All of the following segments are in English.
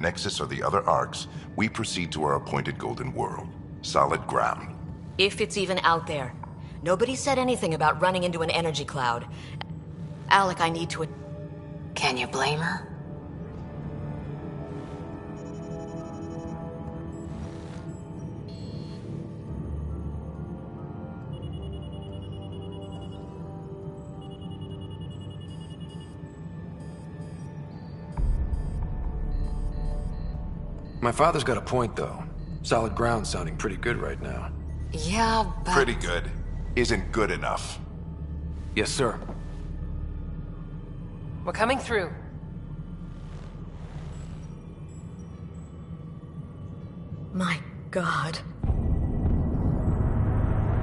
Nexus or the other arcs, we proceed to our appointed golden world. Solid ground. If it's even out there. Nobody said anything about running into an energy cloud. Alec, I need to... Can you blame her? My father's got a point, though. Solid ground sounding pretty good right now. Yeah, but... Pretty good. Isn't good enough. Yes, sir. We're coming through. My God.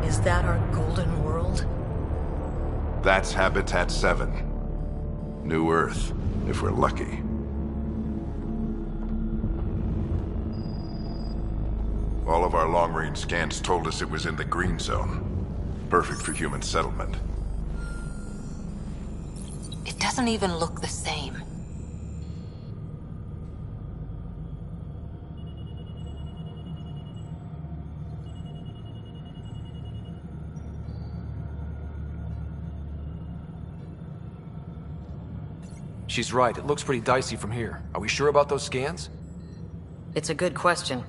Is that our golden world? That's Habitat 7. New Earth, if we're lucky. All of our long-range scans told us it was in the green zone. Perfect for human settlement. It doesn't even look the same. She's right. It looks pretty dicey from here. Are we sure about those scans? It's a good question.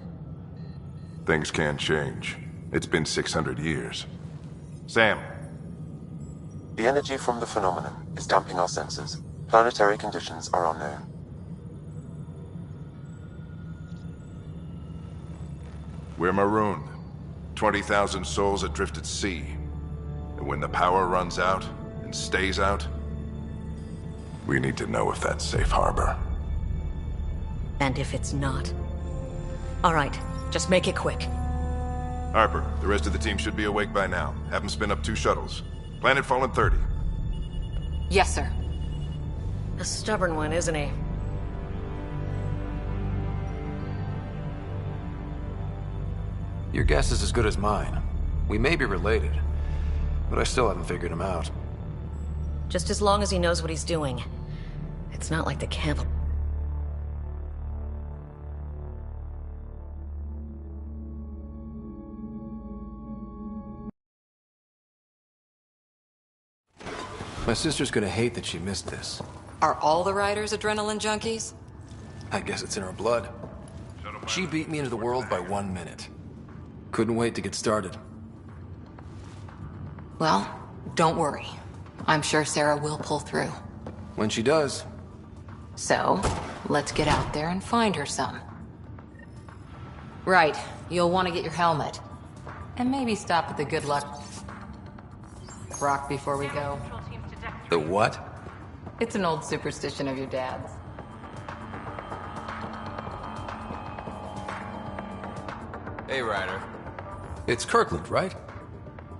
Things can change. It's been 600 years. Sam. The energy from the phenomenon is damping our senses. Planetary conditions are unknown. We're marooned. 20,000 souls adrift at sea. And when the power runs out, and stays out, we need to know if that's safe harbor. And if it's not? All right, just make it quick. Harper, the rest of the team should be awake by now. Have them spin up 2 shuttles. Planet Fallen 30. Yes, sir. A stubborn one, isn't he? Your guess is as good as mine. We may be related, but I still haven't figured him out. Just as long as he knows what he's doing. It's not like the camp... My sister's gonna hate that she missed this. Are all the riders adrenaline junkies? I guess it's in her blood. She beat me into the world by 1 minute. Couldn't wait to get started. Well, don't worry. I'm sure Sarah will pull through. When she does. So, let's get out there and find her some. Right, you'll want to get your helmet. And maybe stop at the good luck rock before we go. The what? It's an old superstition of your dad's. Hey, Ryder. It's Kirkland, right?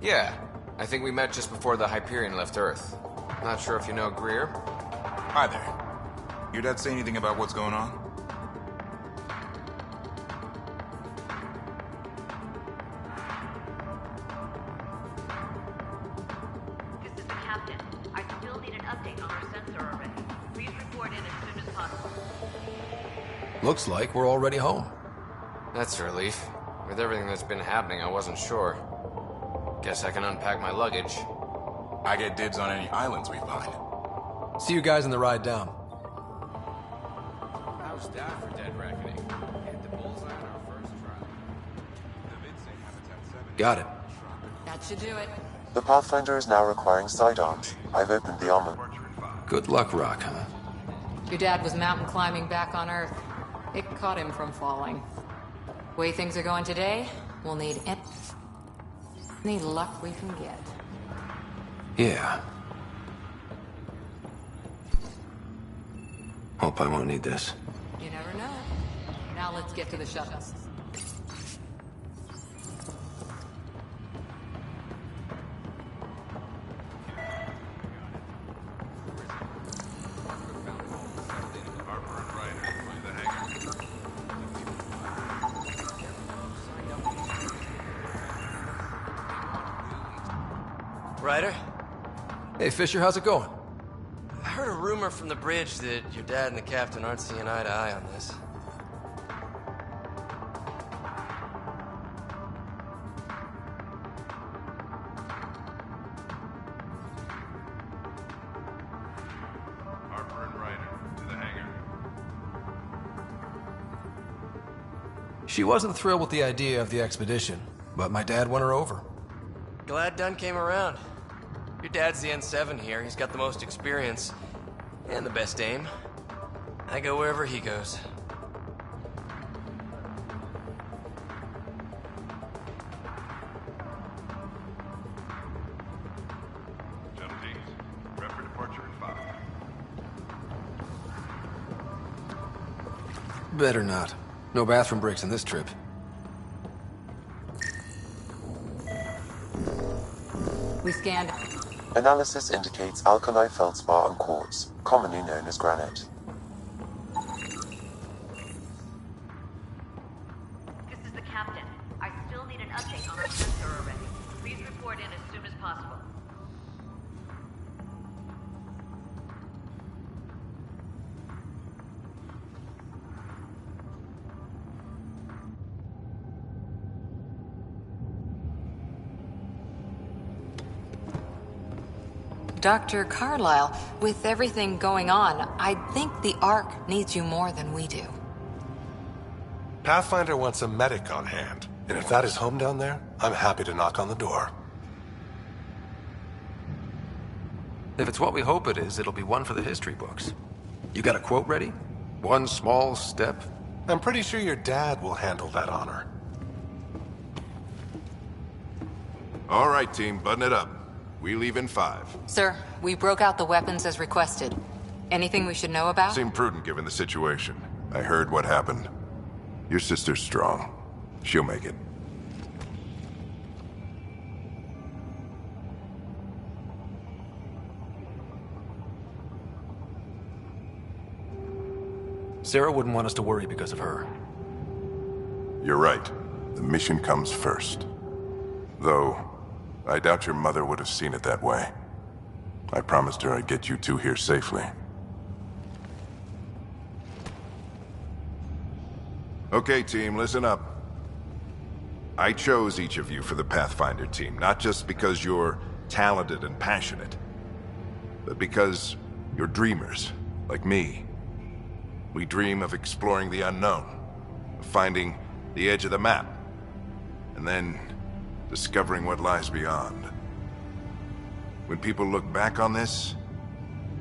Yeah, I think we met just before the Hyperion left Earth. Not sure if you know Greer. Hi there. Your dad say anything about what's going on? This is the captain. I still need an update on our sensor array. Please report in as soon as possible. Looks like we're already home. That's a relief. With everything that's been happening, I wasn't sure. Guess I can unpack my luggage. I get dibs on any islands we find. See you guys on the ride down. How's Dad for dead reckoning? Hit the bullseye on our first try. Got it. That should do it. The Pathfinder is now requiring sidearms. I've opened the armor. Good luck, Rock, huh? Your dad was mountain climbing back on Earth. It caught him from falling. Way things are going today, we'll need any luck we can get. Yeah. Hope I won't need this. You never know. Now let's get to the shuttles. Ryder? Hey, Fisher, how's it going? I heard a rumor from the bridge that your dad and the captain aren't seeing eye to eye on this. She wasn't thrilled with the idea of the expedition, but my dad won her over. Glad Dunn came around. Your dad's the N7 here. He's got the most experience. And the best aim. I go wherever he goes. Prep for departure in 5. Better not. No bathroom breaks on this trip. We scanned. Analysis indicates alkali feldspar and quartz, commonly known as granite. This is the captain. I still need an update on our sensor array. Please report in as soon as possible. Dr. Carlyle, with everything going on, I think the Ark needs you more than we do. Pathfinder wants a medic on hand, and if that is home down there, I'm happy to knock on the door. If it's what we hope it is, it'll be one for the history books. You got a quote ready? One small step? I'm pretty sure your dad will handle that honor. All right, team, button it up. We leave in 5. Sir, we broke out the weapons as requested. Anything we should know about? Seemed prudent given the situation. I heard what happened. Your sister's strong. She'll make it. Sarah wouldn't want us to worry because of her. You're right. The mission comes first. Though, I doubt your mother would have seen it that way. I promised her I'd get you two here safely. Okay, team, listen up. I chose each of you for the Pathfinder team, not just because you're talented and passionate, but because you're dreamers, like me. We dream of exploring the unknown, of finding the edge of the map, and then discovering what lies beyond. When people look back on this,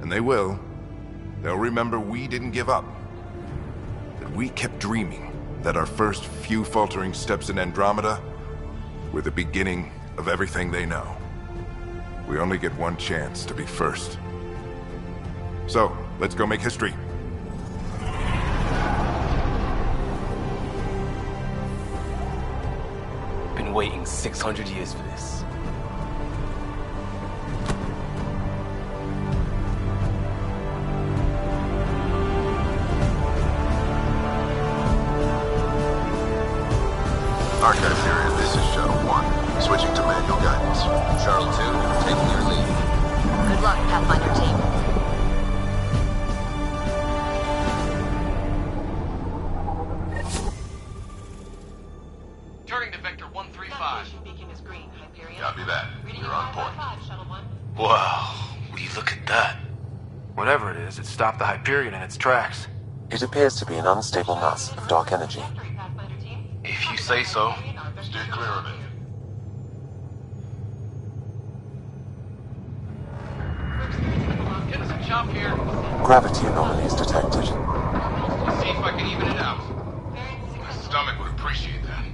and they will, they'll remember we didn't give up. That we kept dreaming, that our first few faltering steps in Andromeda were the beginning of everything they know. We only get one chance to be first. So, let's go make history. Been waiting 600 years for this. Archive period, this is Shuttle 1. Switching to manual guidance. Shuttle 2, taking your lead. Good luck, Pathfinder team. Turning to Vector 135. Copy that. You're on point. Wow, will you look at that? Whatever it is, it stopped the Hyperion in its tracks. It appears to be an unstable mass of dark energy. If you say so. Steer clear of it. Getting some chop here. Gravity anomalies detected. Let's see if I can even it out. My stomach would appreciate that.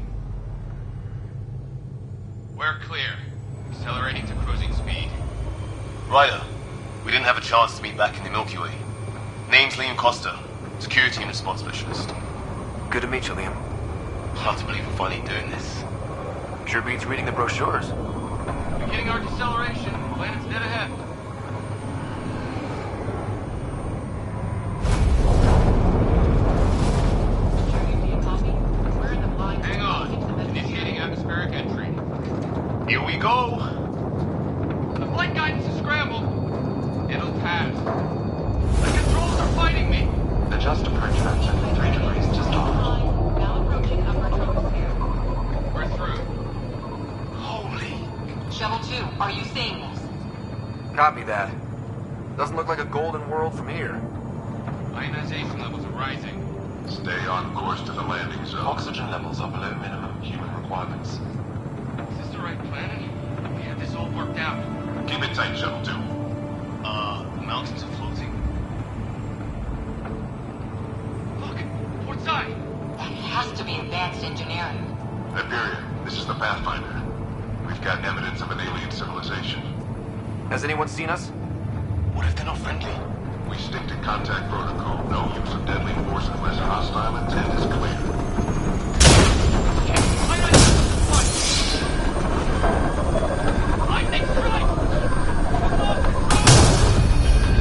We're clear. Accelerating to cruising speed. Ryder, we didn't have a chance to meet back in the Milky Way. Name's Liam Costa, security and response specialist. Good to meet you, Liam. Hard to believe we're finally doing this. Sure beats reading the brochures. Beginning our deceleration. Planet's dead ahead. Hang on. Initiating atmospheric entry. Here we go! The flight guidance is scrambled. It'll pass. The controls are fighting me. Adjust approach vector 3 degrees to start. We're through. Holy... Shuttle 2, are you seeing this? Copy that. Doesn't look like a golden world from here. Ionization levels are rising. Stay on course to the landing zone. Oxygen levels are below minimum human requirements. Is this the right planet? We had this all worked out. Keep it tight, Shuttle 2. Mountains are floating. Look, port side. That has to be advanced engineering. Hyperion, this is the Pathfinder. We've got evidence of an alien civilization. Has anyone seen us? What if they're not friendly? We stick to contact protocol. No use of deadly force unless hostile intent is clear. I think right!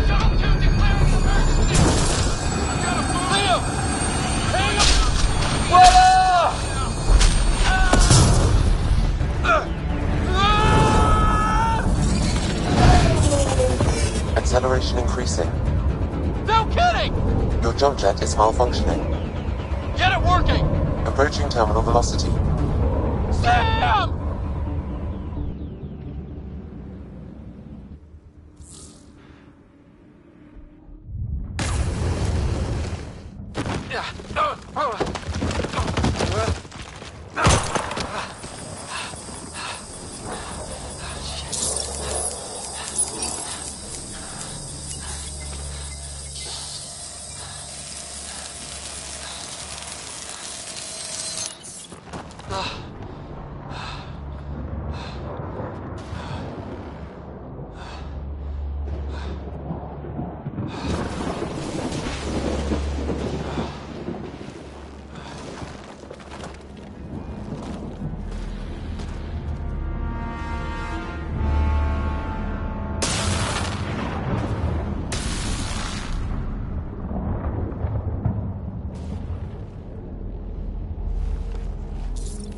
Shuttle 2 declaring emergency! I've got a move! Leo! Hang on! What Acceleration increasing. No kidding! Your jump jet is malfunctioning. Get it working! Approaching terminal velocity. Sam!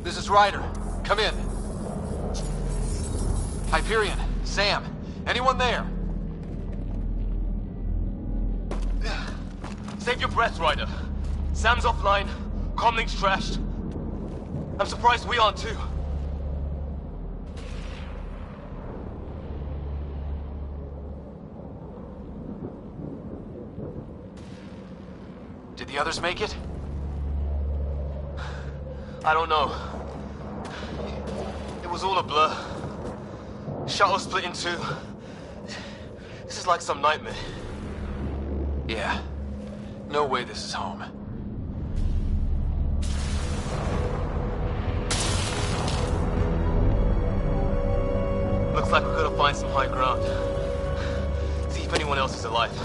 This is Ryder. Come in. Hyperion, Sam, anyone there? Save your breath, Ryder. Sam's offline. Comlink's trashed. I'm surprised we aren't too. Did the others make it? I don't know. It was all a blur. Shuttle split in two. This is like some nightmare. Yeah. No way this is home. Looks like we're gonna find some high ground. See if anyone else is alive.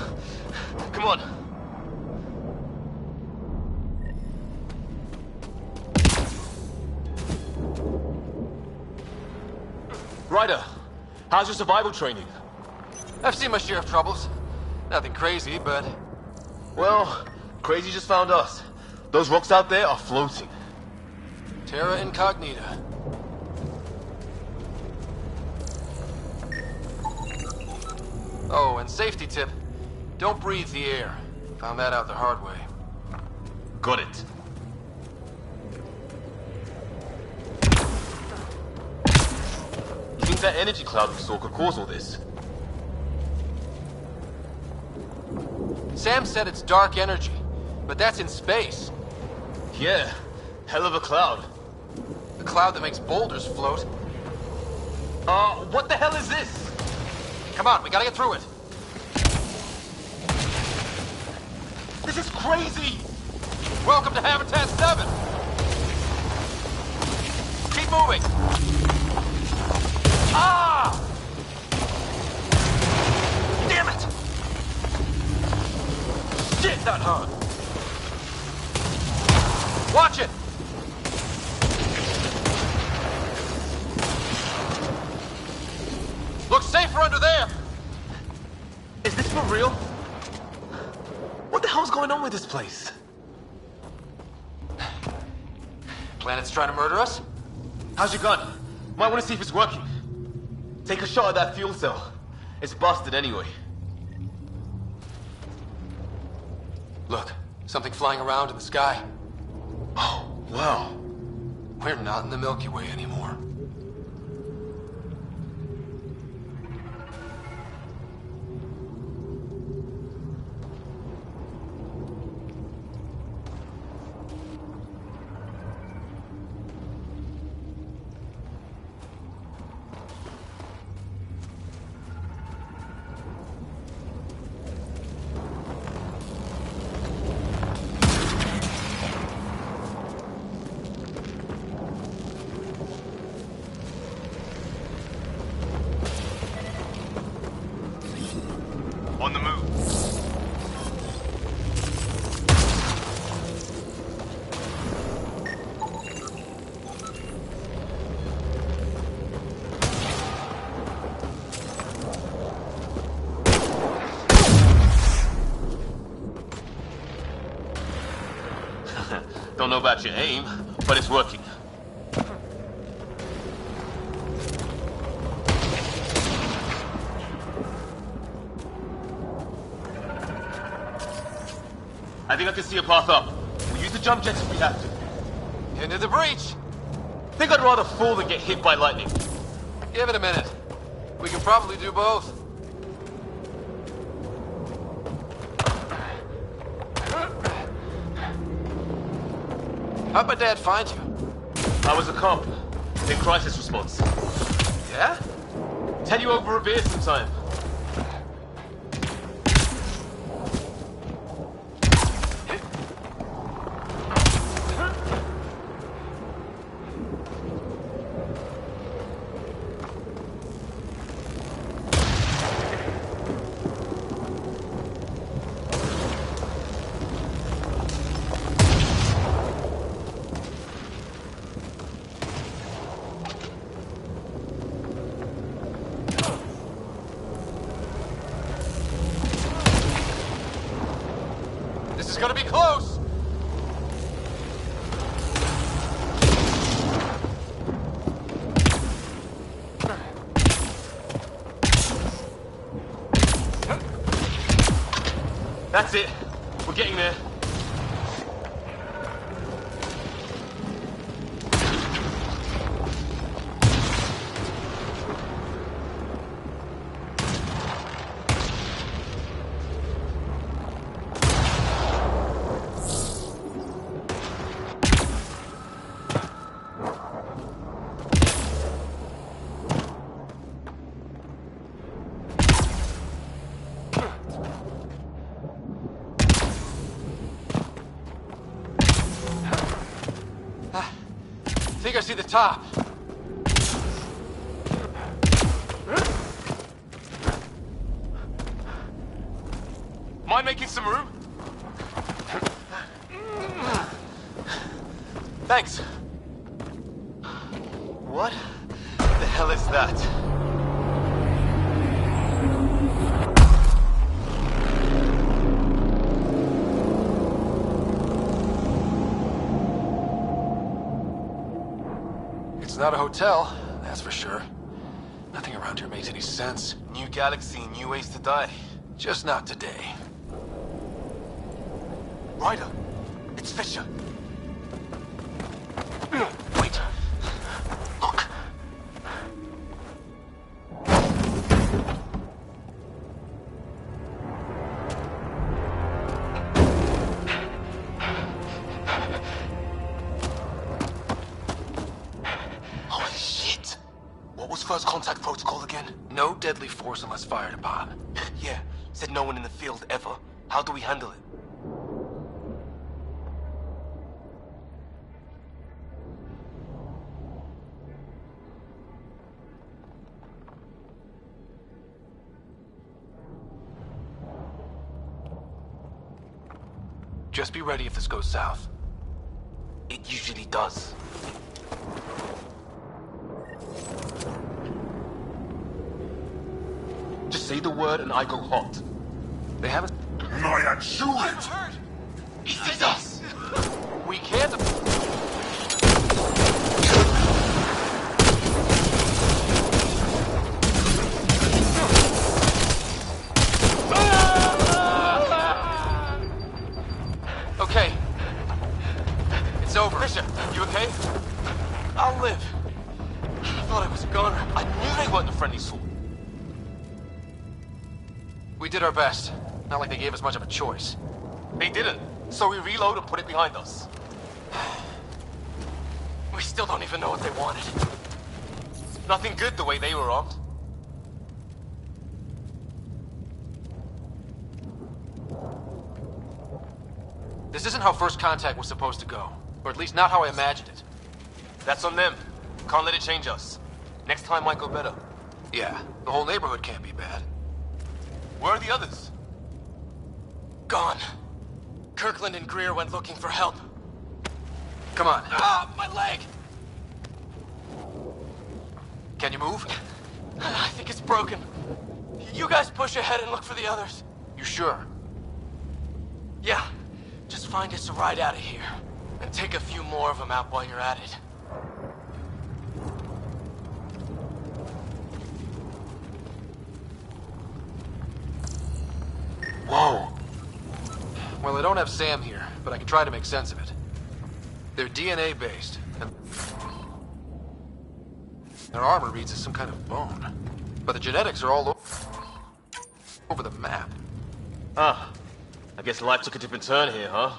Come on. Ryder, how's your survival training? I've seen my share of troubles. Nothing crazy, but... Well, Crazy just found us. Those rocks out there are floating. Terra Incognita. Oh, and safety tip. Don't breathe the air. Found that out the hard way. Got it. You think that energy cloud we saw could cause all this? Sam said it's dark energy, but that's in space. Yeah, hell of a cloud. The cloud that makes boulders float. What the hell is this? Come on, we gotta get through it. This is crazy! Welcome to Habitat 7! Keep moving! Ah! Damn it! Shit, that hurt! Watch it! Looks safer under there! Is this for real? What the hell's going on with this place? Planet's trying to murder us? How's your gun? Might want to see if it's working. Take a shot at that fuel cell. It's busted anyway. Look, something flying around in the sky. Oh, wow. We're not in the Milky Way anymore. don't know about your aim, but it's working. I think I can see a path up. We'll use the jump jets if we have to. Into the breach! Think I'd rather fall than get hit by lightning. Give it a minute. We can probably do both. How'd my dad find you? I was a cop in crisis response. Yeah? Tell you over a beer sometime. This is gonna be close! That's it. We're getting there. I think I see the top. Mind making some room? Thanks. What the hell is that? It's not a hotel, that's for sure. Nothing around here makes any sense. New galaxy, new ways to die. Just not today. Ryder, it's Fisher. Wait. Look. Holy shit! What was first contact protocol again? No deadly force unless fired upon. Yeah, said no one in the field ever. How do we handle it? Just be ready if this goes south. It usually does. Just say the word and I go hot. They haven't... Maya, shoot it! He sees us! We can't... Okay. It's over. Fisher, you okay? I'll live. I thought I was a goner. I knew they weren't a friendly sort. We did our best. Not like they gave us much of a choice. They didn't, so we reload and put it behind us. We still don't even know what they wanted. Nothing good the way they were armed. This isn't how first contact was supposed to go. Or at least not how I imagined it. That's on them. Can't let it change us. Next time might go better. Yeah, the whole neighborhood can't be bad. Where are the others? Gone. Kirkland and Greer went looking for help. Come on. Ah, my leg! Can you move? I think it's broken. You guys push ahead and look for the others. You sure? Yeah. Just find us a ride out of here. And take a few more of them out while you're at it. Whoa. Well, I don't have Sam here, but I can try to make sense of it. They're DNA-based, and their armor reads as some kind of bone. But the genetics are all over the map. Ah, I guess life took a different turn here, huh?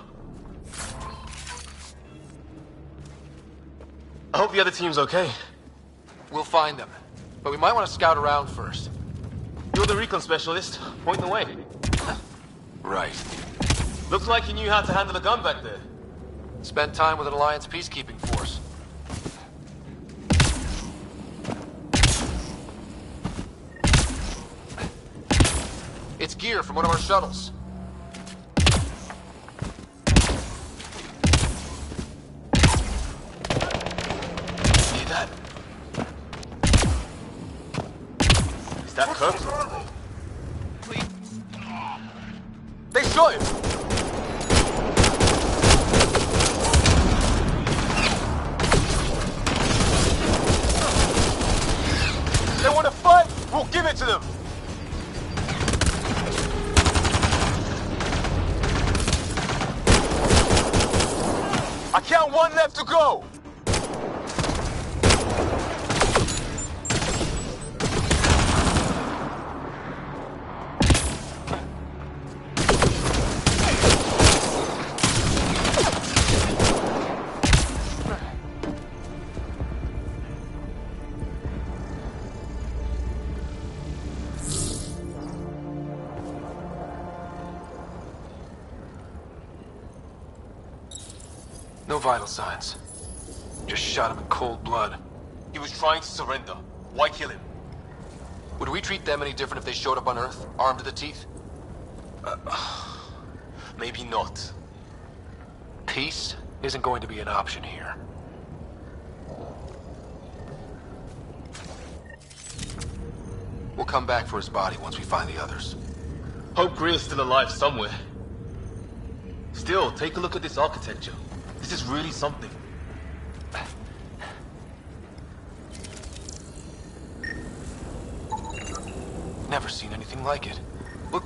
I hope the other team's okay. We'll find them, but we might want to scout around first. You're the recon specialist. Point the way. Right. Looks like you knew how to handle a gun back there. Spent time with an Alliance peacekeeping force. It's gear from one of our shuttles. See that? Is that Kirk? They shot him! They want to fight? We'll give it to them! I count one left to go! No vital signs. Just shot him in cold blood. He was trying to surrender. Why kill him? Would we treat them any different if they showed up on Earth, armed to the teeth? Maybe not. Peace isn't going to be an option here. We'll come back for his body once we find the others. Hope Greer's still alive somewhere. Still, take a look at this architecture. This is really something. Never seen anything like it. Look.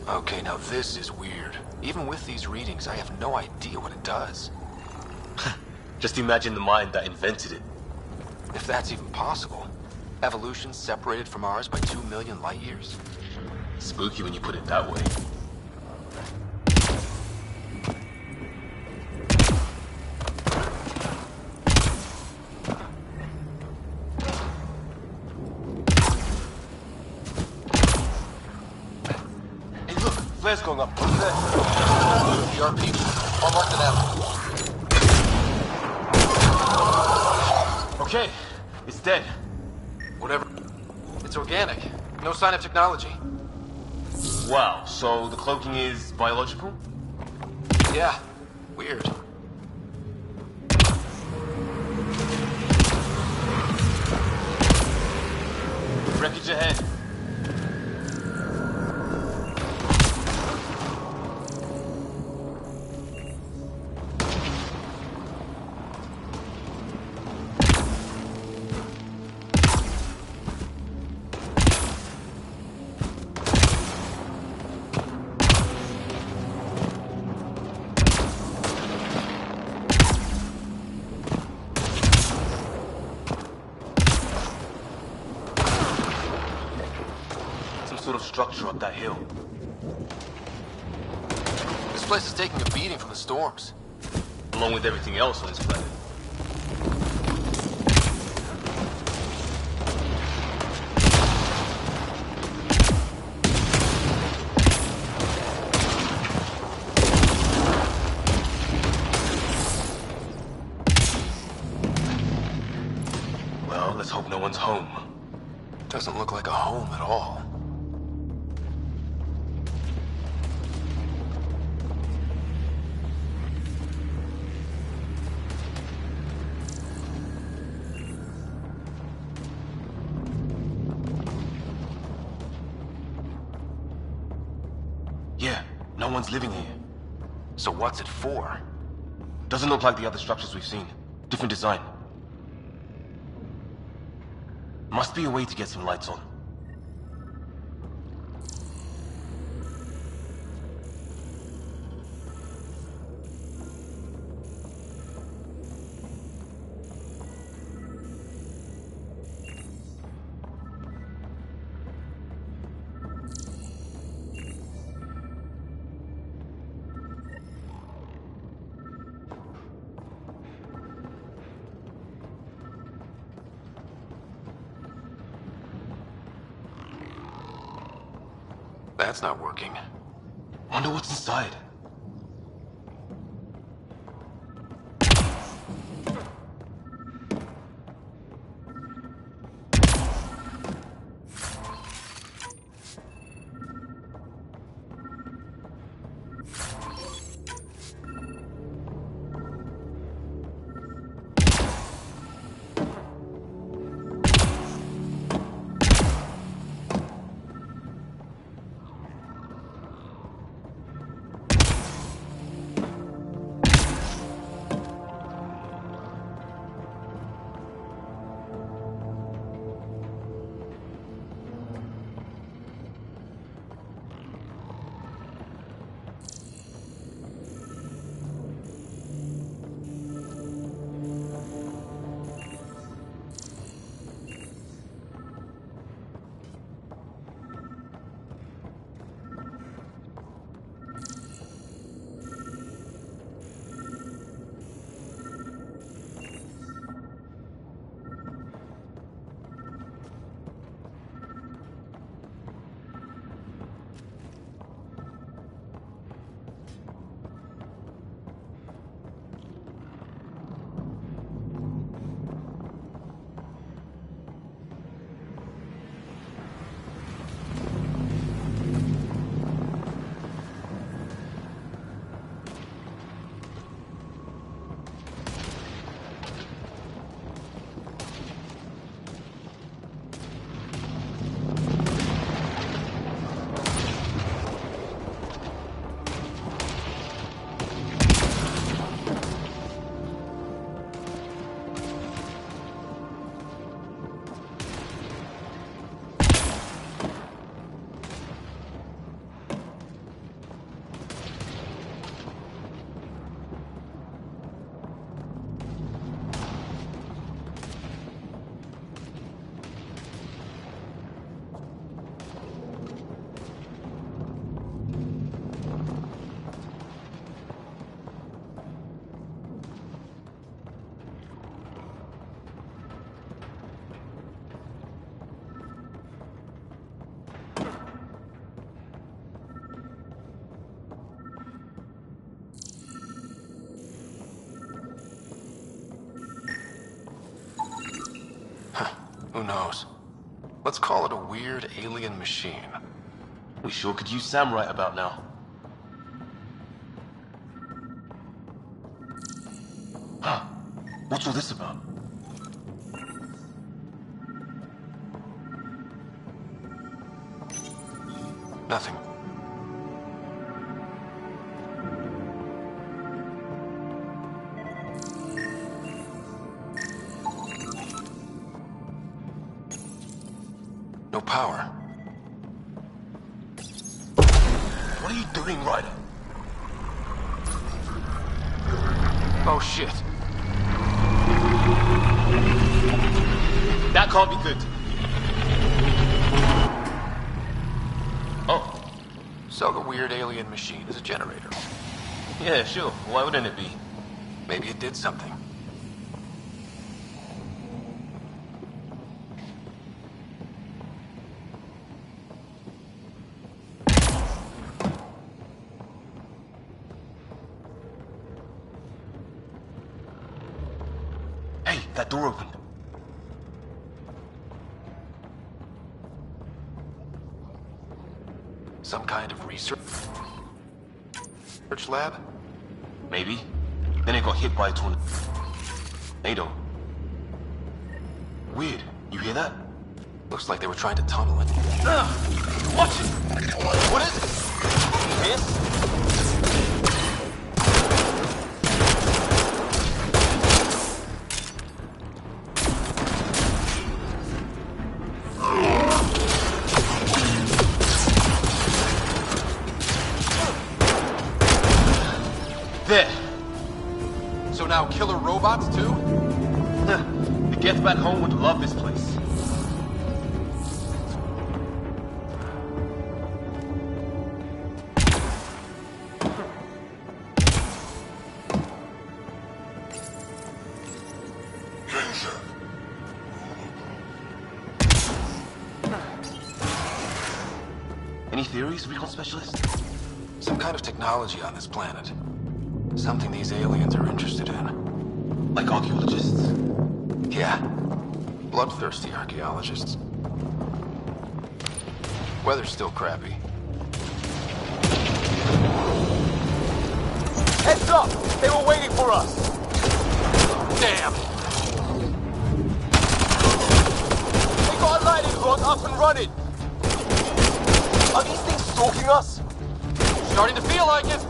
Okay, now this is weird. Even with these readings, I have no idea what it does. Just imagine the mind that invented it. If that's even possible. Evolution separated from ours by 2 million light years. Spooky when you put it that way. Flares going up. What's that? ERP. I'll mark the nav. Okay, it's dead. Whatever. It's organic. No sign of technology. Wow, so the cloaking is biological? Yeah. Weird. Wreckage ahead. Sort of structure up that hill. This place is taking a beating from the storms. Along with everything else on this planet. Well, let's hope no one's home. Doesn't look like a home at all. Yeah, no one's living here. So what's it for? Doesn't look like the other structures we've seen. Different design. Must be a way to get some lights on. That's not working. Wonder what's inside. Who knows? Let's call it a weird alien machine. We sure could use Sam right about now. Huh. What's all this about? Nothing. No power. What are you doing, Ryder? Oh shit. That can't be good. Oh. So the weird alien machine is a generator. Yeah, sure. Why wouldn't it be? Maybe it did something. Hey, that door opened. Some kind of research lab? Maybe. Then it got hit by a tornado. Weird. You hear that? Looks like they were trying to tunnel it. Watch it! What is it? This? So now killer robots too? The Get Back Home would love this place. Any theories, recon specialist? Some kind of technology on this planet. Something these aliens are interested in. Like archaeologists? Yeah. Bloodthirsty archaeologists. Weather's still crappy. Heads up! They were waiting for us! Damn! They got a lightning rod up and running! Are these things stalking us? Starting to feel like it!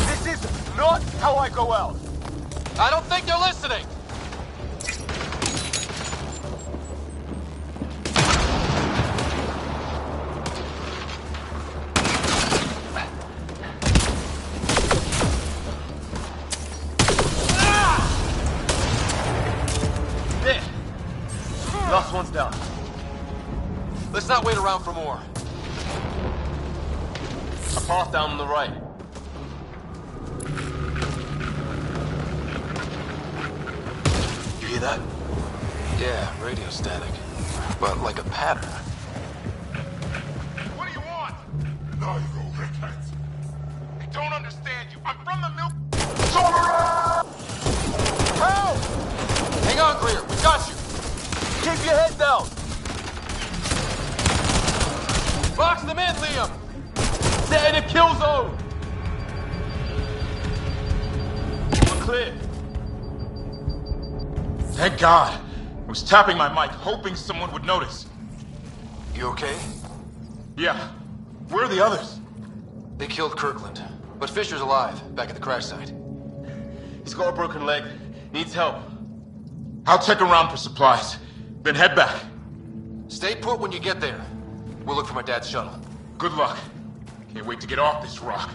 This is not how I go out! I don't think they're listening! Last one's down. Let's not wait around for more. A path down on the right. You hear that? Yeah, radio static. But like a pattern. What do you want? No, you rickheads. I don't understand you. I'm from the milk. Help! Hang on, Greer. We got you. Keep your head down! Box them in, Liam! Set in a kill zone! We're clear. Thank God. I was tapping my mic, hoping someone would notice. You okay? Yeah. Where are the others? They killed Kirkland. But Fisher's alive, back at the crash site. He's got a broken leg. Needs help. I'll check around for supplies. Then head back. Stay put when you get there. We'll look for my dad's shuttle. Good luck. Can't wait to get off this rock.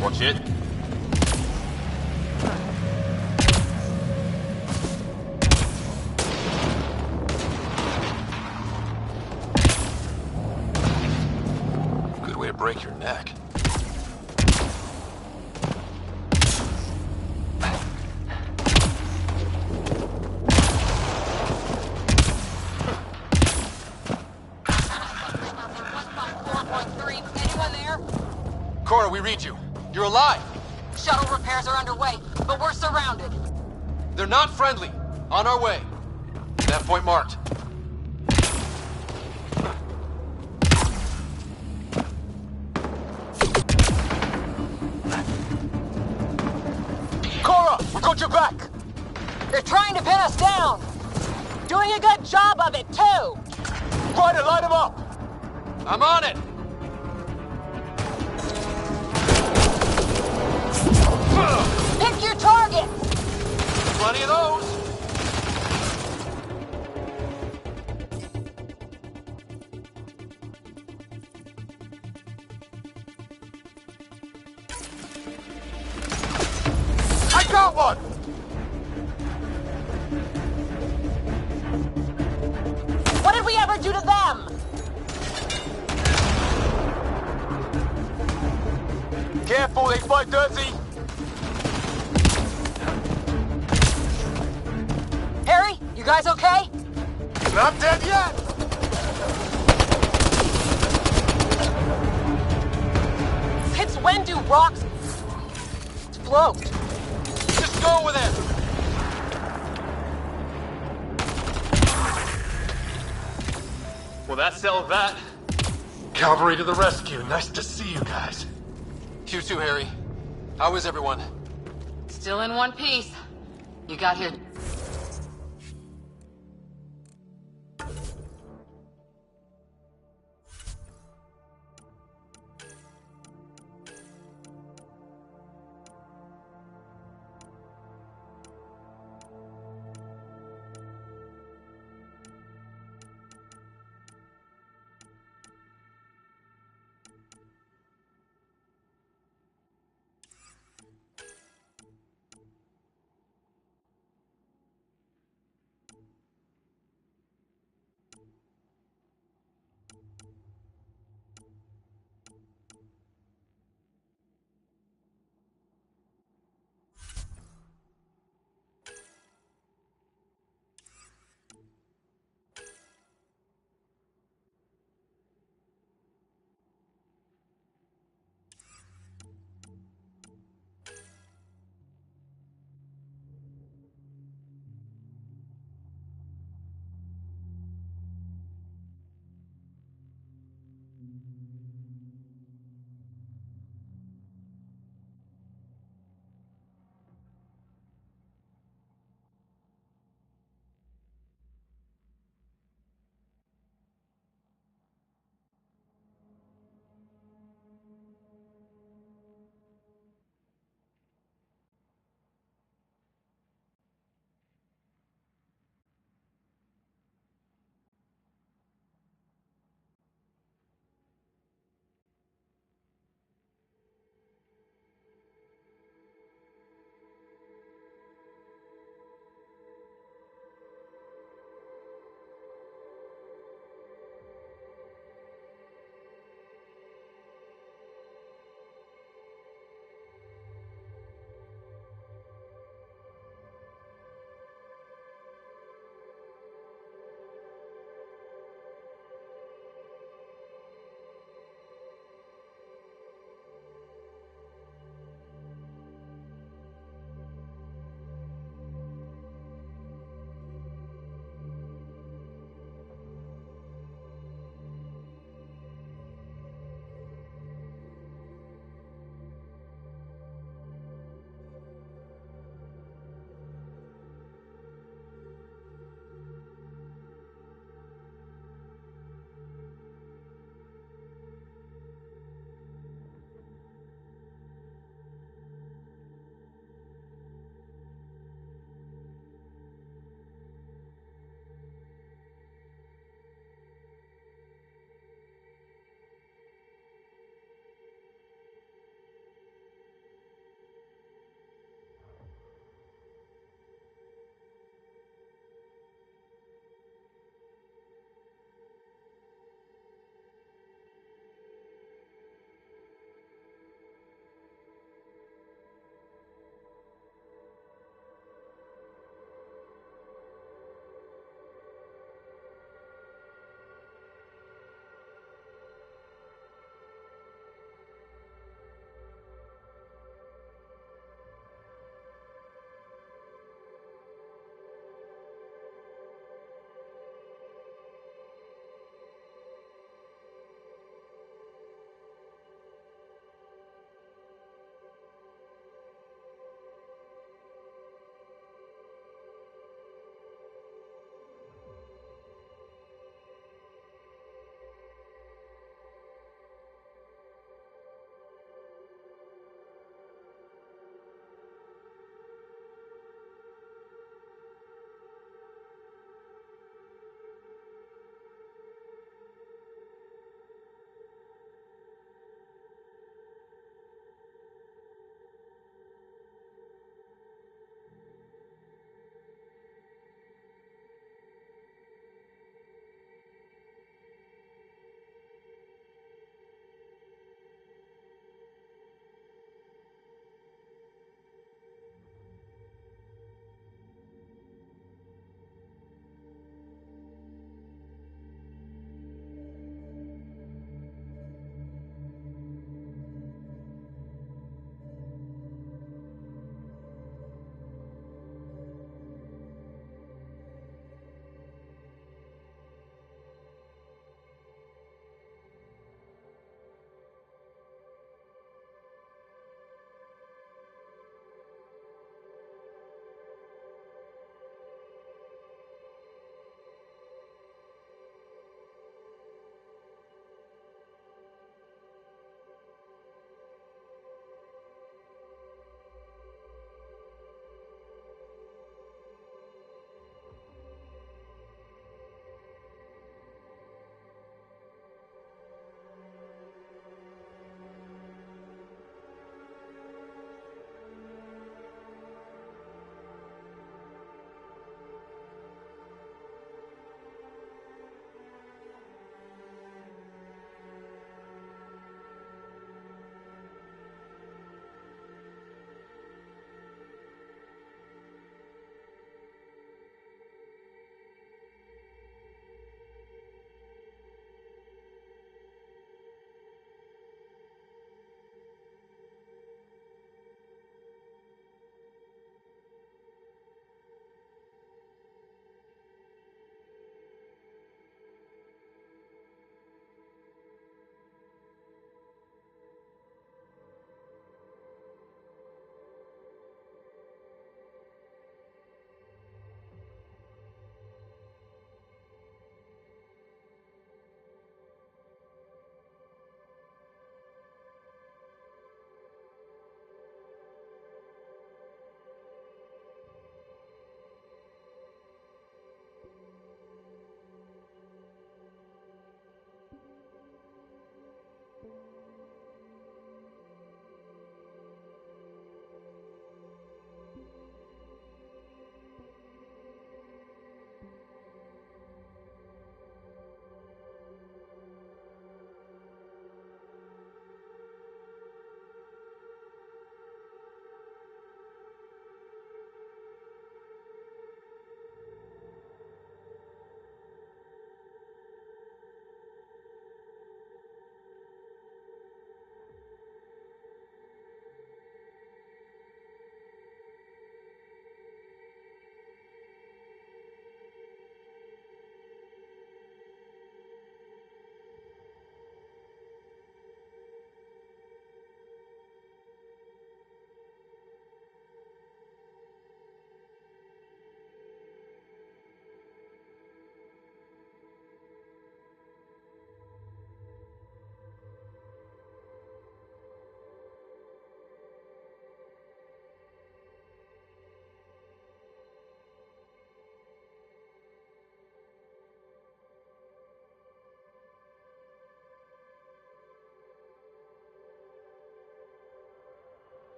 Watch it. Good way to break your neck. Anyone there? Cora, we read you. You're alive. Shuttle repairs are underway, but we're surrounded. They're not friendly. On our way. That point marked. Cora, we got your back! They're trying to pin us down! Doing a good job of it, too! Ryder, light them up! I'm on it! Pick your target! Plenty of those! I got one! What did we ever do to them? Careful, they fight dirty! Harry, you guys okay? Not dead yet! Since when do rocks float? Just go with it! Well, that settled that. Cavalry to the rescue. Nice to see you guys. You too, Harry. How is everyone? Still in one piece. You got here.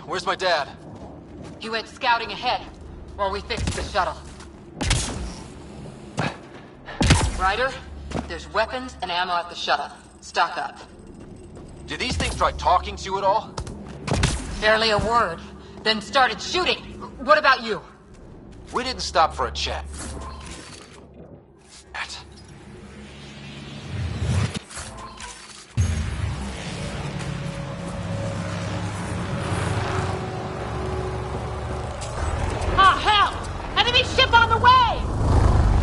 where's my dad? He went scouting ahead while we fixed the shuttle. Ryder, there's weapons and ammo at the shuttle. Stock up. Did these things try talking to you at all? Barely a word. Then started shooting. What about you? We didn't stop for a chat. Ah, hell! Enemy ship on the way!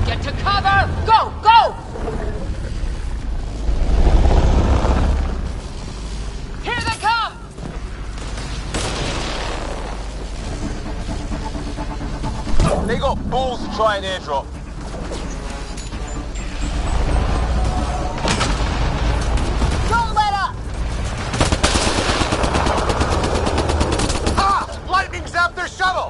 Get to cover! Go! Go! Here they come! They got balls to try an airdrop. Don't let up! Ah! Lightning zapped their shuttle!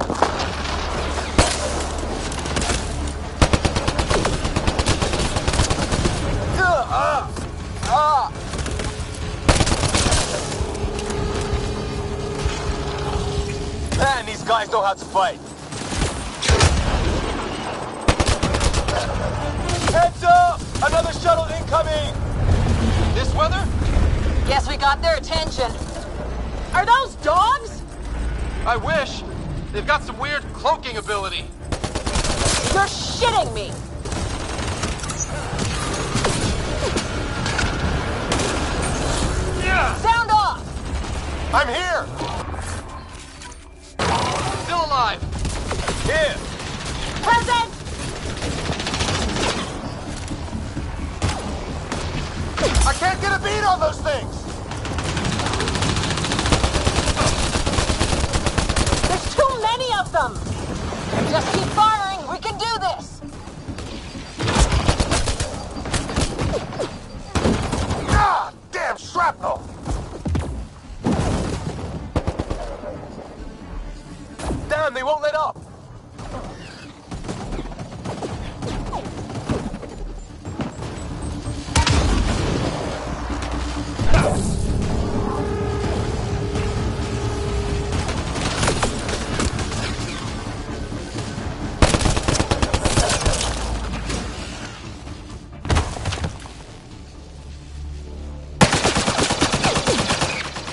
Man, these guys know how to fight. Heads up! Another shuttle incoming! This weather? Guess we got their attention. Are those dogs? I wish. They've got some weird cloaking ability. You're shitting me! Sound off! I'm here! Still alive. Here! Present! I can't get a beat on those things! There's too many of them! Just keep firing, we can do this! Ah! Damn shrapnel! Damn, they won't let up!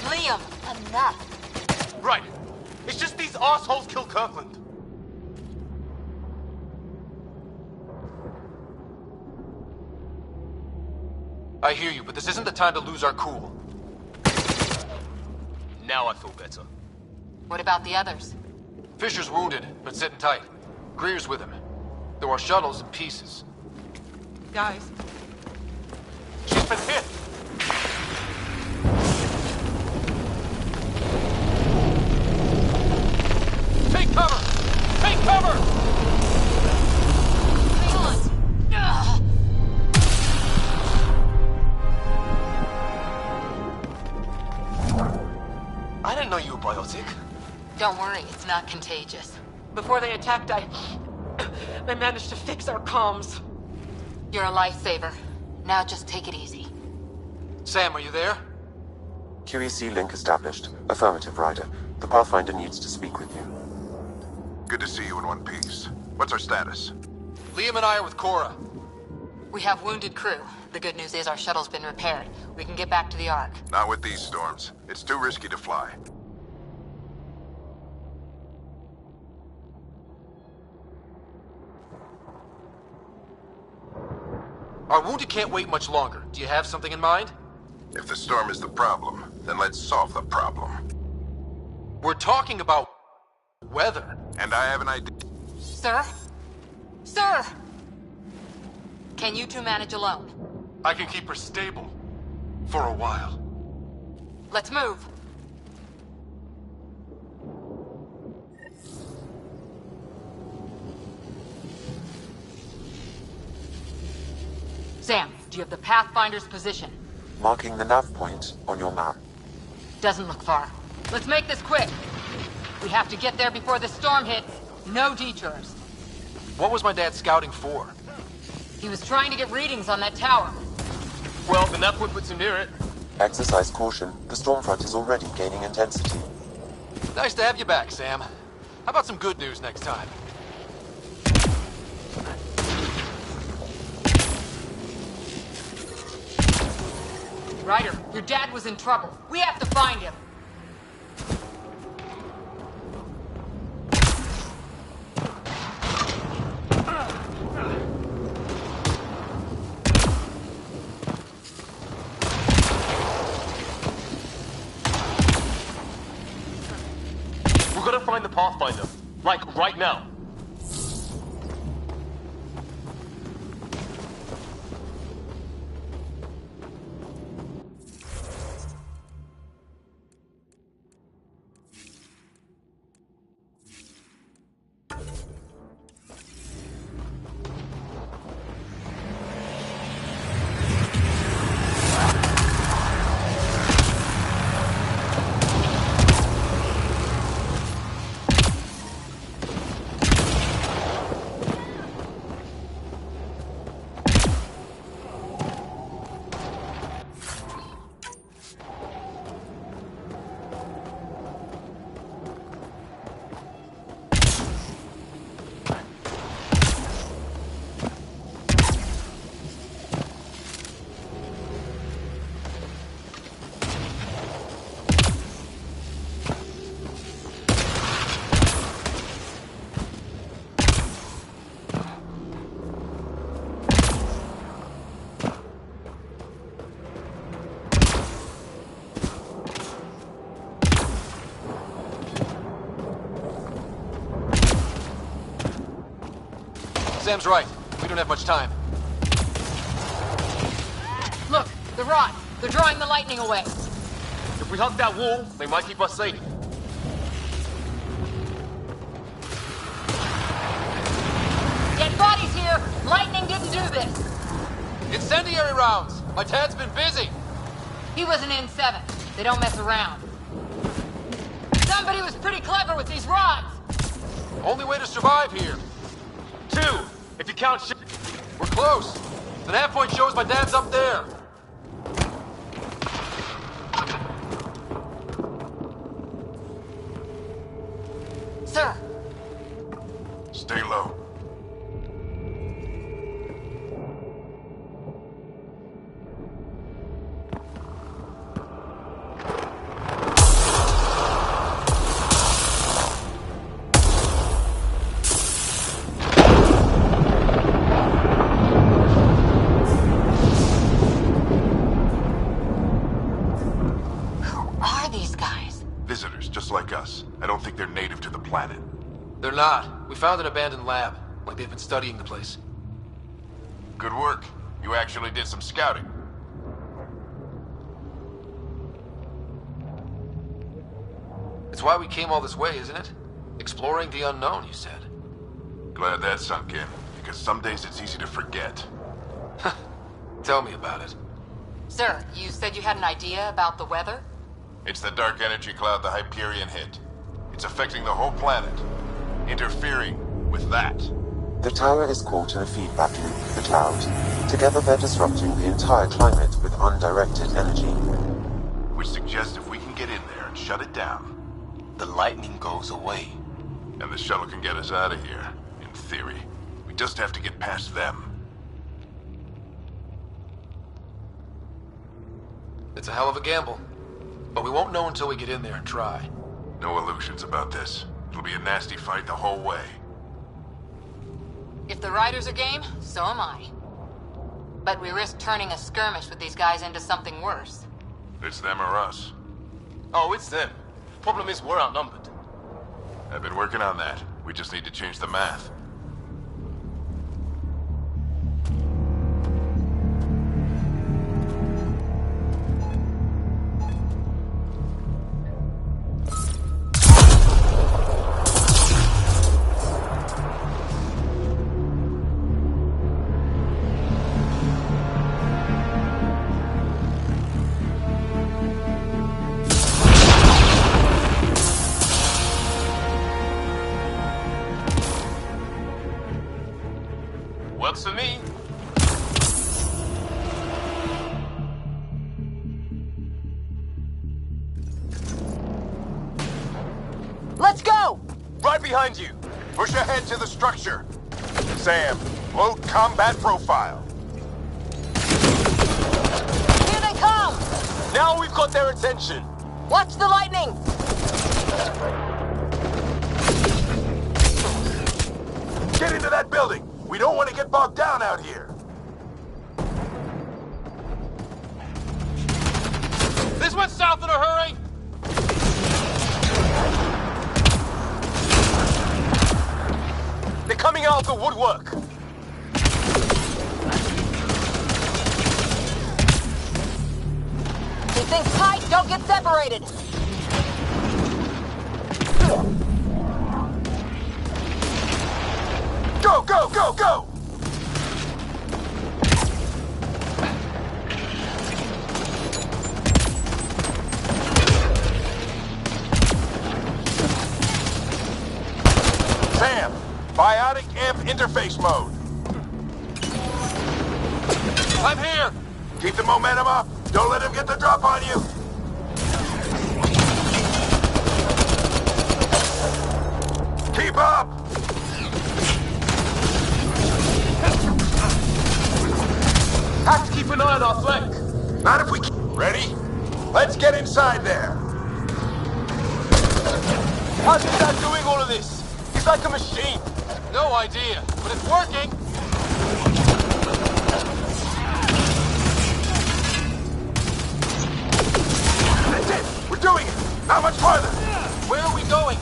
Liam, enough. Right. It's just these assholes kill Kirkland. I hear you, but this isn't the time to lose our cool. Now I feel better. What about the others? Fisher's wounded, but sitting tight. Greer's with him. There are shuttles in pieces. Guys. She's been hit. Take cover! Take cover! Hang on. Ugh. I didn't know you were biotic. Don't worry, it's not contagious. Before they attacked, I managed to fix our comms. You're a lifesaver. Now just take it easy. Sam, are you there? QEC link established. Affirmative, Ryder. The Pathfinder needs to speak with you. Good to see you in one piece. What's our status? Liam and I are with Cora. We have wounded crew. The good news is our shuttle's been repaired. We can get back to the Ark. Not with these storms. It's too risky to fly. Our wounded can't wait much longer. Do you have something in mind? If the storm is the problem, then let's solve the problem. We're talking about weather. And I have an idea. Sir? Sir! Can you two manage alone? I can keep her stable. For a while. Let's move. Sam, do you have the Pathfinder's position? Marking the nav point on your map. Doesn't look far. Let's make this quick. We have to get there before the storm hits. No detours. What was my dad scouting for? He was trying to get readings on that tower. Well, the nav point puts him near it. Exercise caution. The storm front is already gaining intensity. Nice to have you back, Sam. How about some good news next time? Ryder, your dad was in trouble. We have to find him. We're gonna find the Pathfinder. Like, right now. Sam's right. We don't have much time. Look, the rods. They're drawing the lightning away. If we hug that wall, they might keep us safe. Dead bodies here. Lightning didn't do this. Incendiary rounds! My dad's been busy! He was an N7. They don't mess around. Somebody was pretty clever with these rods. Only way to survive here. 2, if you count shit. We're close. The nav point shows my dad's up there. Sir. Stay low. I don't think they're native to the planet. They're not. We found an abandoned lab. Like they've been studying the place. Good work. You actually did some scouting. It's why we came all this way, isn't it? Exploring the unknown, you said. Glad that sunk in, because some days it's easy to forget. Tell me about it. Sir, you said you had an idea about the weather? It's the dark energy cloud the Hyperion hit. It's affecting the whole planet, interfering with that. The tower is caught in a feedback loop with the cloud. Together they're disrupting the entire climate with undirected energy. Which suggests if we can get in there and shut it down, the lightning goes away. And the shuttle can get us out of here, in theory. We just have to get past them. It's a hell of a gamble. But we won't know until we get in there and try. No illusions about this. It'll be a nasty fight the whole way. If the riders are game, so am I. But we risk turning a skirmish with these guys into something worse. It's them or us. Oh, it's them. Problem is, we're outnumbered. I've been working on that. We just need to change the math. behind you. Push ahead to the structure. Sam, load combat profile. Here they come! Now we've got their attention. Watch the lightning! Get into that building. We don't want to get bogged down out here. This went south in a hurry! They're coming out of the woodwork. Keep things tight, don't get separated! Go, go, go, go! Sam, biotic amp interface mode. I'm here! Keep the momentum up. Don't let him get the drop on you. Keep up! Have to keep an eye on our flank. Not if we keep... Ready? Let's get inside there. How's this guy doing all of this? He's like a machine. No idea, but it's working. That's it. We're doing it. Not much farther. Where are we going?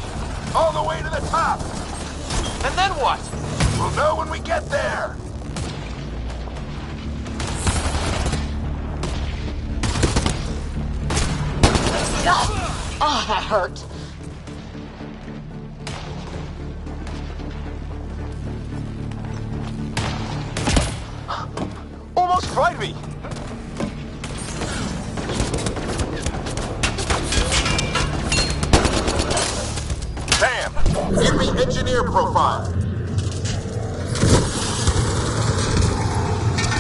All the way to the top. And then what? We'll know when we get there. Oh, that hurt. Almost fried me. Sam, give me engineer profile.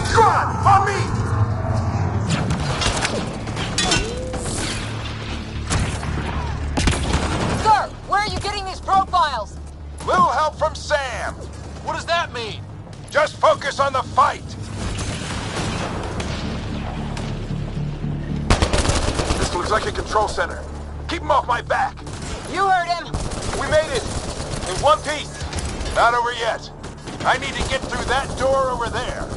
Squad, on me! Sir, where are you getting these profiles? Little help from Sam. What does that mean? Just focus on the fight. This looks like a control center. Keep him off my back. You heard him. We made it. In one piece. Not over yet. I need to get through that door over there.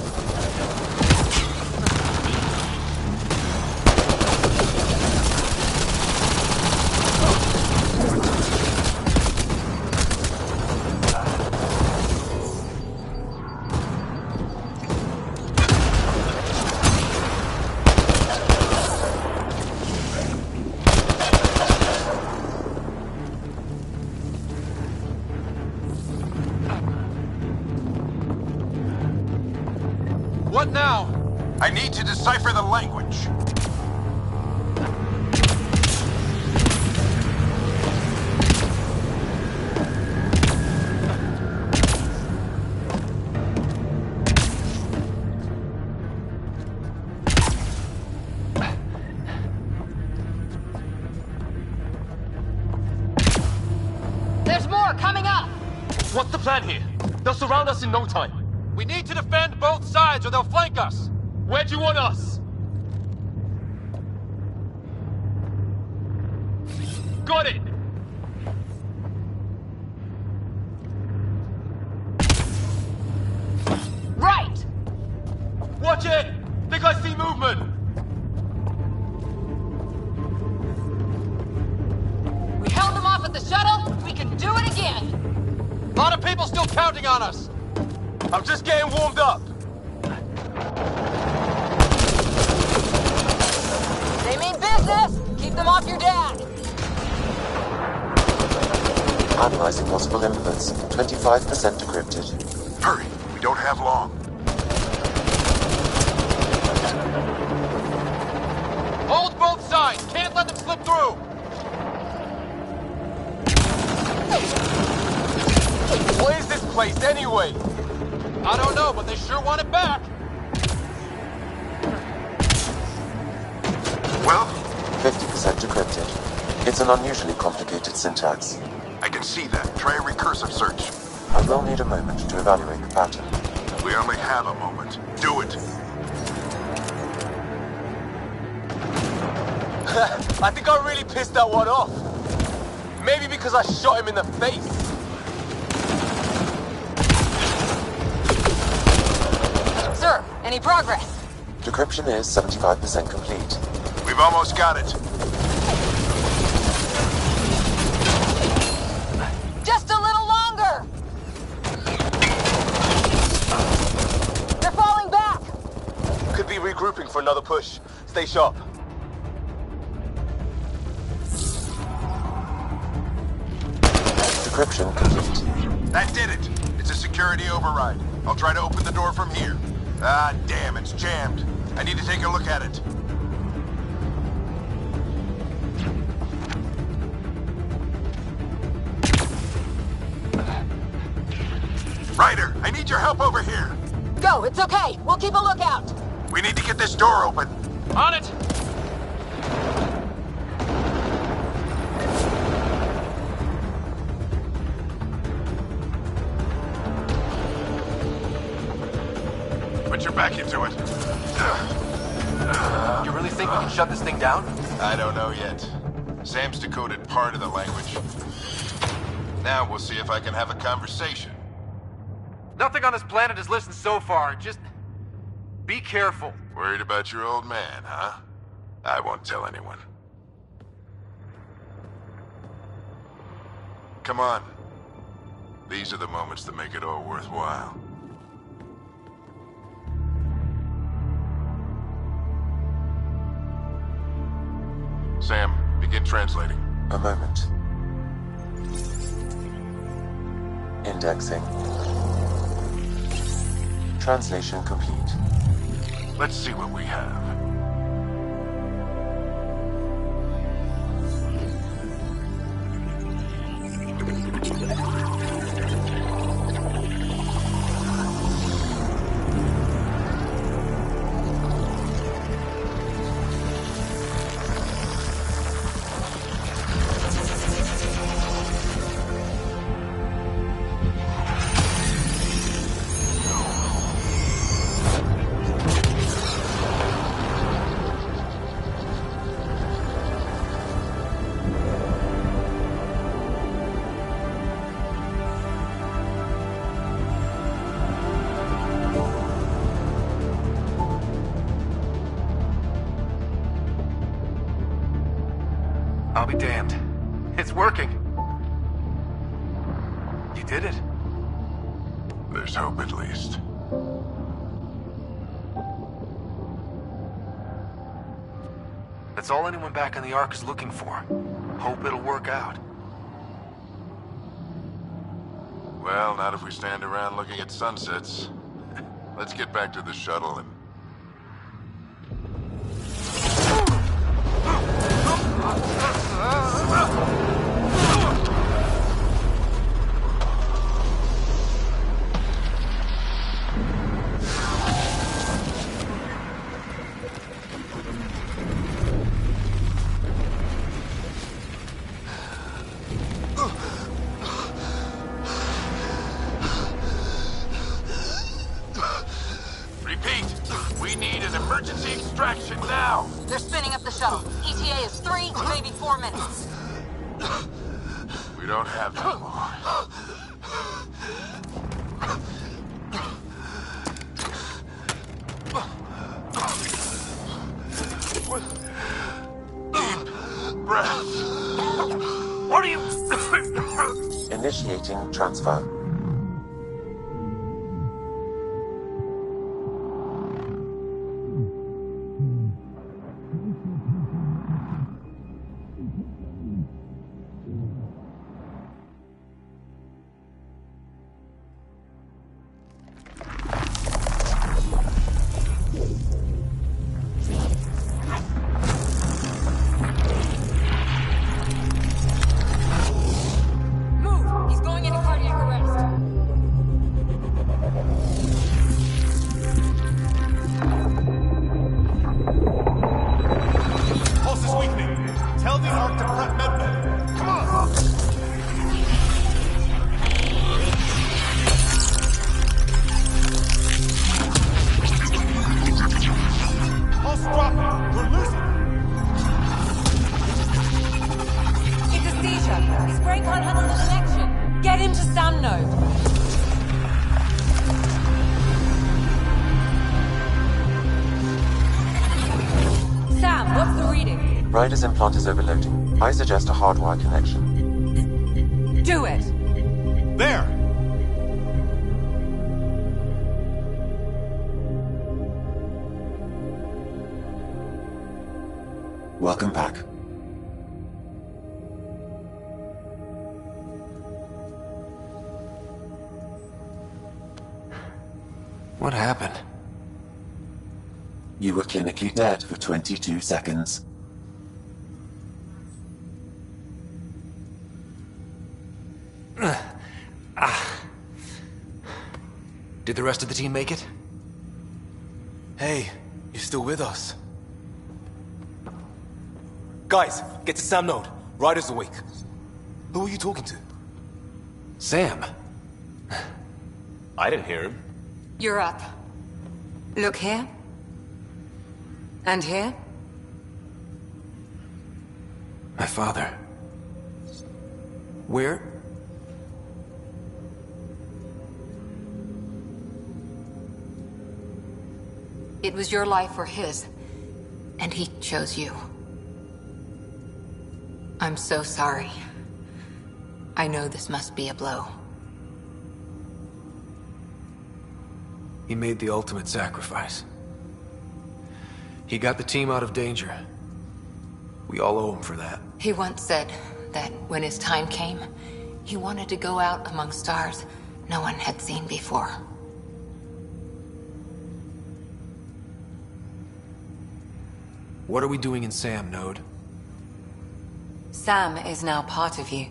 What now? I need to decipher the language. There's more coming up! What's the plan here? They'll surround us in no time. We need to defend both sides or they'll flank us. Where do you want us? Got it! Right! Watch it! Think I see movement! We held them off at the shuttle, we can do it again! A lot of people still counting on us! I'm just getting warmed up. They mean business! Keep them off your dad! Analyzing possible inputs. 25% decrypted. Hurry, we don't have long. Hold both sides! Can't let them slip through! What is this place anyway? I don't know, but they sure want it back! Well? 50% decrypted. It's an unusually complicated syntax. I can see that. Try a recursive search. I will need a moment to evaluate the pattern. We only have a moment. Do it. I think I really pissed that one off. Maybe because I shot him in the face. Sir, any progress? Decryption is 75% complete. We've almost got it. Just a little longer! They're falling back! Could be regrouping for another push. Stay sharp. Decryption complete. That did it. It's a security override. I'll try to open the door from here. Ah, damn, it's jammed. I need to take a look at it. Ryder, I need your help over here. Go, it's okay. We'll keep a lookout. We need to get this door open. On it! Put your back into it. You really think we can shut this thing down? I don't know yet. Sam's decoded part of the language. Now we'll see if I can have a conversation. Nothing on this planet has listened so far. Just be careful. Worried about your old man, huh? I won't tell anyone. Come on. These are the moments that make it all worthwhile. Sam, begin translating. A moment. Indexing. Translation complete. Let's see what we have. I'll be damned. It's working. You did it. There's hope at least. That's all anyone back on the Ark is looking for. Hope it'll work out. Well, not if we stand around looking at sunsets. Let's get back to the shuttle and... Emergency extraction now! They're spinning up the shuttle. ETA is 3, maybe 4 minutes. We don't have that long. Deep breath. What are you... Initiating transfer. Tell the Ark to prep medbay. Come on! can't handle the connection. Get into Sam node. Sam, what's the reading? Ryder's implant is overloading. I suggest a hardwire connection. Do it. There! Welcome back. What happened? You were clinically dead for 22 seconds. Did the rest of the team make it? Hey, you're still with us. Guys, get to Sam node. Ryder's awake. Who are you talking to? Sam. I didn't hear him. You're up. Look here. And here. My father. Where? It was your life or his, and he chose you. I'm so sorry. I know this must be a blow. He made the ultimate sacrifice. He got the team out of danger. We all owe him for that. He once said that when his time came, he wanted to go out among stars no one had seen before. What are we doing in Sam node? Sam is now part of you,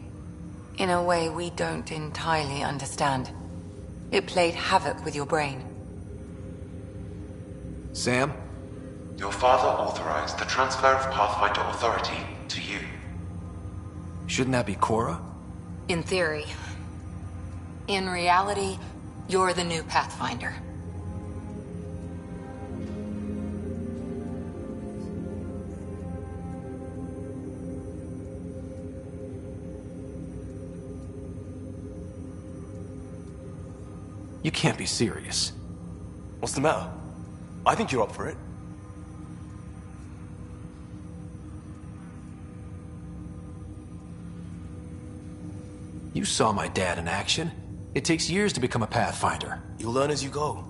in a way we don't entirely understand. It played havoc with your brain. Sam? Your father authorized the transfer of Pathfinder authority to you. Shouldn't that be Cora? In theory. In reality, you're the new Pathfinder. You can't be serious. What's the matter? I think you're up for it. You saw my dad in action. It takes years to become a Pathfinder. You'll learn as you go.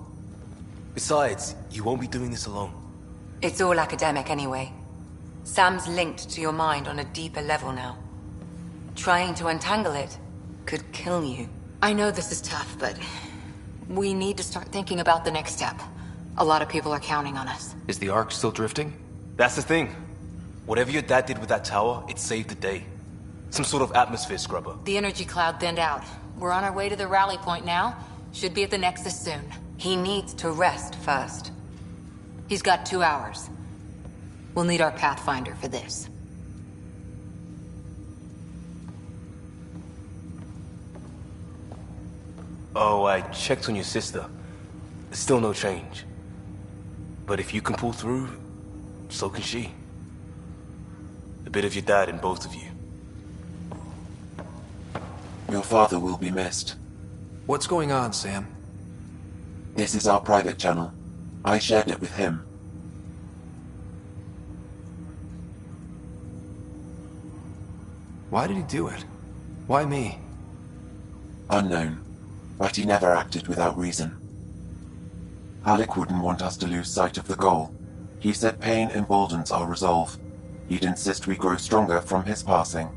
Besides, you won't be doing this alone. It's all academic anyway. Sam's linked to your mind on a deeper level now. Trying to untangle it could kill you. I know this is tough, but we need to start thinking about the next step. A lot of people are counting on us. Is the Ark still drifting? That's the thing. Whatever your dad did with that tower, it saved the day. Some sort of atmosphere scrubber. The energy cloud thinned out. We're on our way to the rally point now. Should be at the Nexus soon. He needs to rest first. He's got 2 hours. We'll need our Pathfinder for this. Oh, I checked on your sister. Still no change. But if you can pull through, so can she. A bit of your dad in both of you. Your father will be missed. What's going on, Sam? This is our private channel. I shared it with him. Why did he do it? Why me? Unknown, but he never acted without reason. Alec wouldn't want us to lose sight of the goal. He said pain emboldens our resolve. He'd insist we grow stronger from his passing.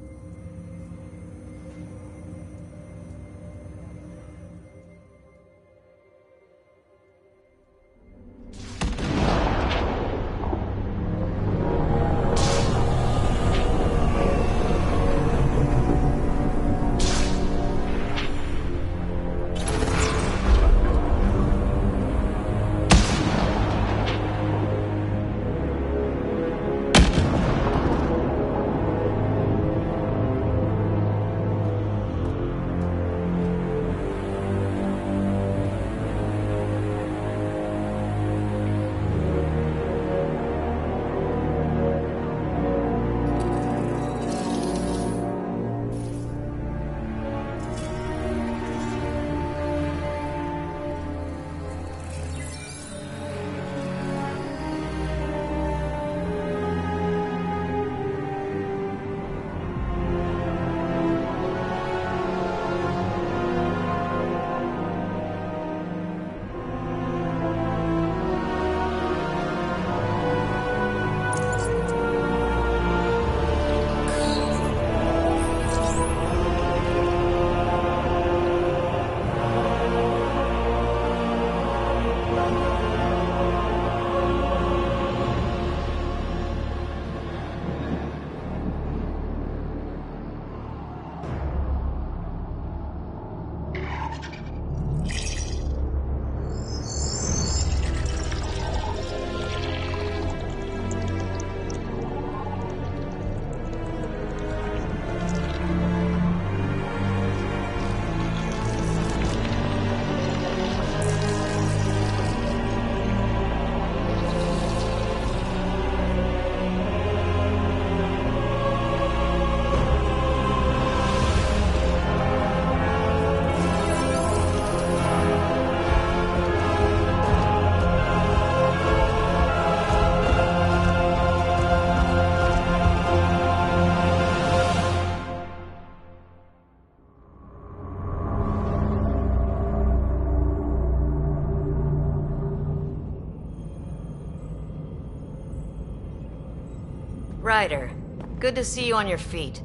Ryder. Good to see you on your feet.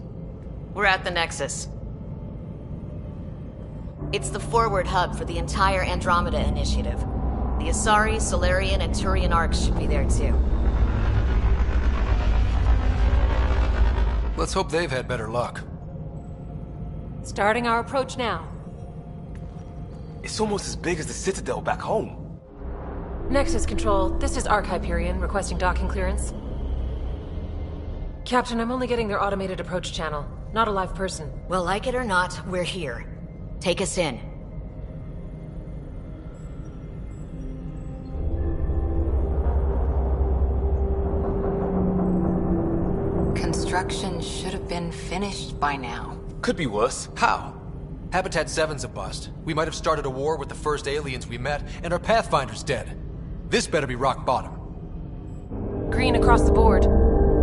We're at the Nexus. It's the forward hub for the entire Andromeda initiative. The Asari, Solarian, and Turian arcs should be there too. Let's hope they've had better luck. Starting our approach now. It's almost as big as the Citadel back home. Nexus Control, this is Arc Hyperion requesting docking clearance. Captain, I'm only getting their automated approach channel, not a live person. Well, like it or not, we're here. Take us in. Construction should have been finished by now. Could be worse. How? Habitat 7's a bust. We might have started a war with the first aliens we met, and our Pathfinder's dead. This better be rock bottom. Green across the board.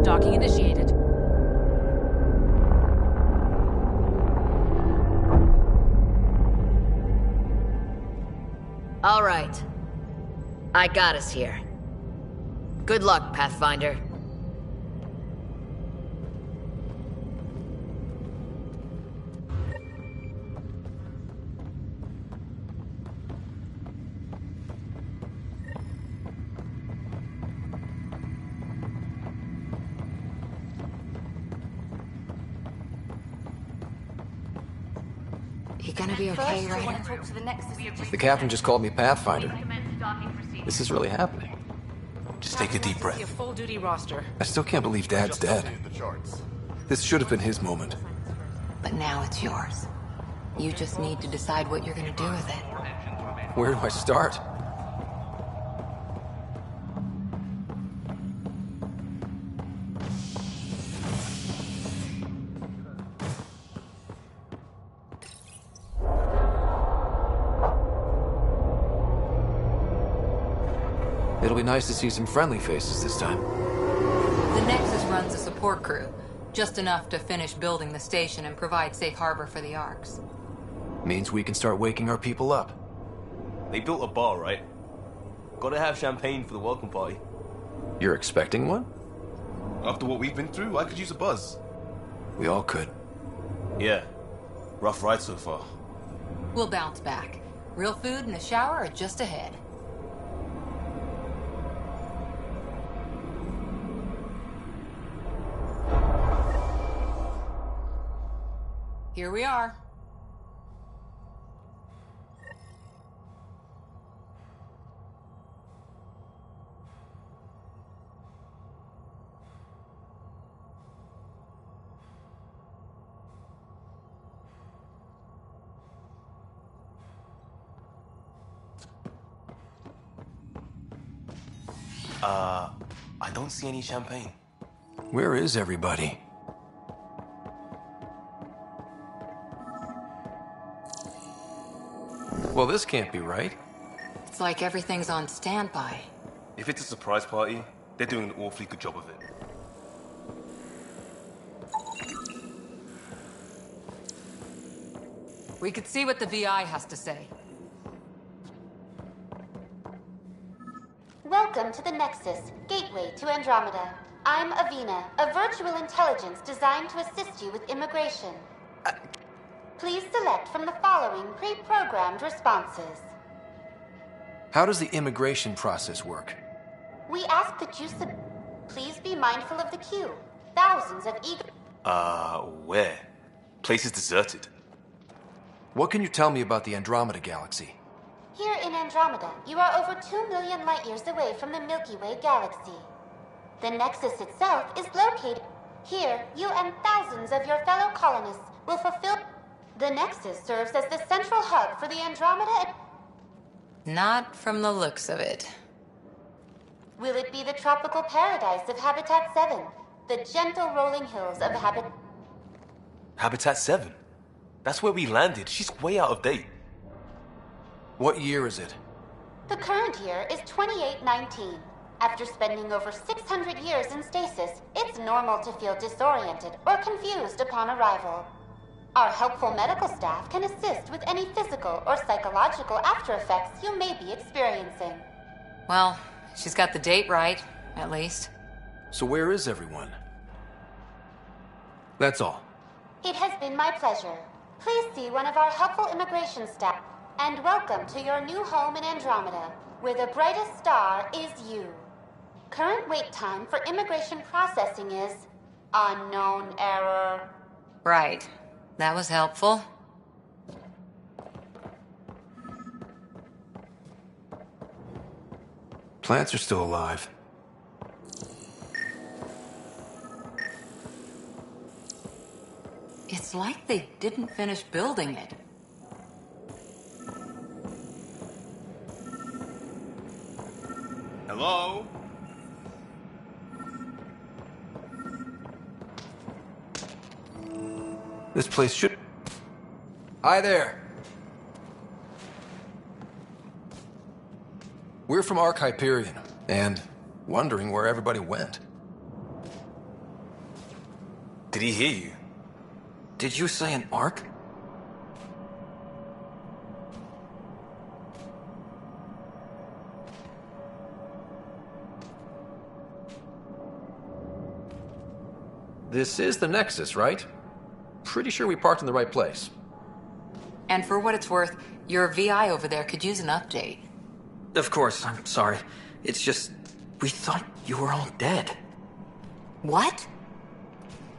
Docking initiated. All right. I got us here. Good luck, Pathfinder. You gonna be okay, Ryder? The captain just called me Pathfinder. This is really happening. Just take a deep breath. A full-duty roster. I still can't believe Dad's dead. This should have been his moment. But now it's yours. You just need to decide what you're gonna do with it. Where do I start? It'll be nice to see some friendly faces this time. The Nexus runs a support crew. Just enough to finish building the station and provide safe harbor for the Arks. Means we can start waking our people up. They built a bar, right? Gotta have champagne for the welcome party. You're expecting one? After what we've been through, I could use a buzz. We all could. Yeah. Rough ride so far. We'll bounce back. Real food and a shower are just ahead. Here we are. I don't see any champagne. Where is everybody? Well, this can't be right. It's like everything's on standby. If it's a surprise party, they're doing an awfully good job of it. We could see what the VI has to say. Welcome to the Nexus, gateway to Andromeda. I'm Avina, a virtual intelligence designed to assist you with immigration. Please select from the following pre-programmed responses. How does the immigration process work? We ask that you please be mindful of the queue. Thousands of eager... Where? Place is deserted. What can you tell me about the Andromeda galaxy? Here in Andromeda, you are over 2 million light years away from the Milky Way galaxy. The Nexus itself is located... Here, you and thousands of your fellow colonists will fulfill... The Nexus serves as the central hub for the Andromeda... Not from the looks of it. Will it be the tropical paradise of Habitat 7? The gentle rolling hills of Habitat 7? That's where we landed. She's way out of date. What year is it? The current year is 2819. After spending over 600 years in stasis, it's normal to feel disoriented or confused upon arrival. Our helpful medical staff can assist with any physical or psychological after effects you may be experiencing. Well, she's got the date right, at least. So where is everyone? That's all. It has been my pleasure. Please see one of our helpful immigration staff. And welcome to your new home in Andromeda, where the brightest star is you. Current wait time for immigration processing is unknown error. Right. That was helpful. Plants are still alive. It's like they didn't finish building it. Hello? This place should... Hi there. We're from Hyperion, and wondering where everybody went. Did he hear you? Did you say an Ark? This is the Nexus, right? Pretty sure we parked in the right place. And for what it's worth, your VI over there could use an update. Of course, I'm sorry. It's just, we thought you were all dead. What?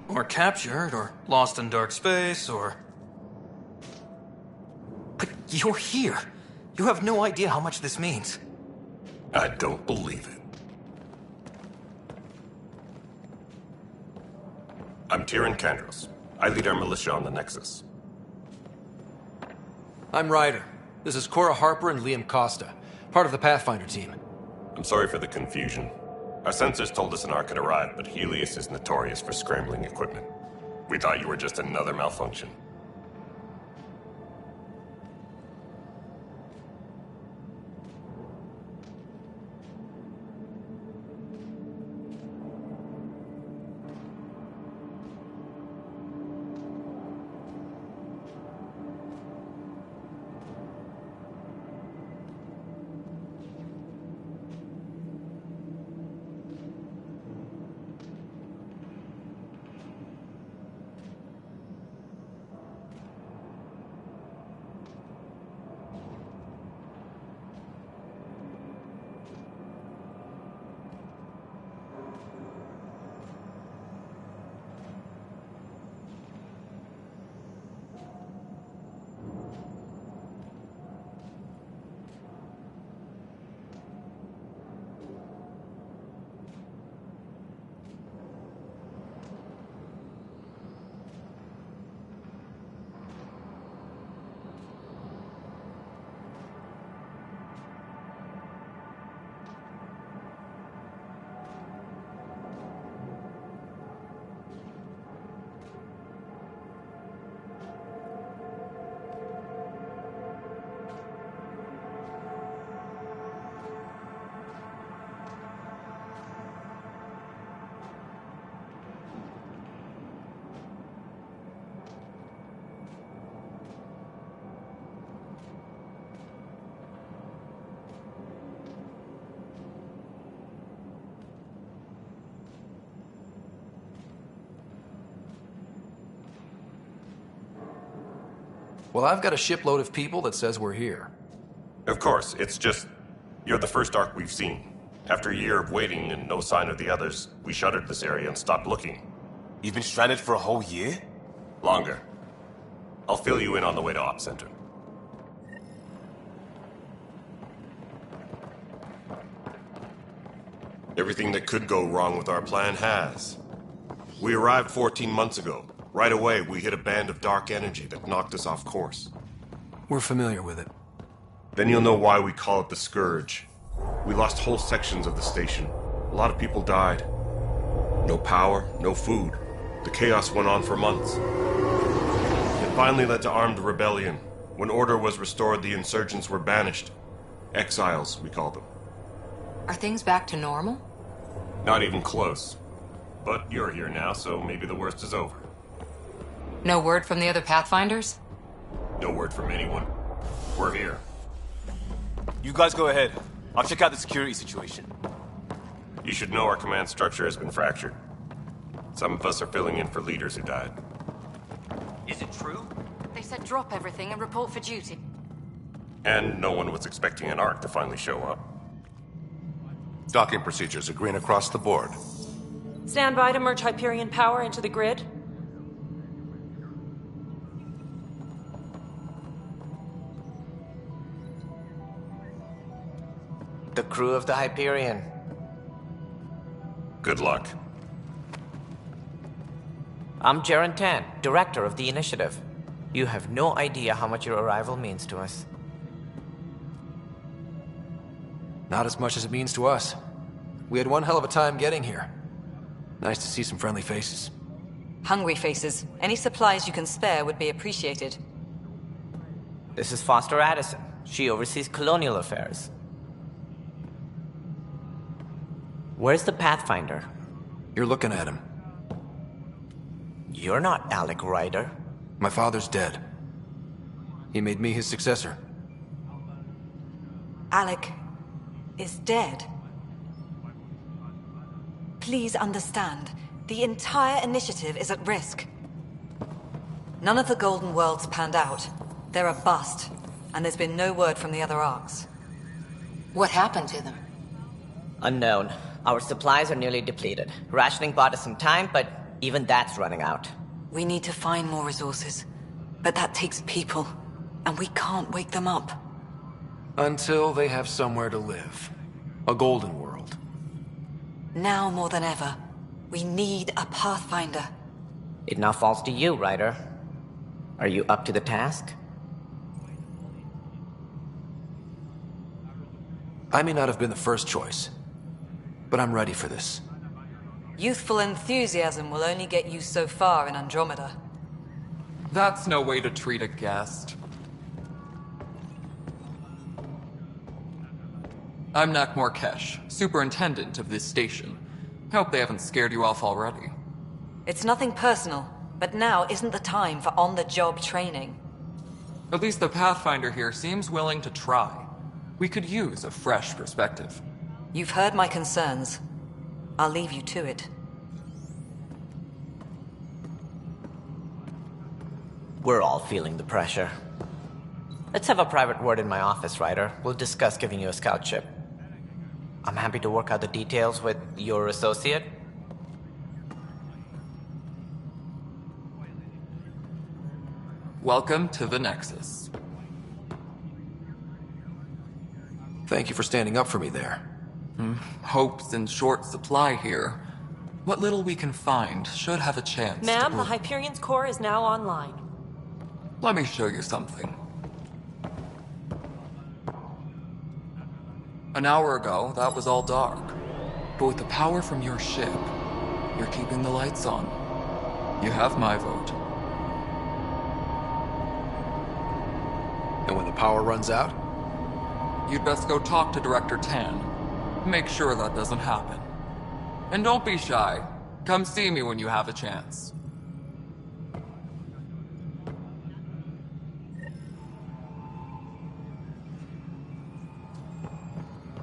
Or captured, or lost in dark space, or... But you're here. You have no idea how much this means. I don't believe it. I'm Tyrion Kandros. I lead our militia on the Nexus. I'm Ryder. This is Cora Harper and Liam Costa, part of the Pathfinder team. I'm sorry for the confusion. Our sensors told us an Ark had arrived, but Helios is notorious for scrambling equipment. We thought you were just another malfunction. Well, I've got a shipload of people that says we're here. Of course, it's just... You're the first Ark we've seen. After a year of waiting and no sign of the others, we shuttered this area and stopped looking. You've been stranded for a whole year? Longer. I'll fill you in on the way to Op Center. Everything that could go wrong with our plan has. We arrived 14 months ago. Right away, we hit a band of dark energy that knocked us off course. We're familiar with it. Then you'll know why we call it the Scourge. We lost whole sections of the station. A lot of people died. No power, no food. The chaos went on for months. It finally led to armed rebellion. When order was restored, the insurgents were banished. Exiles, we call them. Are things back to normal? Not even close. But you're here now, so maybe the worst is over. No word from the other Pathfinders? No word from anyone. We're here. You guys go ahead. I'll check out the security situation. You should know our command structure has been fractured. Some of us are filling in for leaders who died. Is it true? They said drop everything and report for duty. And no one was expecting an Ark to finally show up. Docking procedures are green across the board. Stand by to merge Hyperion power into the grid. The crew of the Hyperion. Good luck. I'm Jaren Tan, director of the initiative. You have no idea how much your arrival means to us. Not as much as it means to us. We had one hell of a time getting here. Nice to see some friendly faces. Hungry faces. Any supplies you can spare would be appreciated. This is Foster Addison. She oversees colonial affairs. Where's the Pathfinder? You're looking at him. You're not Alec Ryder. My father's dead. He made me his successor. Alec is dead. Please understand, the entire initiative is at risk. None of the Golden Worlds panned out. They're a bust, and there's been no word from the other arcs. What happened to them? Unknown. Our supplies are nearly depleted. Rationing bought us some time, but even that's running out. We need to find more resources, but that takes people, and we can't wake them up. Until they have somewhere to live. A golden world. Now more than ever, we need a Pathfinder. It now falls to you, Ryder. Are you up to the task? I may not have been the first choice, but I'm ready for this. Youthful enthusiasm will only get you so far in Andromeda. That's no way to treat a guest. I'm Nak Morkesh, superintendent of this station. Hope they haven't scared you off already. It's nothing personal, but now isn't the time for on-the-job training. At least the Pathfinder here seems willing to try. We could use a fresh perspective. You've heard my concerns. I'll leave you to it. We're all feeling the pressure. Let's have a private word in my office, Ryder. We'll discuss giving you a scout ship. I'm happy to work out the details with your associate. Welcome to the Nexus. Thank you for standing up for me there. Hope's in short supply here. What little we can find should have a chance. Ma'am, the Hyperion's core is now online. Let me show you something. An hour ago, that was all dark. But with the power from your ship, you're keeping the lights on. You have my vote. And when the power runs out? You'd best go talk to Director Tan. Make sure that doesn't happen. And don't be shy. Come see me when you have a chance.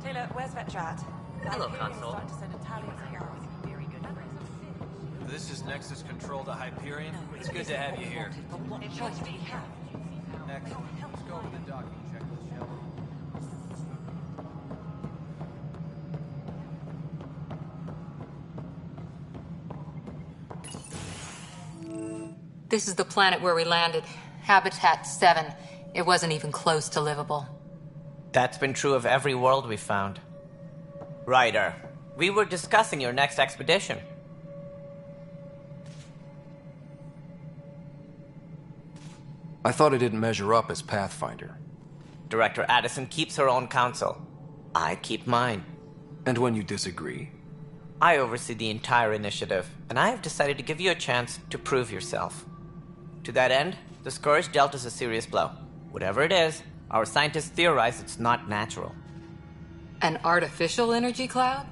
Taylor, where's Vetrat? Hello, Console. This is Nexus Control to Hyperion. It's good to have you here. Next, let's go over the docking checklist, shall we? This is the planet where we landed. Habitat 7. It wasn't even close to livable. That's been true of every world we've found. Ryder, we were discussing your next expedition. I thought I didn't measure up as Pathfinder. Director Addison keeps her own counsel. I keep mine. And when you disagree? I oversee the entire initiative, and I have decided to give you a chance to prove yourself. To that end, the Scourge dealt us a serious blow. Whatever it is, our scientists theorize it's not natural. An artificial energy cloud?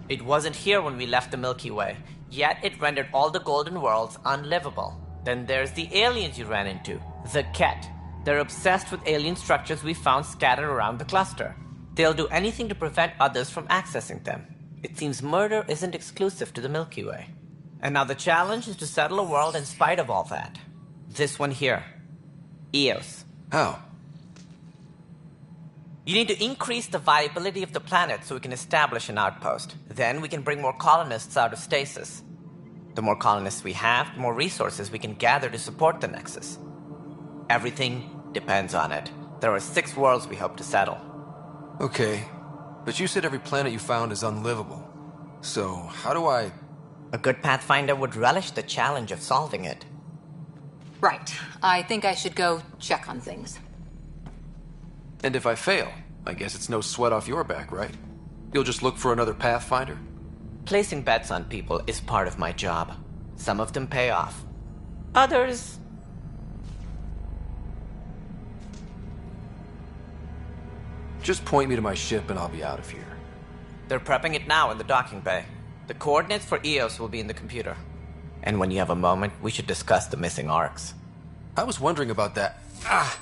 It wasn't here when we left the Milky Way, yet it rendered all the Golden Worlds unlivable. Then there's the aliens you ran into, the Ket. They're obsessed with alien structures we found scattered around the cluster. They'll do anything to prevent others from accessing them. It seems murder isn't exclusive to the Milky Way. And now the challenge is to settle a world in spite of all that. This one here. Eos. How? You need to increase the viability of the planet so we can establish an outpost. Then we can bring more colonists out of stasis. The more colonists we have, the more resources we can gather to support the Nexus. Everything depends on it. There are 6 worlds we hope to settle. Okay, but you said every planet you found is unlivable. So, how do I... A good Pathfinder would relish the challenge of solving it. Right. I think I should go check on things. And if I fail, I guess it's no sweat off your back, right? You'll just look for another Pathfinder? Placing bets on people is part of my job. Some of them pay off. Others... Just point me to my ship and I'll be out of here. They're prepping it now in the docking bay. The coordinates for Eos will be in the computer. And when you have a moment, we should discuss the missing arcs. I was wondering about that. Ah!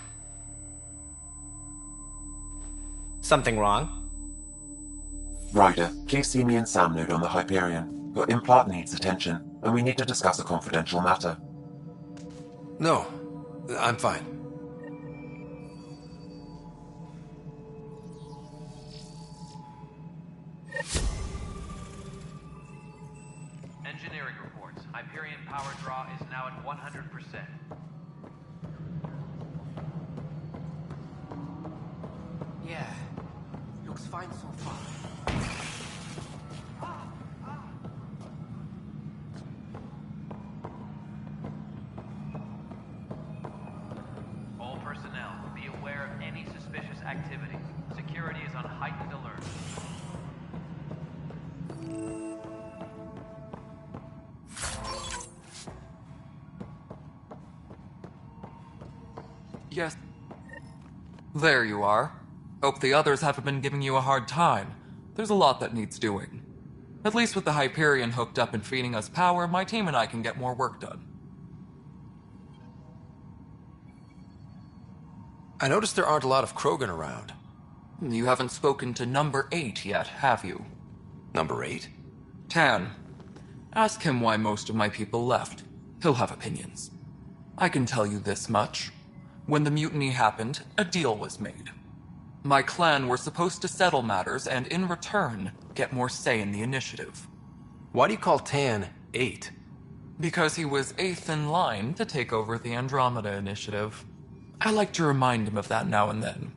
Something wrong? Ryder, please see me and Sam node on the Hyperion. Your implant needs attention, and we need to discuss a confidential matter. No, I'm fine. Engineering reports. Hyperion power draw is now at 100%. Yeah, looks fine so far. All personnel, be aware of any suspicious activity. Security is on heightened alert. Yes. There you are. Hope the others haven't been giving you a hard time. There's a lot that needs doing. At least with the Hyperion hooked up and feeding us power, my team and I can get more work done. I noticed there aren't a lot of Krogan around. You haven't spoken to number 8 yet, have you? Number 8? Tan. Ask him why most of my people left. He'll have opinions. I can tell you this much. When the mutiny happened, a deal was made. My clan were supposed to settle matters and, in return, get more say in the initiative. Why do you call Tan 8? Because he was 8th in line to take over the Andromeda initiative. I like to remind him of that now and then.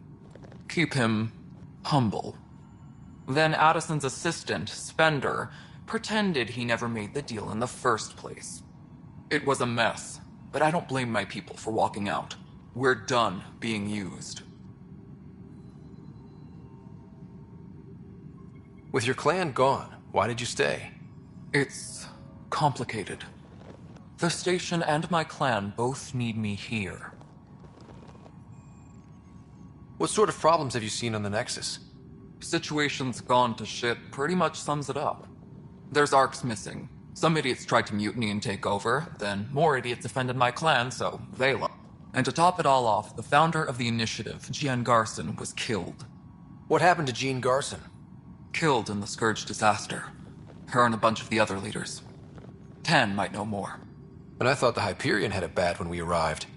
Keep him humble. Then Addison's assistant, Spender, pretended he never made the deal in the first place. It was a mess, but I don't blame my people for walking out. We're done being used. With your clan gone, why did you stay? It's complicated. The station and my clan both need me here. What sort of problems have you seen on the Nexus? Situation's gone to shit pretty much sums it up. There's arcs missing. Some idiots tried to mutiny and take over, then more idiots offended my clan, so they left. And to top it all off, the founder of the initiative, Jean Garson, was killed. What happened to Jean Garson? Killed in the Scourge disaster. Her and a bunch of the other leaders. Tan might know more. And I thought the Hyperion had it bad when we arrived.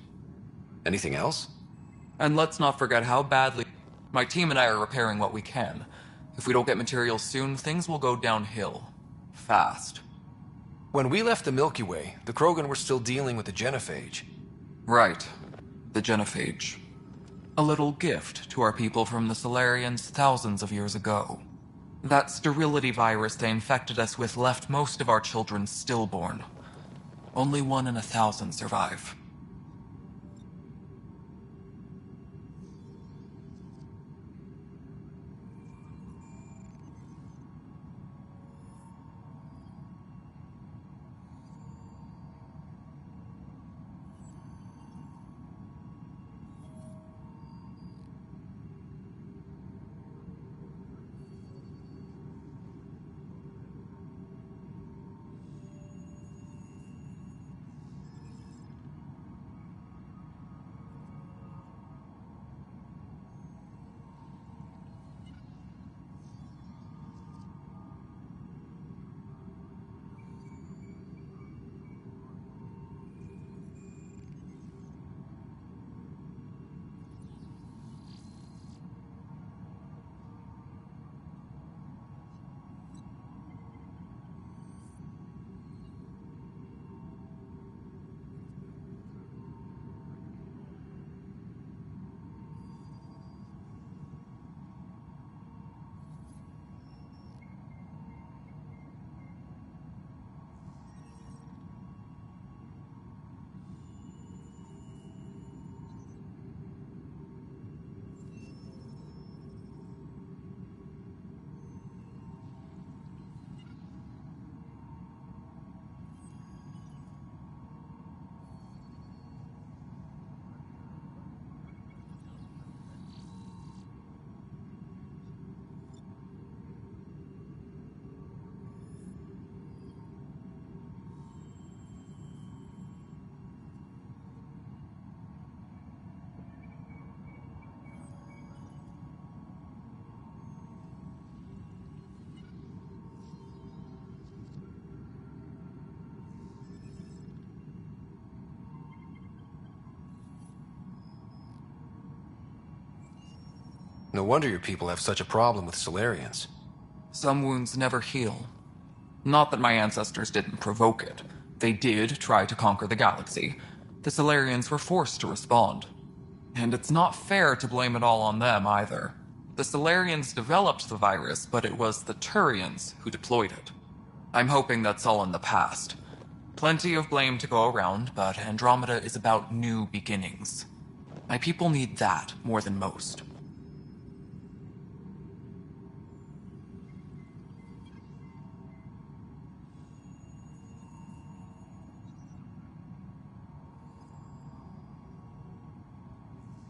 Anything else? And let's not forget how badly... My team and I are repairing what we can. If we don't get materials soon, things will go downhill. Fast. When we left the Milky Way, the Krogan were still dealing with the genophage. Right. The genophage. A little gift to our people from the Solarians thousands of years ago. That sterility virus they infected us with left most of our children stillborn. Only 1 in 1,000 survive. No wonder your people have such a problem with Solarians. Some wounds never heal. Not that my ancestors didn't provoke it. They did try to conquer the galaxy. The Solarians were forced to respond. And it's not fair to blame it all on them either. The Solarians developed the virus, but it was the Turians who deployed it. I'm hoping that's all in the past. Plenty of blame to go around, but Andromeda is about new beginnings. My people need that more than most.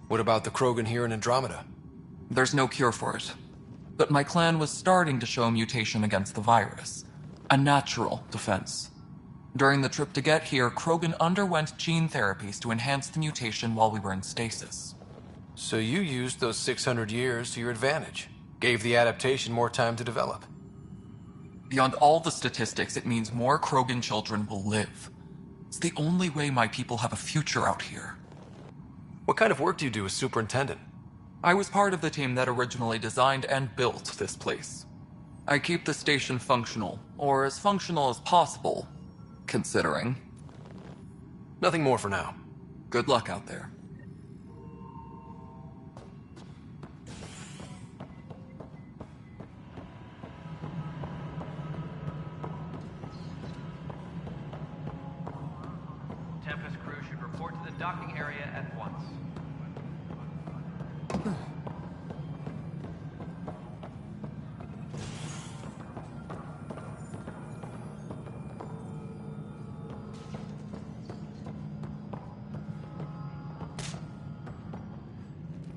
What about the Krogan here in Andromeda? There's no cure for it. But my clan was starting to show mutation against the virus. A natural defense. During the trip to get here, Krogan underwent gene therapies to enhance the mutation while we were in stasis. So you used those 600 years to your advantage. Gave the adaptation more time to develop. Beyond all the statistics, it means more Krogan children will live. It's the only way my people have a future out here. What kind of work do you do as superintendent? I was part of the team that originally designed and built this place. I keep the station functional, or as functional as possible, considering. Nothing more for now. Good luck out there. Tempest crew should report to the docking area at once.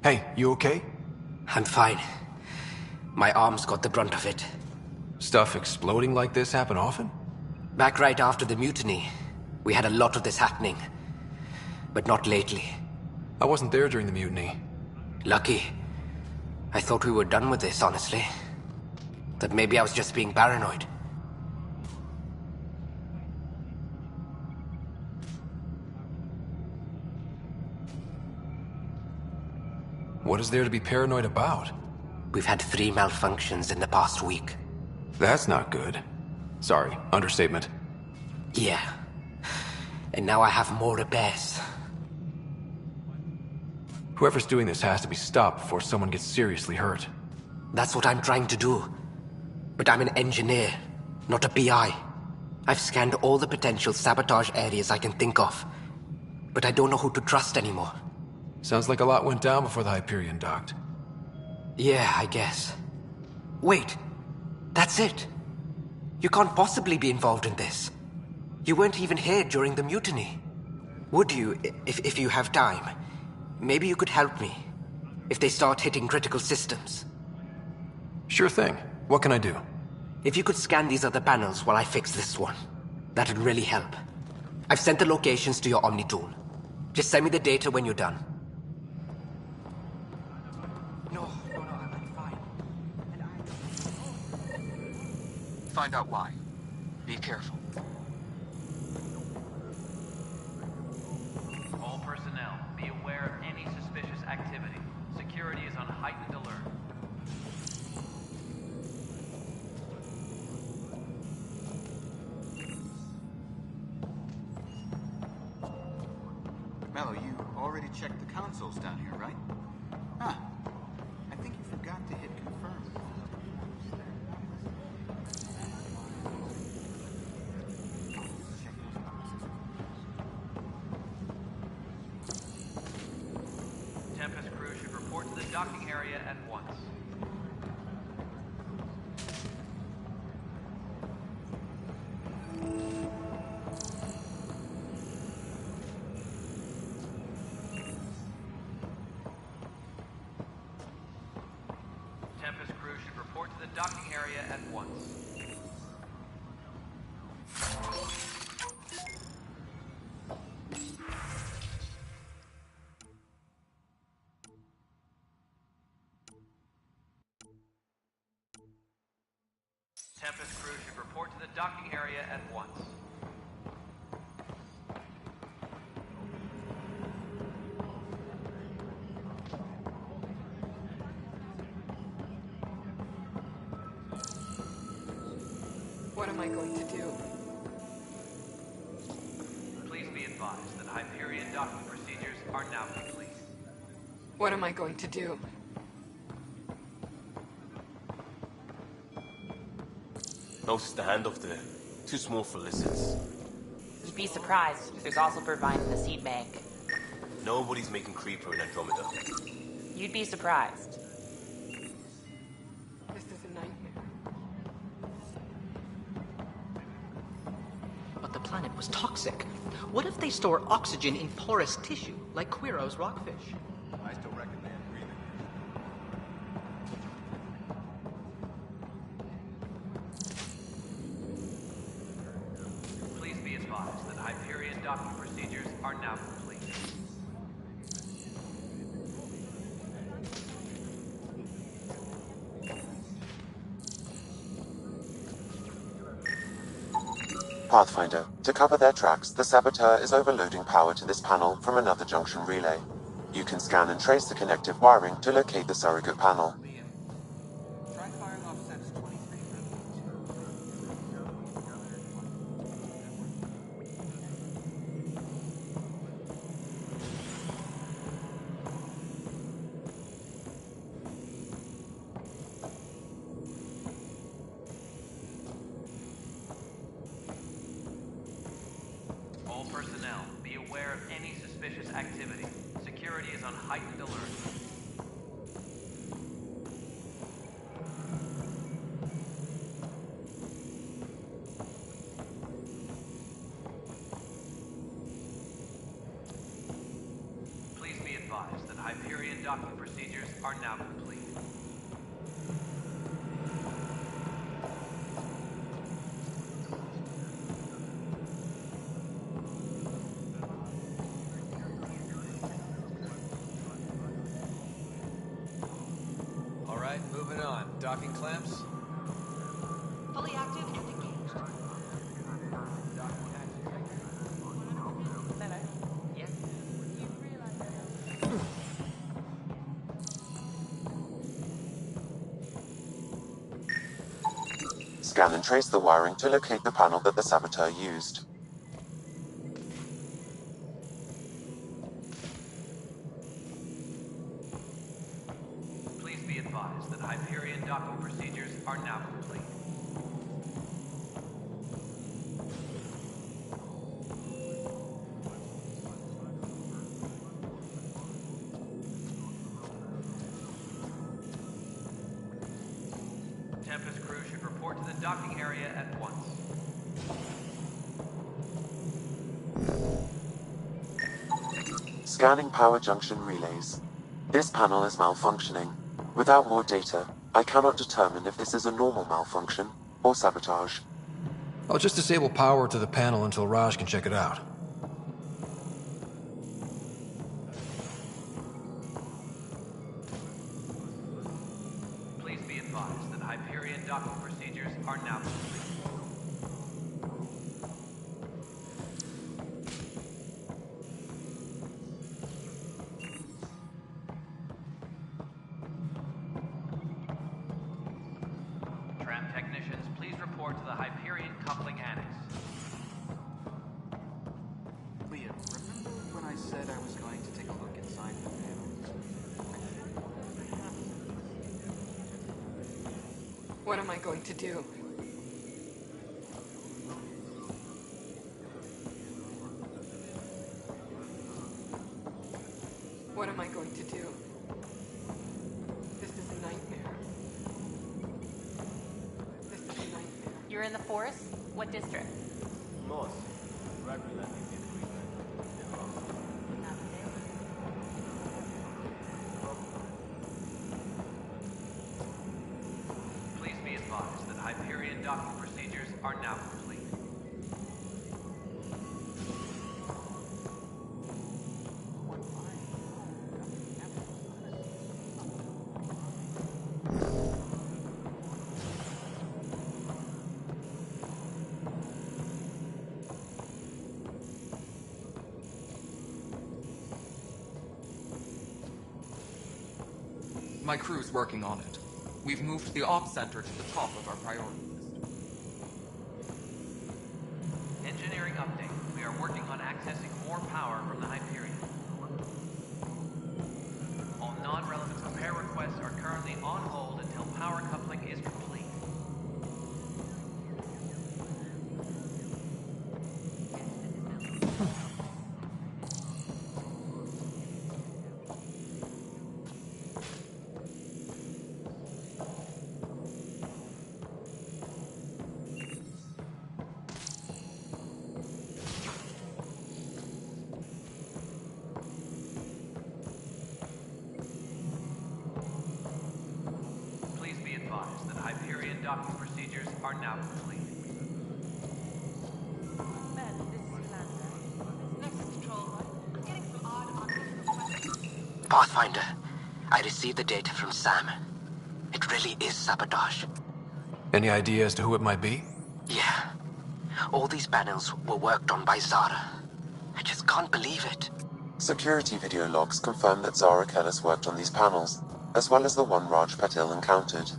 Hey, you okay? I'm fine. My arms got the brunt of it. Stuff exploding like this happen often? Back right after the mutiny, we had a lot of this happening. But not lately. I wasn't there during the mutiny. Lucky. I thought we were done with this, honestly. That maybe I was just being paranoid. What is there to be paranoid about? We've had 3 malfunctions in the past week. That's not good. Sorry, understatement. Yeah. And now I have more repairs. Whoever's doing this has to be stopped before someone gets seriously hurt. That's what I'm trying to do. But I'm an engineer, not a PI. I've scanned all the potential sabotage areas I can think of. But I don't know who to trust anymore. Sounds like a lot went down before the Hyperion docked. Yeah, I guess. Wait. That's it. You can't possibly be involved in this. You weren't even here during the mutiny. Would you, if you have time? Maybe you could help me. If they start hitting critical systems. Sure thing. What can I do? If you could scan these other panels while I fix this one, that'd really help. I've sent the locations to your Omni tool. Just send me the data when you're done. Find out why. Be careful. All personnel, be aware of any suspicious activity. Security is on heightened alert. Mello, you already checked the consoles down here, right? Huh. I think you forgot to hit confirm. Tempest crew should report to the docking area at once. Tempest crew should report to the docking area at once. Tempest crew should report to the docking area at once. What am I going to do? Please be advised that Hyperion docking procedures are now complete. What am I going to do? Notice the handoff there. Too small for lizards. You'd be surprised. There's also Purvine in the seed bank. Nobody's making Creeper in Andromeda. You'd be surprised. This is a nightmare. But the planet was toxic. What if they store oxygen in porous tissue, like Quiro's rockfish? I still recommend breathing. Please be advised that Hyperion docking procedures are now complete. Pathfinder, to cover their tracks, the saboteur is overloading power to this panel from another junction relay. You can scan and trace the connective wiring to locate the surrogate panel. Try firing off sets 23. All personnel, be aware of any suspicious activity. Security is on heightened alert. Please be advised that Hyperion docking procedures are now complete. All right, moving on. Docking clamps? Fully active and engaged. Scan and trace the wiring to locate the panel that the saboteur used. Please be advised that Hyperion docking procedures are now complete. Tempest crew should report to the docking area at once. Scanning power junction relays. This panel is malfunctioning. Without more data, I cannot determine if this is a normal malfunction or sabotage. I'll just disable power to the panel until Raj can check it out. Please be advised that Hyperion docking procedures are now complete. Tram technicians, please report to the Hyperion coupling annex. Leah, remember when I said I was going to take a look inside the panel? What am I going to do? What am I going to do? This is a nightmare. This is a nightmare. You're in the forest? What district? North. Right landing near Please be advised that Hyperion docking procedures are now complete. My crew's working on it. We've moved the ops center to the top of our priority list. docking procedures are now complete. Pathfinder, I received the data from Sam. It really is sabotage. Any idea as to who it might be? Yeah. All these panels were worked on by Zara. I just can't believe it. Security video logs confirm that Zara Kellis worked on these panels, as well as the one Raj Patil encountered.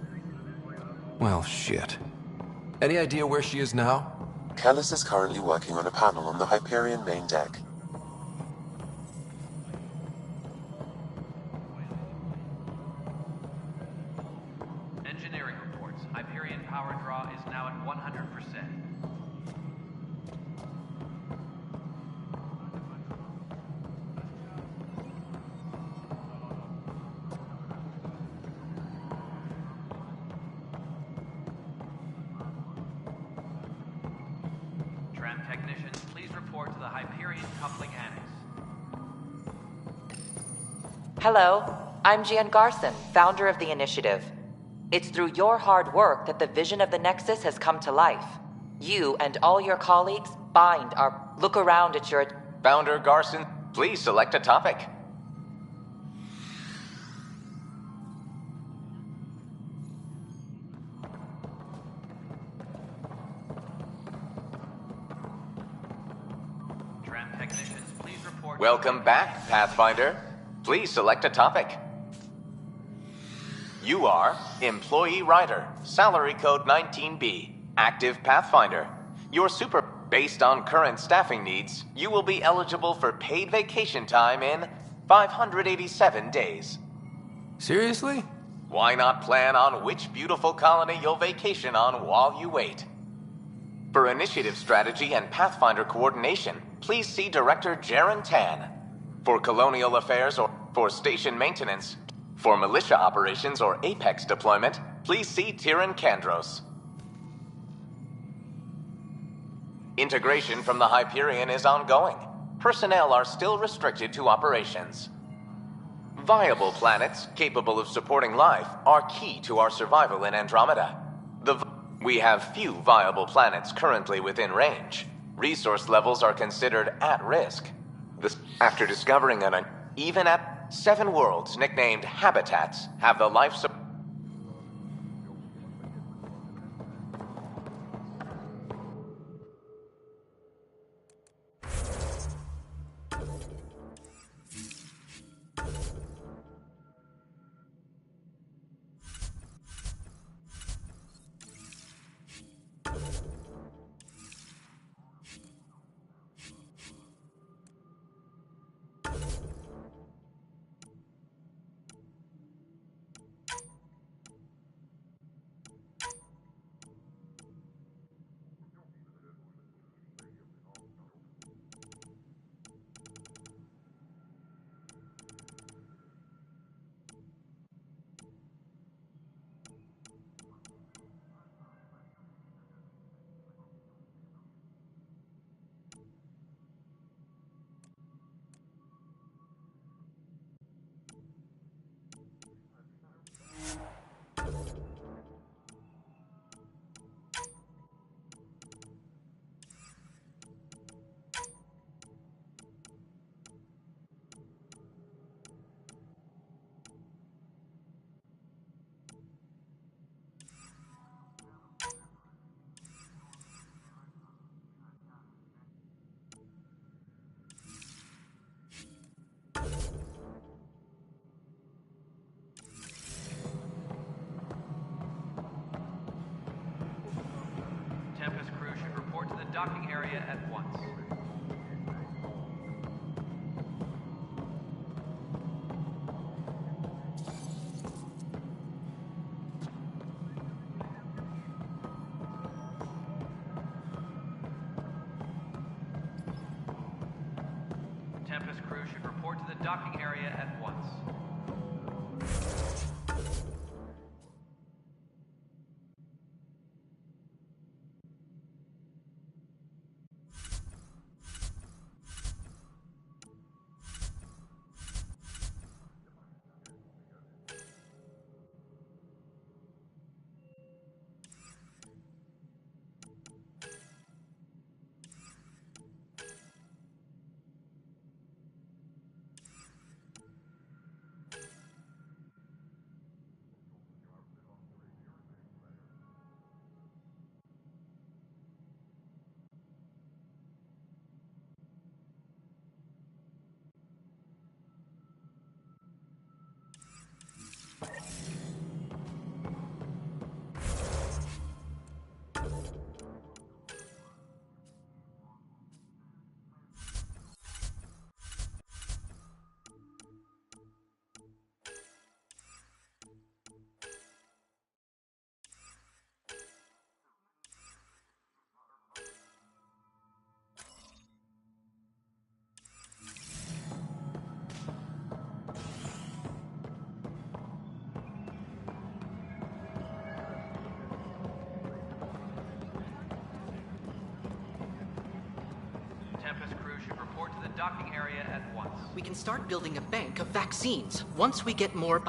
Well, shit. Any idea where she is now? Kellis is currently working on a panel on the Hyperion main deck. Engineering reports. Hyperion power draw is now at 100%. Tram technicians, please report to the Hyperion coupling annex. Hello, I'm Gian Garson, founder of the initiative. It's through your hard work that the vision of the Nexus has come to life. You and all your colleagues bind our... Look around at your... Founder Garson, please select a topic. Tram technicians, please report... Welcome back, Pathfinder. Please select a topic. You are Employee Rider, Salary Code 19B, Active Pathfinder. Your super... Based on current staffing needs, you will be eligible for paid vacation time in 587 days. Seriously? Why not plan on which beautiful colony you'll vacation on while you wait? For initiative strategy and Pathfinder coordination, please see Director Jaren Tan. For colonial affairs or for station maintenance, for militia operations or Apex deployment, please see Tyran Kandros. Integration from the Hyperion is ongoing. Personnel are still restricted to operations. Viable planets capable of supporting life are key to our survival in Andromeda. We have few viable planets currently within range. Resource levels are considered at risk. After discovering even at 7 worlds nicknamed habitats have the life support. Tempest crew should report to the docking area at once. Tempest crew should report to the docking area at once. docking area at once. We can start building a bank of vaccines once we get more.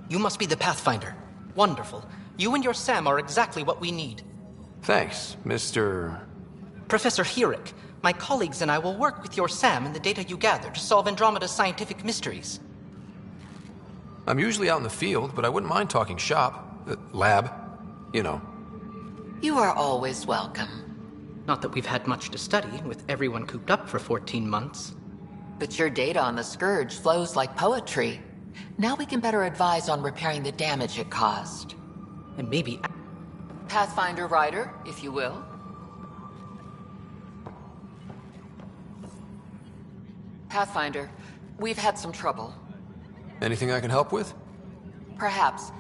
You must be the Pathfinder. Wonderful. You and your Sam are exactly what we need. Thanks, Mr. Professor Herrick, my colleagues and I will work with your Sam and the data you gather to solve Andromeda's scientific mysteries. I'm usually out in the field, but I wouldn't mind talking shop. Lab. You know. You are always welcome. Not that we've had much to study, with everyone cooped up for 14 months. But your data on the Scourge flows like poetry. Now we can better advise on repairing the damage it caused. And maybe... Pathfinder Rider, if you will. Pathfinder, we've had some trouble. Anything I can help with? Perhaps.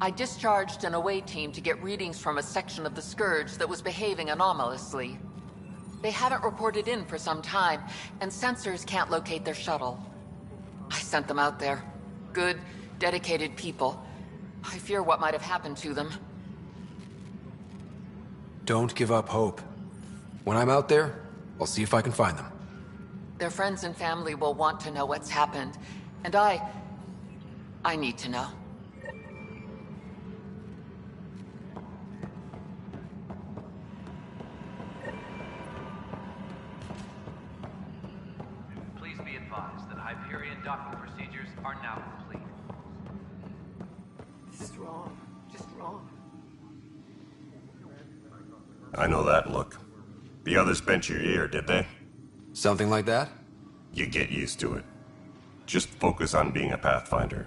I discharged an away team to get readings from a section of the Scourge that was behaving anomalously. They haven't reported in for some time, and sensors can't locate their shuttle. I sent them out there. Good, dedicated people. I fear what might have happened to them. Don't give up hope. When I'm out there, I'll see if I can find them. Their friends and family will want to know what's happened, and I need to know. Please be advised that Hyperion docking procedures are now complete. This is wrong. Just wrong. I know that look. The others bent your ear, did they? Something like that? You get used to it. Just focus on being a Pathfinder.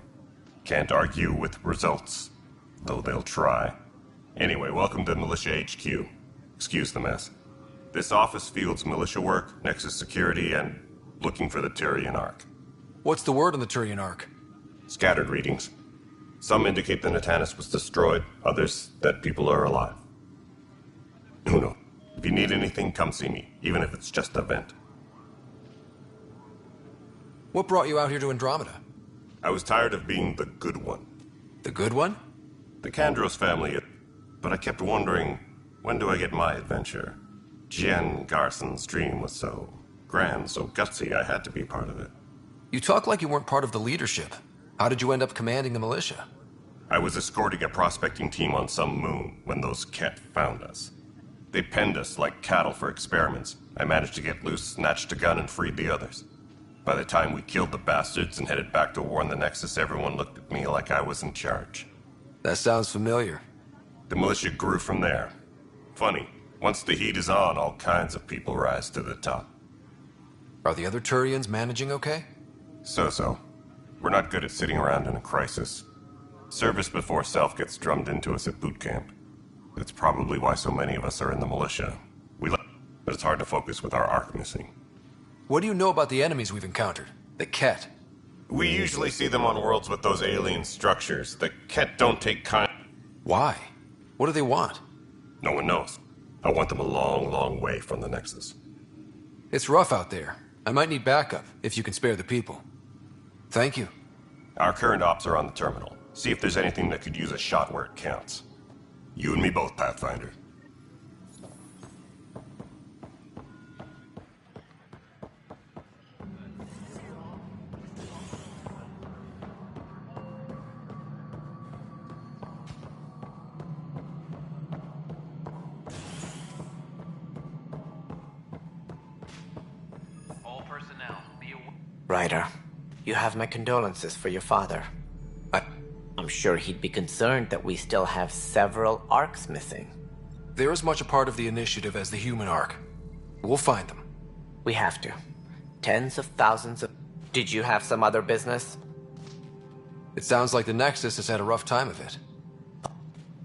Can't argue with results, though they'll try. Anyway, welcome to Militia HQ. Excuse the mess. This office fields militia work, Nexus security, and looking for the Turian Ark. What's the word on the Turian Ark? Scattered readings. Some indicate the Natanus was destroyed, others that people are alive. Who knows? If you need anything, come see me, even if it's just a vent. What brought you out here to Andromeda? I was tired of being the good one. The good one? The Kandros family, but I kept wondering, when do I get my adventure? Jen Garson's dream was so grand, so gutsy, I had to be part of it. You talk like you weren't part of the leadership. How did you end up commanding the militia? I was escorting a prospecting team on some moon when those Ket found us. They penned us like cattle for experiments. I managed to get loose, snatched a gun, and freed the others. By the time we killed the bastards and headed back to warn the Nexus, everyone looked at me like I was in charge. That sounds familiar. The militia grew from there. Funny, once the heat is on, all kinds of people rise to the top. Are the other Turians managing okay? So-so. We're not good at sitting around in a crisis. Service before self gets drummed into us at boot camp. That's probably why so many of us are in the militia. But it's hard to focus with our Ark missing. What do you know about the enemies we've encountered? The Ket? We usually see them on worlds with those alien structures. The Ket don't take kind. Why? What do they want? No one knows. I want them a long, long way from the Nexus. It's rough out there. I might need backup, if you can spare the people. Thank you. Our current ops are on the terminal. See if there's anything that could use a shot where it counts. You and me both, Pathfinder. All personnel, be aware. Ryder, you have my condolences for your father. I'm sure he'd be concerned that we still have several Arks missing. They're as much a part of the initiative as the human Ark. We'll find them. We have to. Tens of thousands of... Did you have some other business? It sounds like the Nexus has had a rough time of it.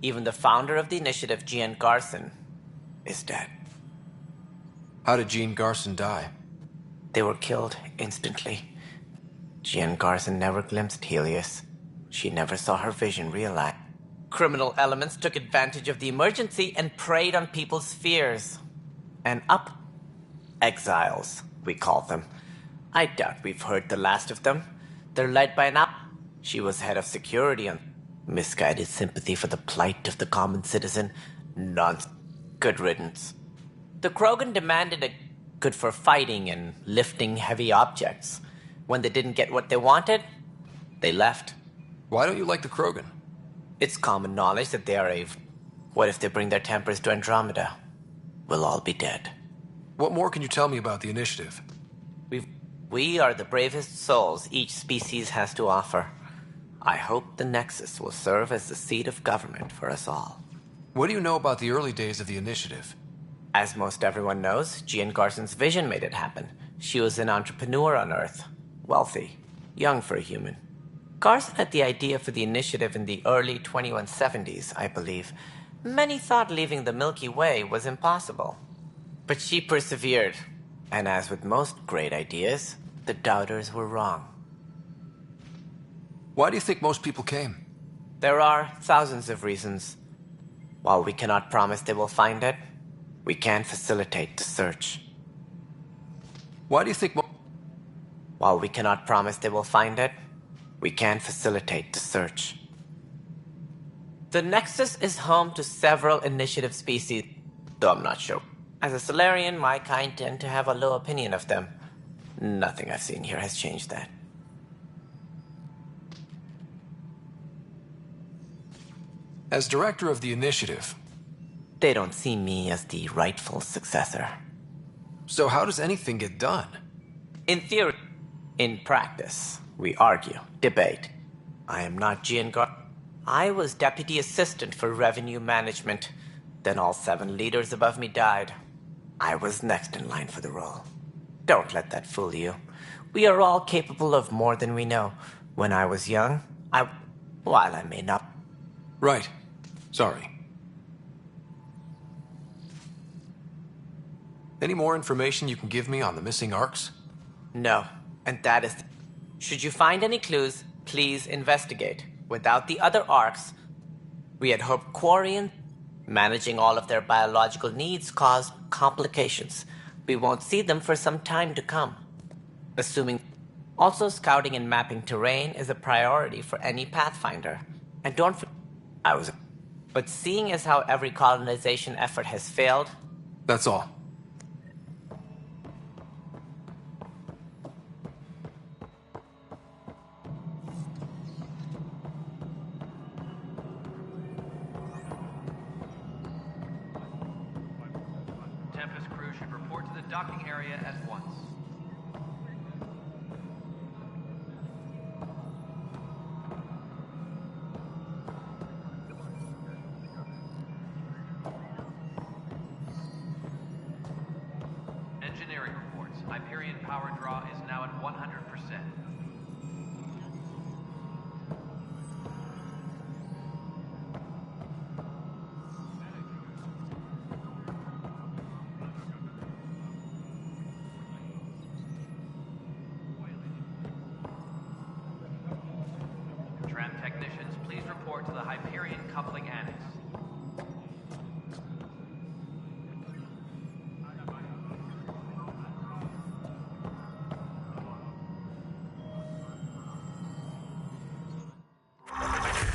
Even the founder of the initiative, Jean Garson, is dead. How did Jean Garson die? They were killed instantly. Jean Garson never glimpsed Helios. She never saw her vision realized. Criminal elements took advantage of the emergency and preyed on people's fears. And exiles, we call them. I doubt we've heard the last of them. They're led by an She was head of security and misguided sympathy for the plight of the common citizen. Nonsense. Good riddance. The Krogan demanded a Good for fighting and lifting heavy objects. When they didn't get what they wanted, they left. Why don't you like the Krogan? It's common knowledge that they are a... What if they bring their tempers to Andromeda? We'll all be dead. What more can you tell me about the Initiative? We are the bravest souls each species has to offer. I hope the Nexus will serve as the seat of government for us all. What do you know about the early days of the Initiative? As most everyone knows, Jean Garson's vision made it happen. She was an entrepreneur on Earth. Wealthy. Young for a human. Garson had the idea for the Initiative in the early 2170s, I believe. Many thought leaving the Milky Way was impossible. But she persevered. And as with most great ideas, the doubters were wrong. Why do you think most people came? There are thousands of reasons. While we cannot promise they will find it, we can facilitate the search. Why do you think While we cannot promise they will find it, we can facilitate the search. The Nexus is home to several Initiative species, though I'm not sure. As a Solarian, my kind tend to have a low opinion of them. Nothing I've seen here has changed that. As director of the Initiative, they don't see me as the rightful successor. So how does anything get done? In theory. In practice, we argue, debate. I am not Giangar. I was deputy assistant for revenue management. Then all 7 leaders above me died. I was next in line for the role. Don't let that fool you. We are all capable of more than we know. When I was young, while I may not... Right. Sorry. Any more information you can give me on the missing arcs? No, and that is... Should you find any clues, please investigate. Without the other arcs, we had hoped Quarian... Managing all of their biological needs caused complications. We won't see them for some time to come. Assuming... Also, scouting and mapping terrain is a priority for any Pathfinder. And don't forget... But seeing as how every colonization effort has failed... That's all. Tempest crew should report to the docking area at once. Engineering reports. Hyperion power draw is now at 100%. Tram technicians, please report to the Hyperion coupling annex.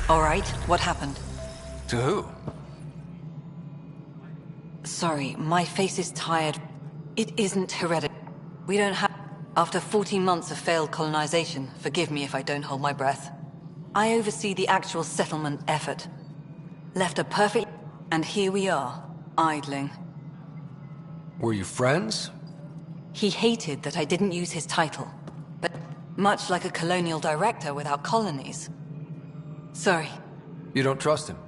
All right, what happened? To who? Sorry, my face is tired. It isn't hereditary. We don't have... After 14 months of failed colonization, forgive me if I don't hold my breath. I oversee the actual settlement effort. Left a perfect... And here we are, idling. Were you friends? He hated that I didn't use his title. But much like a colonial director without colonies. Sorry. You don't trust him?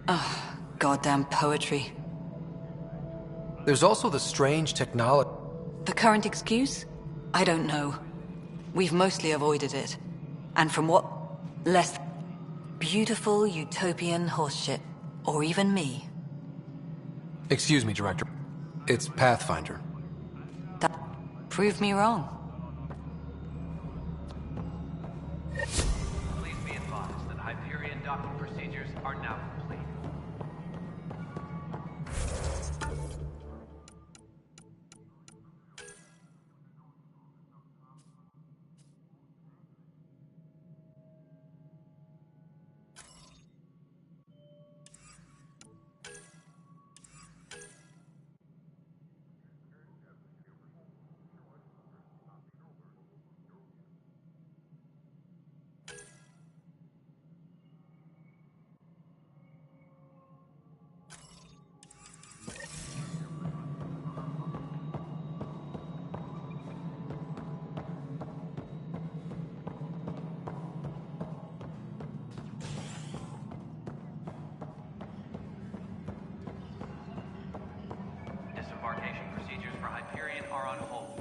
Ugh, goddamn poetry. There's also the strange technology... The current excuse? I don't know. We've mostly avoided it. And from what... Less... Beautiful utopian horseshit. Or even me. Excuse me, Director. It's Pathfinder. That... Prove me wrong. Please be advised that Hyperion docking procedures are now complete.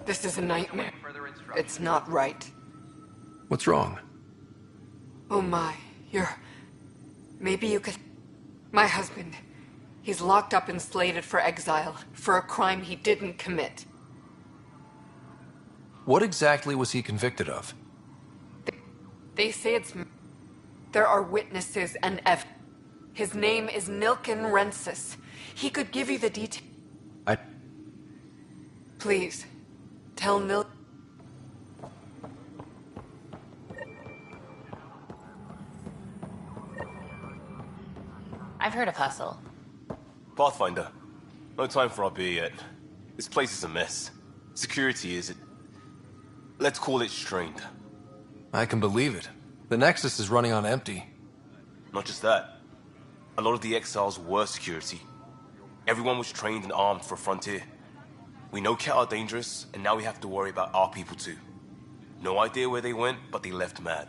This is a nightmare. It's not right. What's wrong? Oh my, maybe you could... My husband. He's locked up and slated for exile for a crime he didn't commit. What exactly was he convicted of? They say it's... There are witnesses and His name is Nilken Rensis. He could give you the details. Please, tell Nil... I've heard of Hustle. Pathfinder, no time for our beer yet. This place is a mess. Security is... let's call it strained. I can believe it. The Nexus is running on empty. Not just that. A lot of the exiles were security. Everyone was trained and armed for Frontier. We know Cat are dangerous, and now we have to worry about our people too. No idea where they went, but they left mad.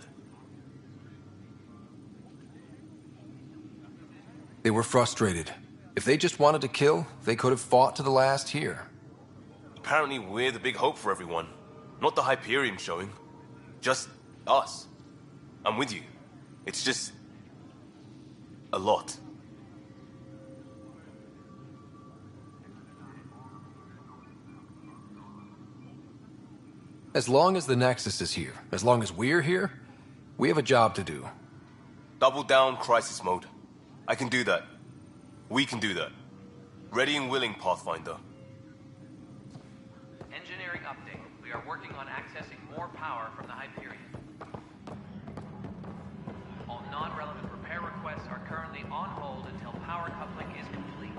They were frustrated. If they just wanted to kill, they could have fought to the last here. Apparently we're the big hope for everyone. Not the Hyperion showing. Just us. I'm with you. It's just... a lot. As long as the Nexus is here, as long as we're here, we have a job to do. Double down crisis mode. I can do that. We can do that. Ready and willing, Pathfinder. Engineering update. We are working on accessing more power from the Hyperion. All non-relevant repair requests are currently on hold until power coupling is complete.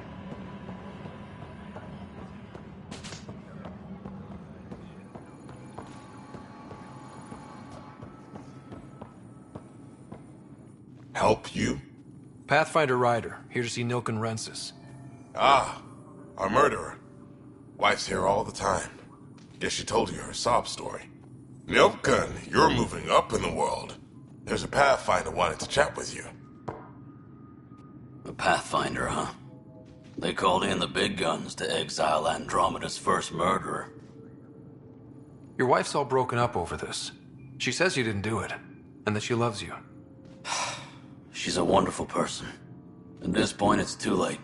Help you? Pathfinder Ryder, here to see Nilken Rensis. Ah, our murderer. Wife's here all the time. Guess she told you her sob story. Nilken, you're moving up in the world. There's a Pathfinder wanting to chat with you. A Pathfinder, huh? They called in the big guns to exile Andromeda's first murderer. Your wife's all broken up over this. She says you didn't do it, and that she loves you. She's a wonderful person. At this point, it's too late.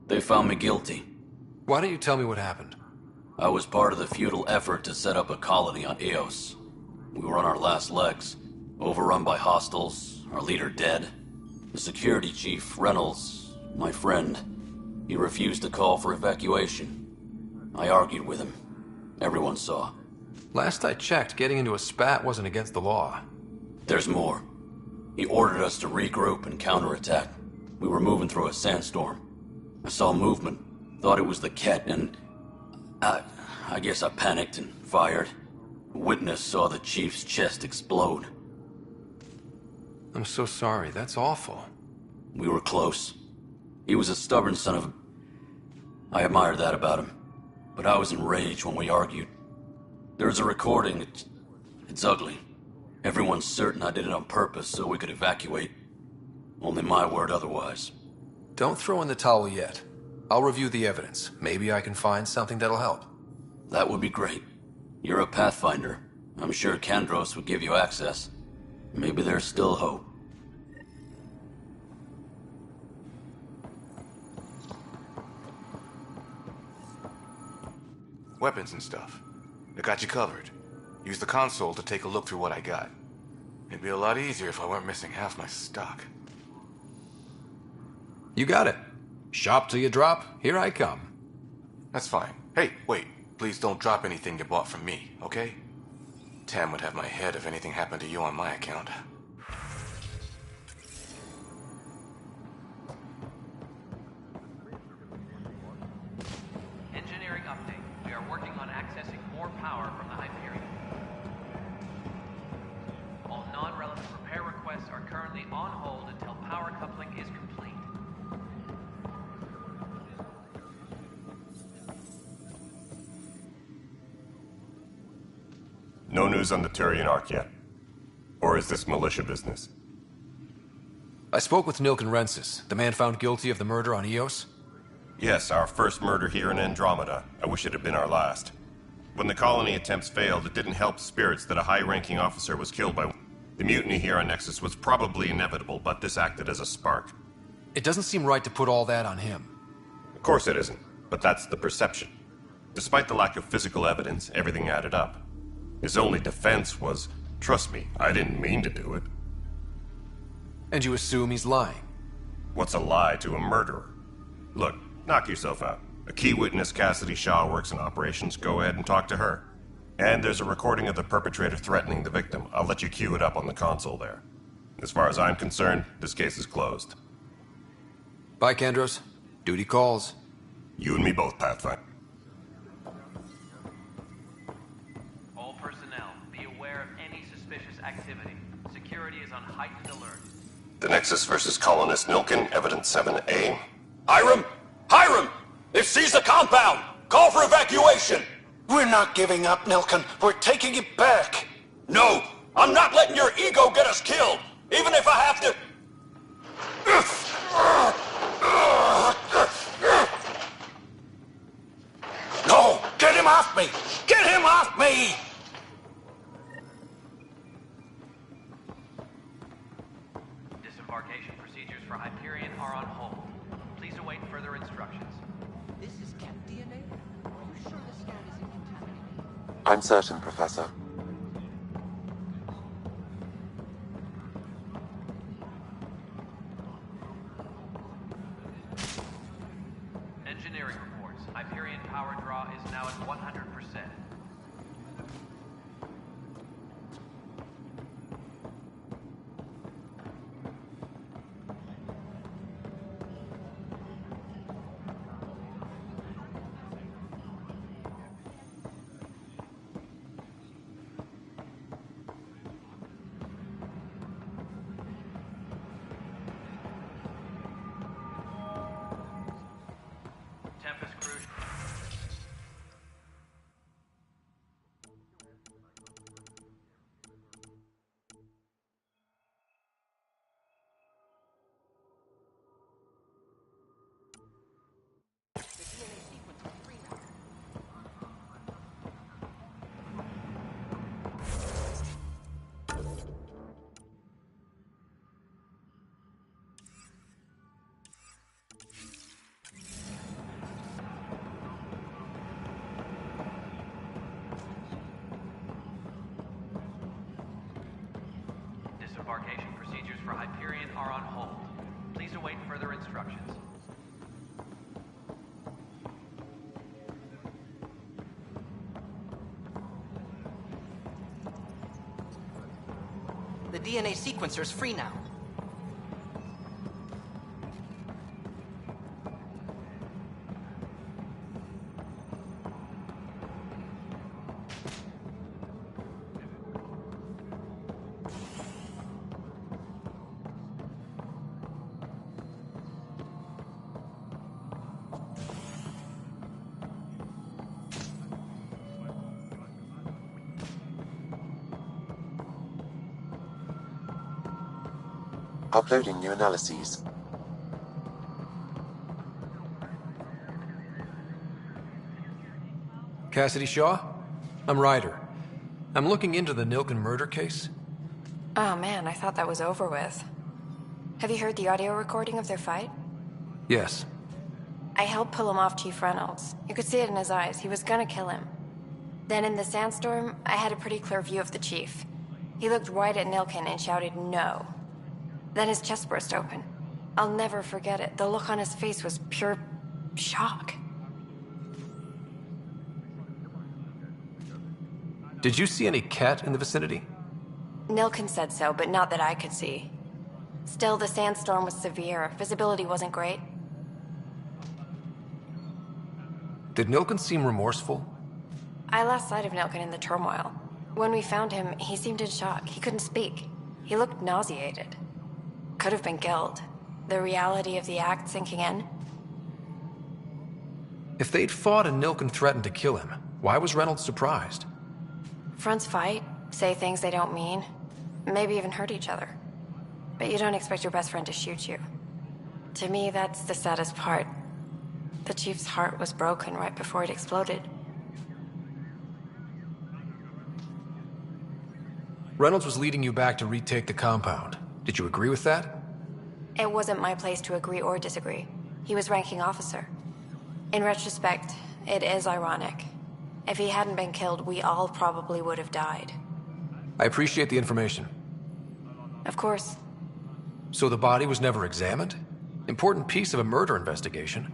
They found me guilty. Why don't you tell me what happened? I was part of the futile effort to set up a colony on Eos. We were on our last legs, overrun by hostiles, our leader dead. The security chief, Reynolds, my friend, he refused to call for evacuation. I argued with him. Everyone saw. Last I checked, getting into a spat wasn't against the law. There's more. He ordered us to regroup and counterattack. We were moving through a sandstorm. I saw movement, thought it was the Ket, and... I guess I panicked and fired. A witness saw the chief's chest explode. I'm so sorry, that's awful. We were close. He was a stubborn son of... I admired that about him. But I was enraged when we argued. There's a recording. It's ugly. Everyone's certain I did it on purpose so we could evacuate. Only my word otherwise. Don't throw in the towel yet. I'll review the evidence. Maybe I can find something that'll help. That would be great. You're a Pathfinder. I'm sure Kandros would give you access. Maybe there's still hope. Weapons and stuff. I got you covered. Use the console to take a look through what I got. It'd be a lot easier if I weren't missing half my stock. You got it. Shop till you drop, here I come. That's fine. Hey, wait. Please don't drop anything you bought from me, okay? Tam would have my head if anything happened to you on my account. Engineering update. We are working on accessing more power from the Hyperion. All non-relevant repair requests are currently on hold until power coupling is complete. No news on the Turian Ark yet? Or is this militia business? I spoke with Nilken Rensis, the man found guilty of the murder on Eos. Yes, our first murder here in Andromeda. I wish it had been our last. When the colony attempts failed, it didn't help spirits that a high-ranking officer was killed by... The mutiny here on Nexus was probably inevitable, but this acted as a spark. It doesn't seem right to put all that on him. Of course it isn't, but that's the perception. Despite the lack of physical evidence, everything added up. His only defense was, trust me, I didn't mean to do it. And you assume he's lying? What's a lie to a murderer? Look, knock yourself out. A key witness, Cassidy Shaw, works in operations. Go ahead and talk to her. And there's a recording of the perpetrator threatening the victim. I'll let you cue it up on the console there. As far as I'm concerned, this case is closed. Bye, Kandros. Duty calls. You and me both, Pathfinder. All personnel, be aware of any suspicious activity. Security is on heightened alert. The Nexus versus Colonist Nilkin, Evidence 7A. Hiram! Hiram! They've seized the compound! Call for evacuation! We're not giving up, Nilkin. We're taking it back. No! I'm not letting your ego get us killed! Even if I have to... No! Get him off me! Get him off me! Disembarkation procedures for Hyperion are on hold. Please await further instructions. This is cat DNA? Are you sure the scan isn't contaminated? I'm certain, Professor. Engineering reports. Hyperion power draw is now at 100%. Tempest crew. Disembarkation procedures for Hyperion are on hold. Please await further instructions. The DNA sequencer's free now. Uploading new analyses. Cassidy Shaw? I'm Ryder. I'm looking into the Nilkin murder case. Oh man, I thought that was over with. Have you heard the audio recording of their fight? Yes. I helped pull him off Chief Reynolds. You could see it in his eyes. He was gonna kill him. Then in the sandstorm, I had a pretty clear view of the Chief. He looked right at Nilkin and shouted no. Then his chest burst open. I'll never forget it. The look on his face was pure shock. Did you see any cat in the vicinity? Nilkin said so, but not that I could see. Still, the sandstorm was severe. Visibility wasn't great. Did Nilkin seem remorseful? I lost sight of Nilkin in the turmoil. When we found him, he seemed in shock. He couldn't speak. He looked nauseated. Could have been guilt. The reality of the act sinking in. If they'd fought and Nilkin threatened to kill him, why was Reynolds surprised? Fronts fight, say things they don't mean, maybe even hurt each other. But you don't expect your best friend to shoot you. To me, that's the saddest part. The Chief's heart was broken right before it exploded. Reynolds was leading you back to retake the compound. Did you agree with that? It wasn't my place to agree or disagree. He was ranking officer. In retrospect, it is ironic. If he hadn't been killed, we all probably would have died. I appreciate the information. Of course. So the body was never examined? Important piece of a murder investigation.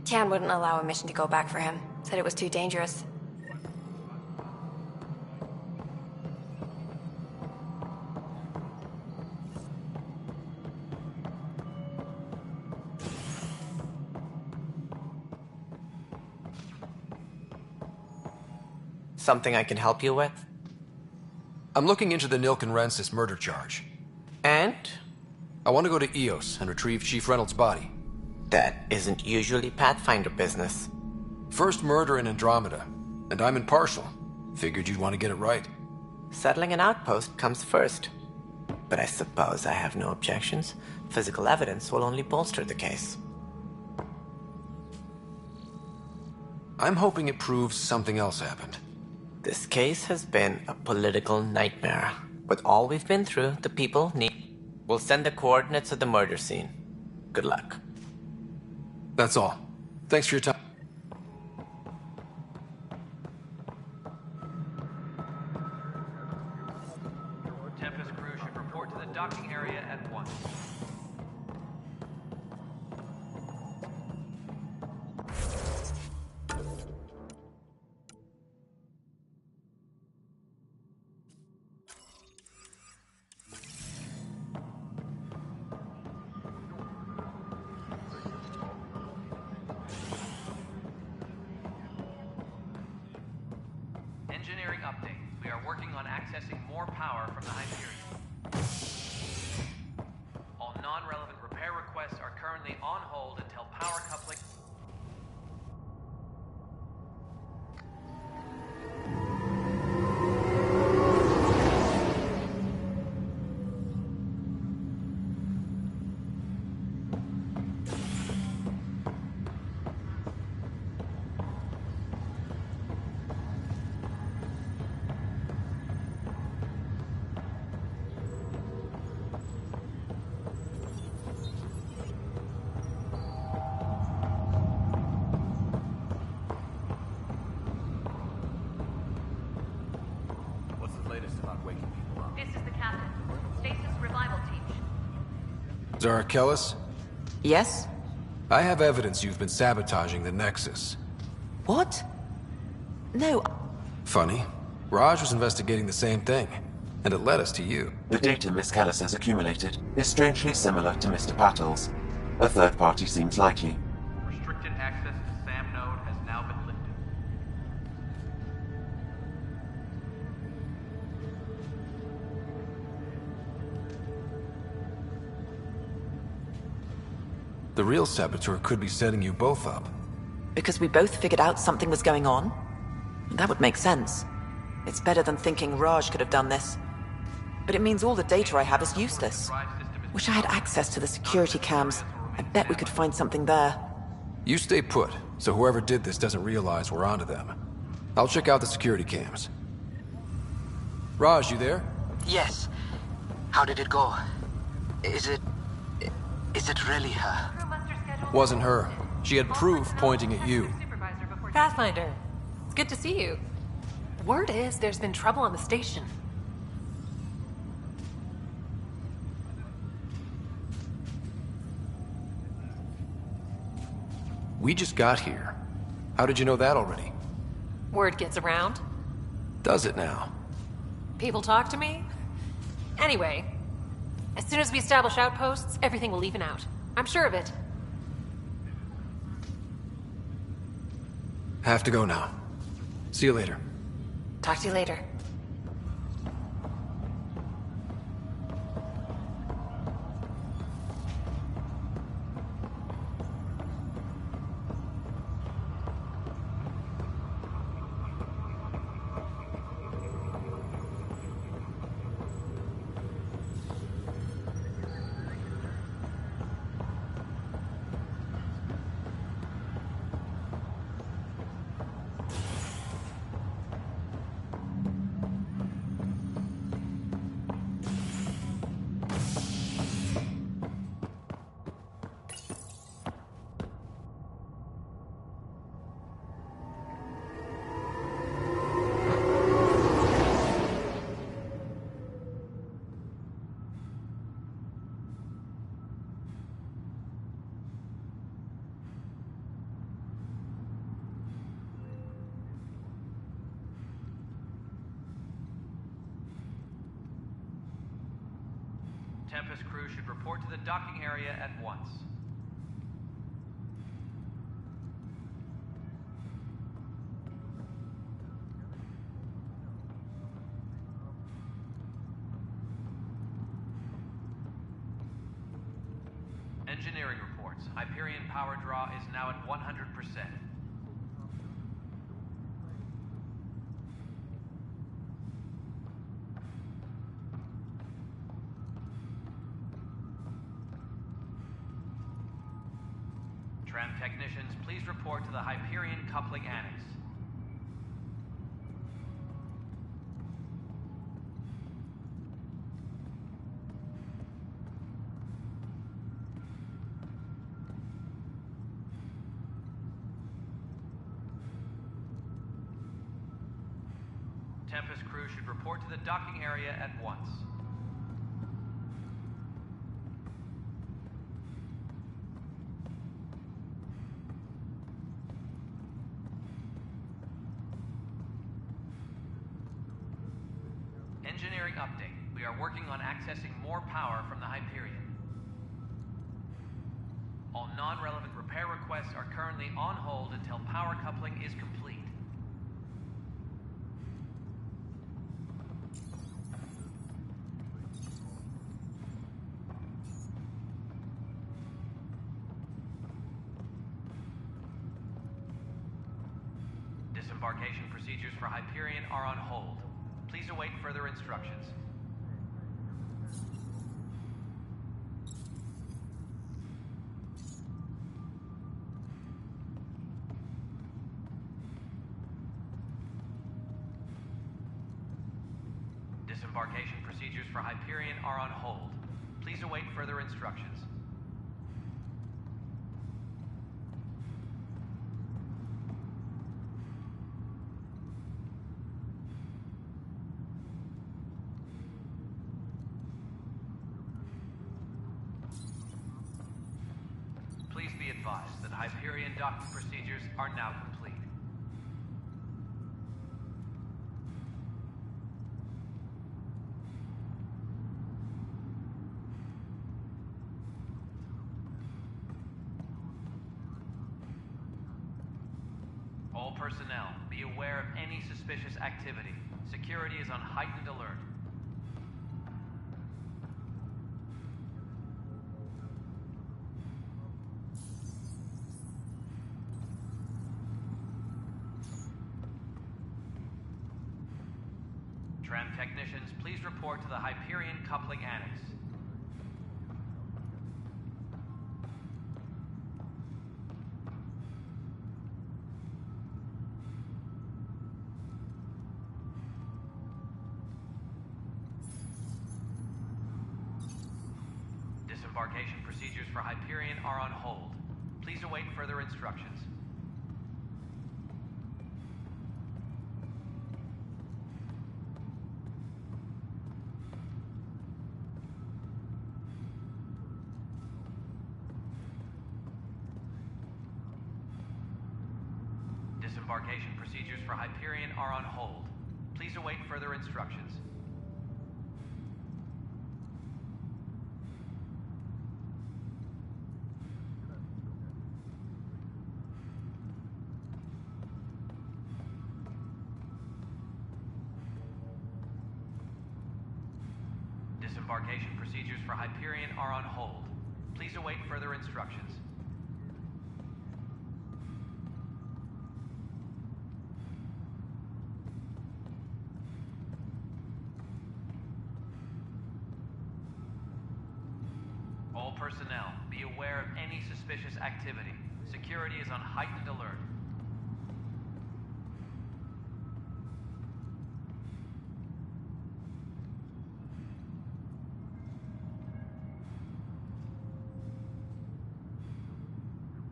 Tian wouldn't allow a mission to go back for him. Said it was too dangerous. Something I can help you with? I'm looking into the Nilkenrensis murder charge. And? I want to go to EOS and retrieve Chief Reynolds' body. That isn't usually Pathfinder business. First murder in Andromeda, and I'm impartial. Figured you'd want to get it right. Settling an outpost comes first. But I suppose I have no objections. Physical evidence will only bolster the case. I'm hoping it proves something else happened. This case has been a political nightmare. With all we've been through, the people need... We'll send the coordinates of the murder scene. Good luck. That's all. Thanks for your time. Tempest crew should report to the docking area at once. Engineering update. We are working on accessing more power from the Hyperion. All non-relevant repair requests are currently on hold until power coupling... Zara Kellis? Yes? I have evidence you've been sabotaging the Nexus. What? No. Funny. Raj was investigating the same thing, and it led us to you. The data Miss Kellis has accumulated is strangely similar to Mr. Pattle's. A third party seems likely. Restricted access to SAM node has now been lifted. The real saboteur could be setting you both up. Because we both figured out something was going on? That would make sense. It's better than thinking Raj could have done this. But it means all the data I have is useless. Wish I had access to the security cams. I bet we could find something there. You stay put, so whoever did this doesn't realize we're onto them. I'll check out the security cams. Raj, you there? Yes. How did it go? Is it really her? Wasn't her. She had proof pointing at you. Pathfinder, it's good to see you. Word is there's been trouble on the station. We just got here. How did you know that already? Word gets around. Does it now? People talk to me. Anyway, as soon as we establish outposts, everything will even out. I'm sure of it. Have to go now. See you later. Talk to you later. Tempest crew should report to the docking area at once. Engineering reports. Hyperion power draw is now at 100%. Tram technicians, please report to the Hyperion coupling annex. Tempest crew should report to the docking area at once. Engineering update. We are working on accessing more power from the Hyperion. All non-relevant repair requests are currently on hold until power coupling is complete. Disembarkation procedures for Hyperion are on hold. Please await further instructions. Disembarkation procedures for Hyperion are on hold. Please await further instructions. Please be advised that Hyperion docking procedures are now complete. All personnel, be aware of any suspicious activity. Security is on heightened alert. Tram technicians, please report to the Hyperion coupling annex. Disembarkation procedures for Hyperion are on hold. Please await further instructions. Disembarkation procedures for Hyperion are on hold. Please await further instructions. Disembarkation procedures for Hyperion are on hold. Please await further instructions. All personnel, be aware of any suspicious activity. Security is on heightened alert.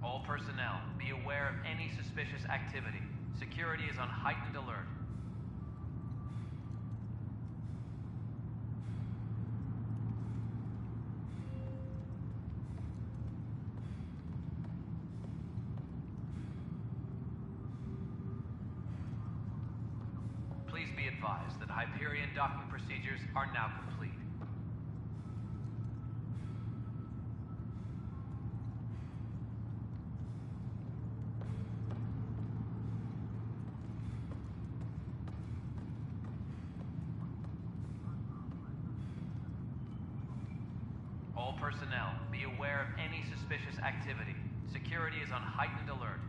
All personnel, be aware of any suspicious activity. Security is on heightened alert. Please be advised that Hyperion docking procedures are now complete. All personnel, be aware of any suspicious activity. Security is on heightened alert.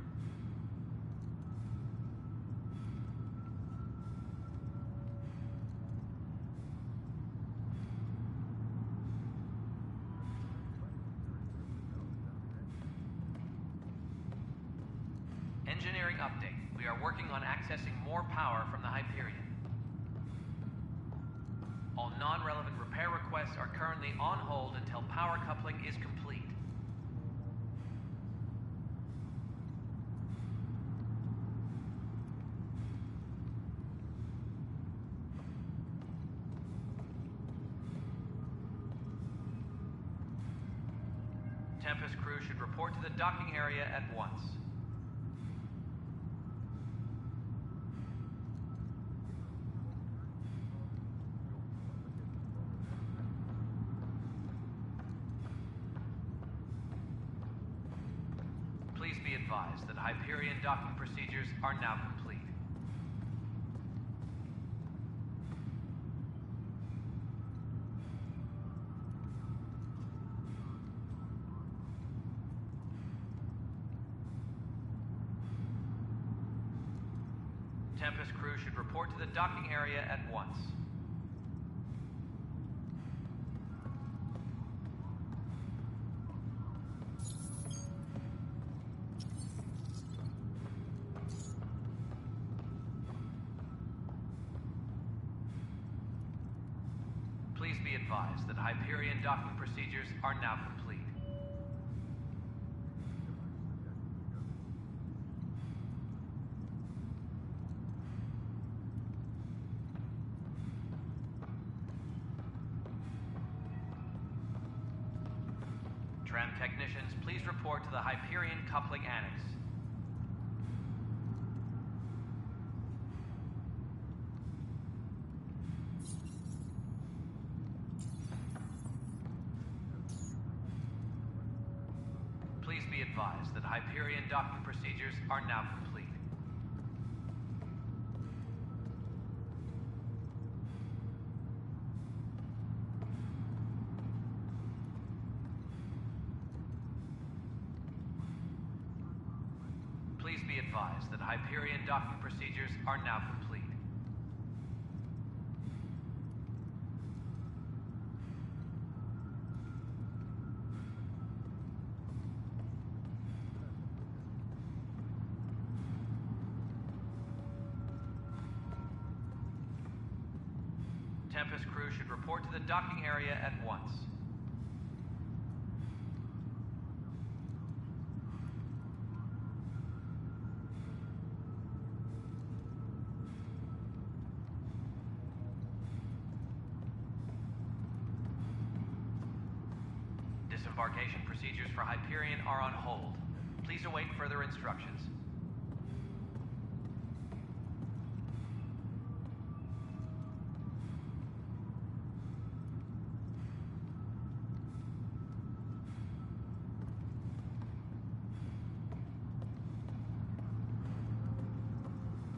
Engineering update. We are working on accessing more power from the Hyperion. All non-relevant repair requests are currently on hold until power coupling is complete. Tempest crew should report to the docking area at once. Please be advised that Hyperion docking procedures are now complete. Tempest crew should report to the docking area at once. Please be advised that Hyperion docking procedures are now complete. Tram technicians, please report to the Hyperion coupling annex. Please be advised that Hyperion docking procedures are now complete. Please be advised that Hyperion docking procedures are now complete. Tempest crew should report to the docking area at once. Disembarkation procedures for Hyperion are on hold. Please await further instructions.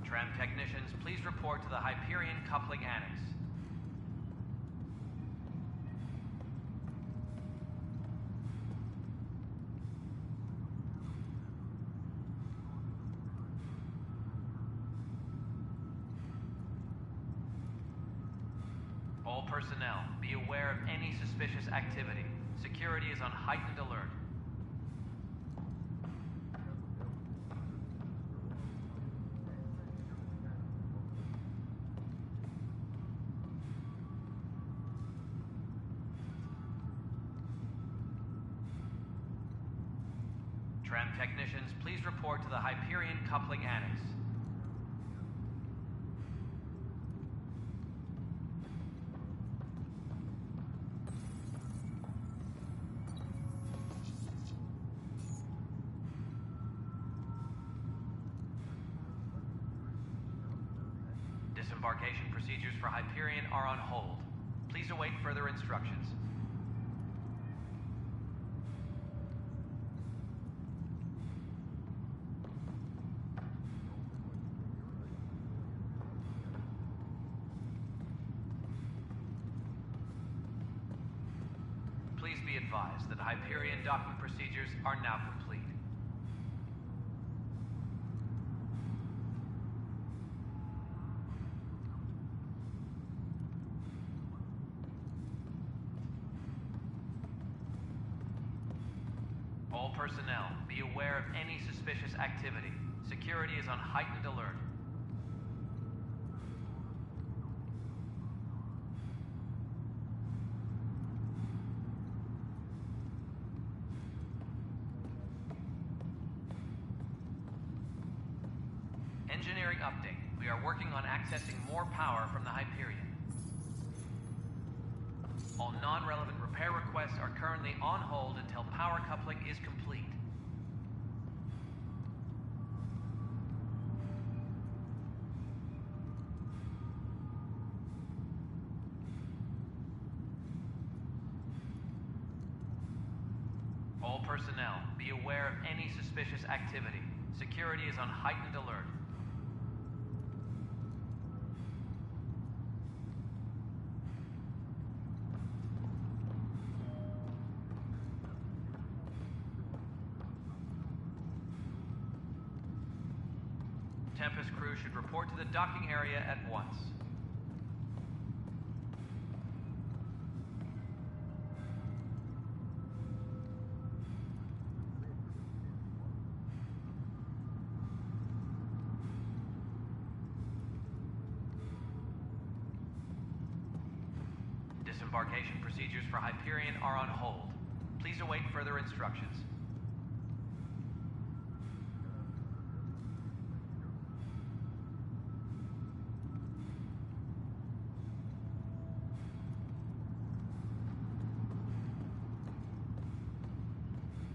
Tram technicians, please report to the Hyperion coupling annex. All personnel, be aware of any suspicious activity. Security is on heightened alert. Tram technicians, please report to the Hyperion coupling annex. Disembarkation procedures for Hyperion are on hold. Please await further instructions. Please be advised that Hyperion docking procedures are now complete. All personnel, be aware of any suspicious activity. Security is on heightened alert. Engineering update. We are working on accessing more power from the Hyperion. All non-relevant repair requests are currently on hold until power coupling is complete. All personnel, be aware of any suspicious activity. Security is on heightened alert. Tempest crew should report to the docking area at once. Disembarkation procedures for Hyperion are on hold. Please await further instructions.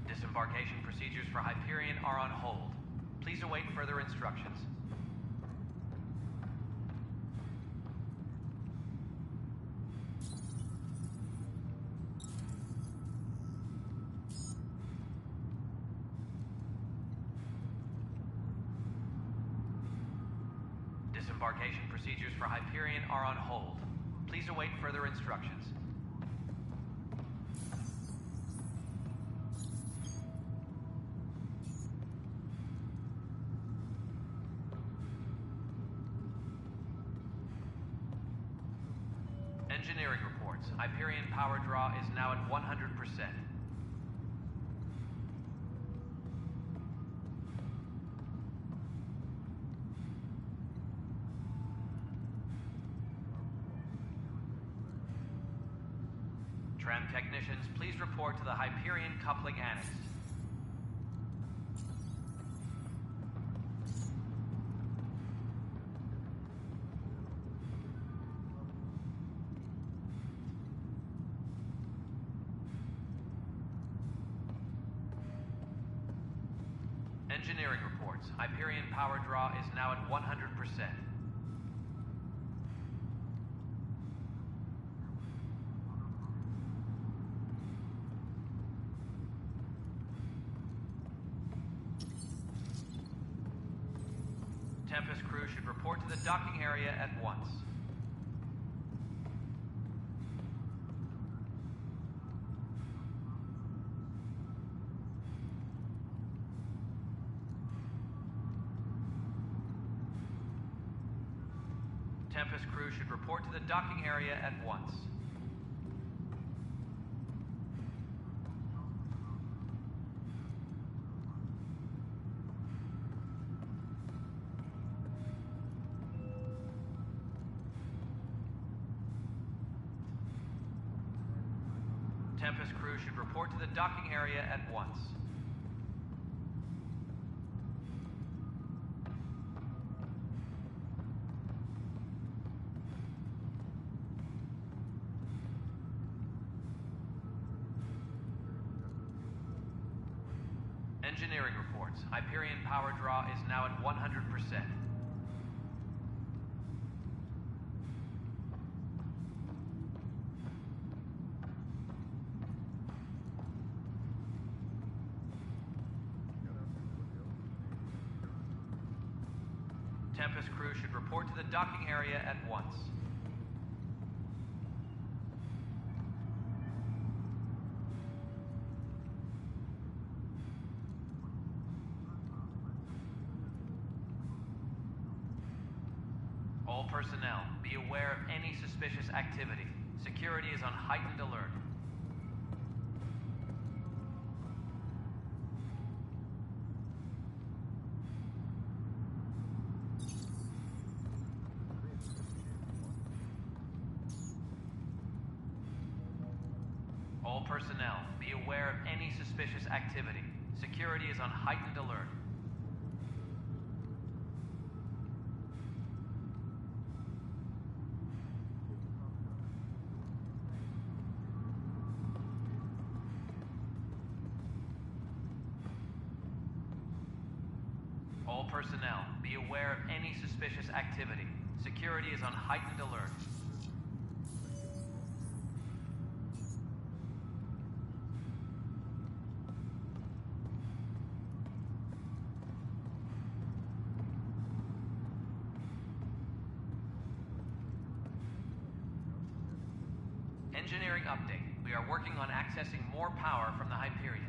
Disembarkation procedures for Hyperion are on hold. Please await further instructions. Disembarkation procedures for Hyperion are on hold. Please await further instructions. Engineering reports. Hyperion power draw is now at 100%. Tram technicians, please report to the Hyperion coupling annex. Engineering reports. Hyperion power draw is now at 100%. Tempest crew should report to the docking area at once. Tempest crew should report to the docking area at once. Tempest crew should report to the docking area at once. Engineering reports. Hyperion power draw is now at 100%. Tempest crew should report to the docking area at once. All personnel, be aware of any suspicious activity. Security is on heightened alert. All personnel, be aware of any suspicious activity. Security is on heightened alert. All personnel, be aware of any suspicious activity. Security is on heightened alert. Engineering update. We are working on accessing more power from the Hyperion.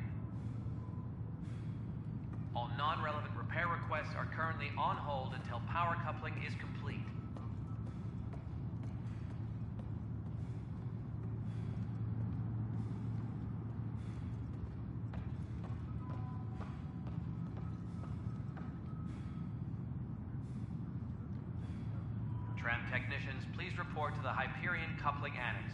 All non-relevant repair requests are currently on hold until power coupling is complete. Tram technicians, please report to the Hyperion coupling annex.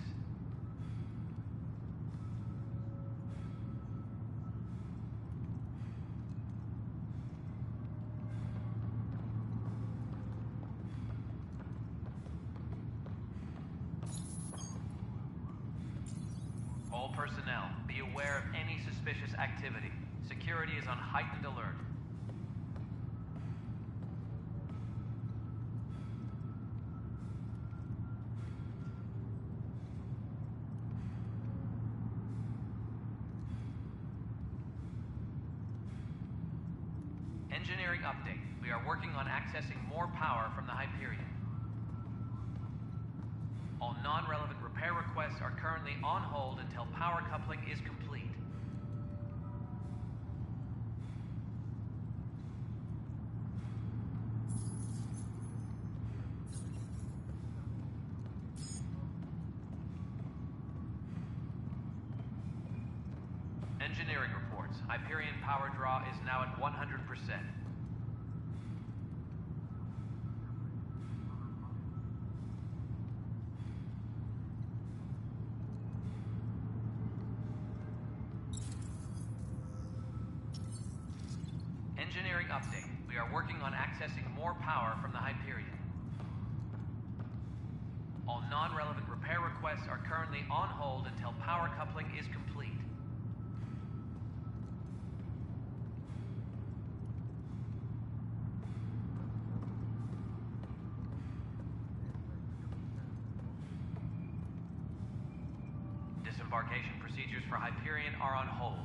All personnel, be aware of any suspicious activity. Security is on heightened alert. Engineering update. We are working on accessing more power from the Hyperion. All non-relevant repair requests are currently on hold until power coupling is complete. Engineering reports. Hyperion power draw is now at 100%. Engineering update. We are working on accessing more power from the Hyperion. All non-relevant repair requests are currently on hold until power coupling is complete. Disembarkation procedures for Hyperion are on hold.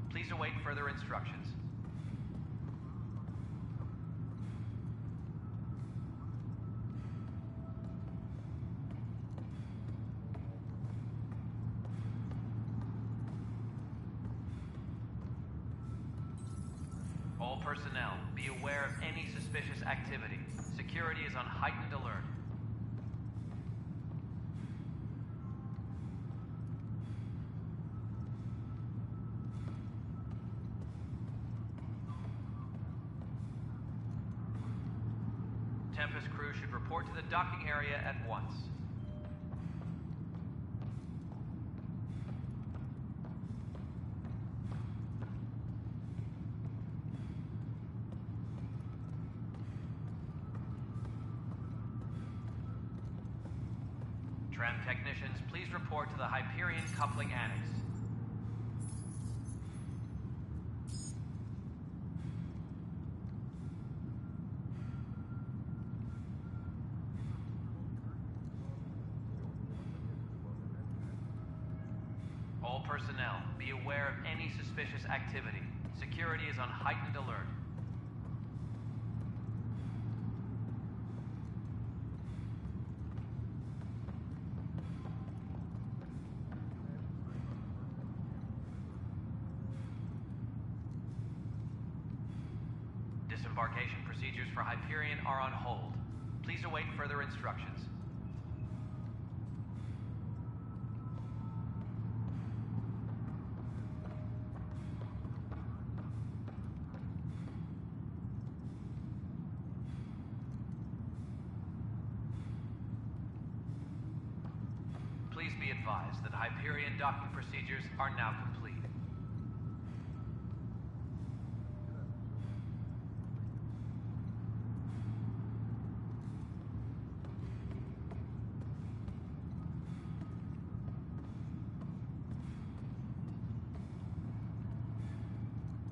Please await further instructions. All personnel, be aware of any suspicious activity. Security is on heightened alert. Tempest crew should report to the docking area at once. Tram technicians, please report to the Hyperion coupling annex. All personnel, be aware of any suspicious activity. Security is on heightened alert. Disembarkation procedures for Hyperion are on hold. Please await further instructions. Please be advised that Hyperion docking procedures are now complete.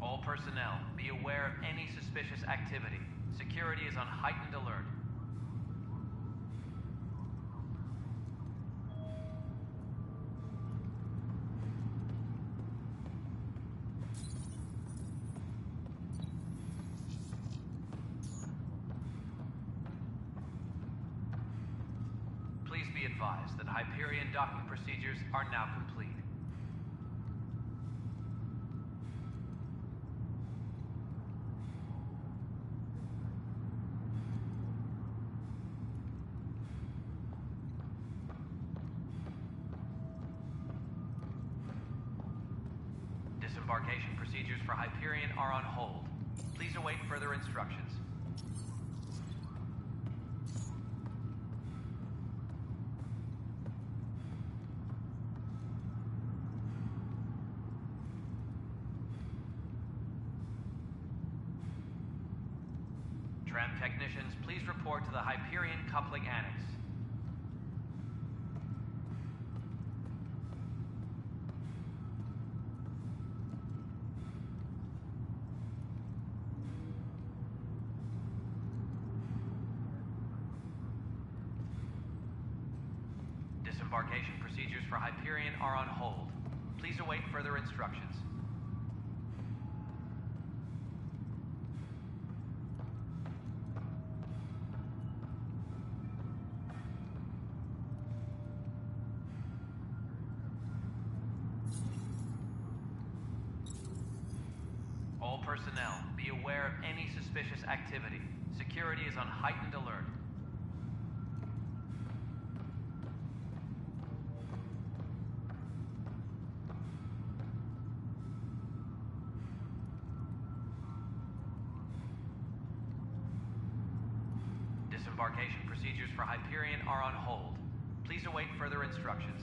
All personnel, be aware of any suspicious activity. Security is on heightened alert. Please be advised that Hyperion docking procedures are now complete. Disembarkation procedures for Hyperion are on hold. Please await further instructions. Tram technicians, please report to the Hyperion coupling annex. Disembarkation procedures for Hyperion are on hold. Please await further instructions. All personnel, be aware of any suspicious activity. Security is on heightened alert. Disembarkation procedures for Hyperion are on hold. Please await further instructions.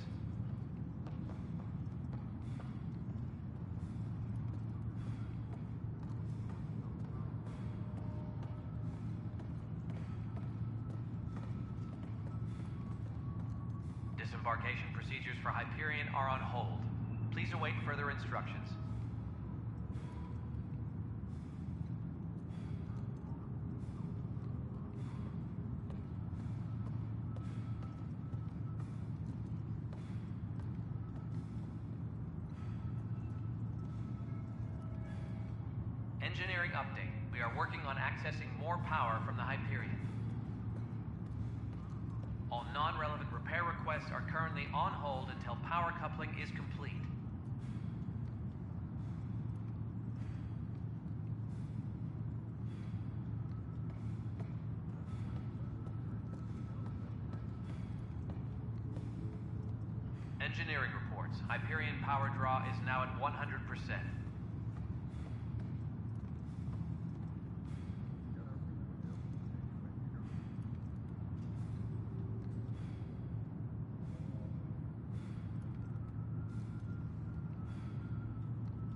Disembarkation procedures for Hyperion are on hold. Please await further instructions. Engineering update. We are working on accessing more power from the Hyperion. All non-relevant repair requests are currently on hold until power coupling is complete. Engineering reports. Hyperion power draw is now at 100%.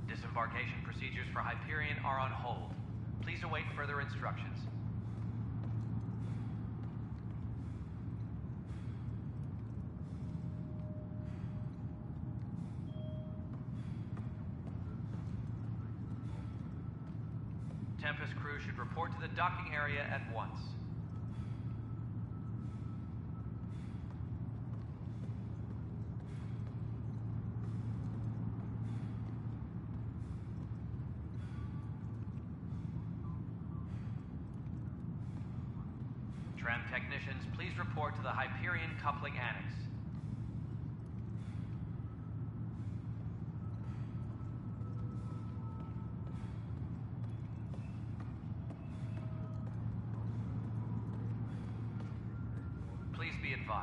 Disembarkation procedures for Hyperion are on hold. Please await further instructions. Tempest crew should report to the docking area at once. Tram technicians, please report to the Hyperion coupling annex.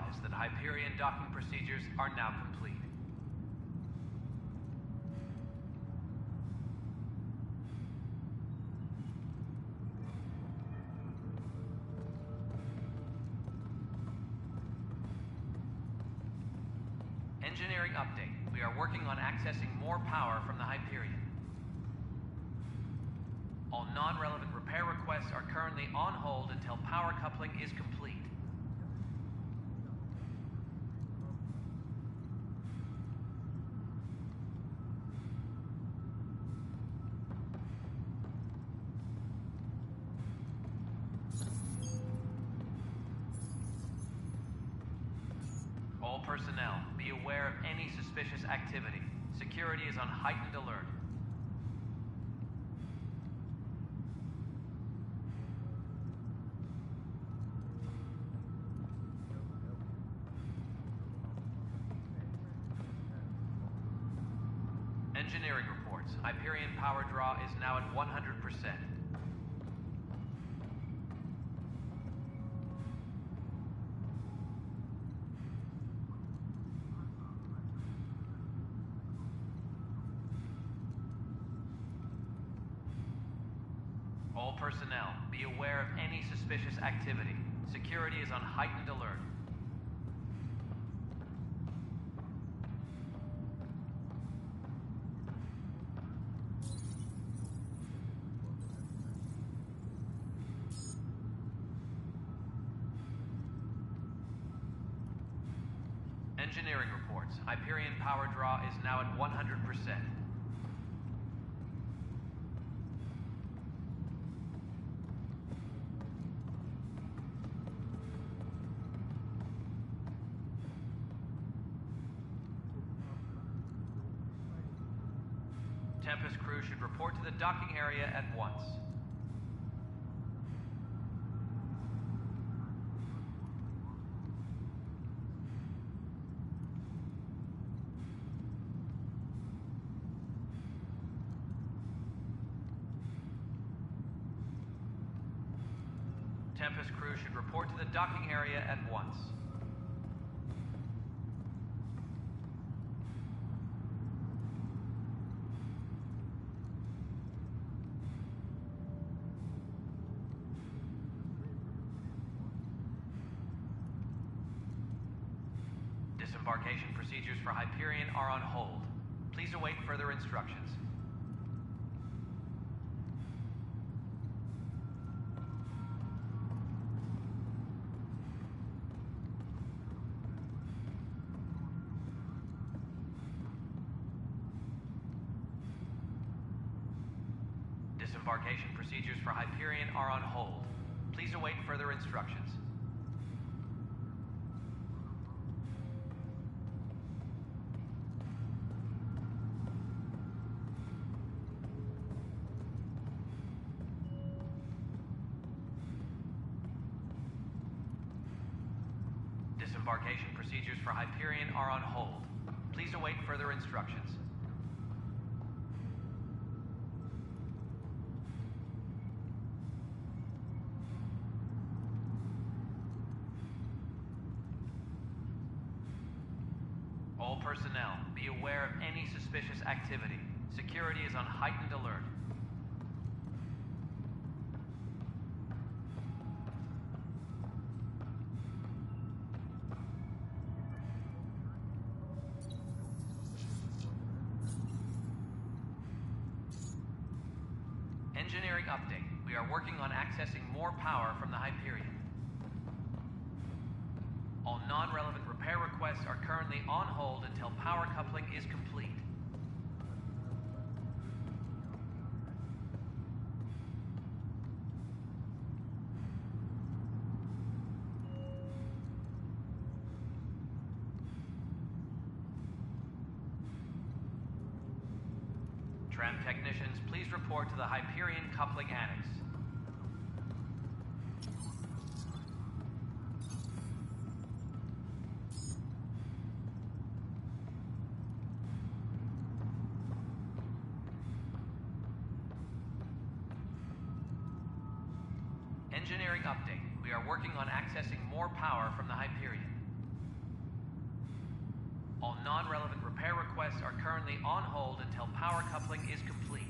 advised that Hyperion docking procedures are now complete. Engineering update. We are working on accessing more power from the Hyperion. All non-relevant repair requests are currently on hold until power coupling is complete. All personnel, be aware of any suspicious activity. Security is on heightened alert. Engineering reports. Hyperion power draw is now at 100%. All personnel, be aware of any suspicious activity. Security is on heightened alert. Engineering reports. Hyperion power draw is now at 100%. Tempest crew should report to the docking area at once. Tempest crew should report to the docking area at once. Disembarkation procedures for Hyperion are on hold. Please await further instructions. Disembarkation procedures for Hyperion are on hold. Please await further instructions. Disembarkation procedures for Hyperion are on hold. Please await further instructions. All personnel, be aware of any suspicious activity. Security is on heightened alert. Engineering update. We are working on accessing more power from the Hyperion. All non-relevant repair requests are currently on hold until power coupling is complete. Tram technicians, please report to the Hyperion coupling annex. Engineering update. We are working on accessing more power from the Hyperion. requests are currently on hold until power coupling is complete.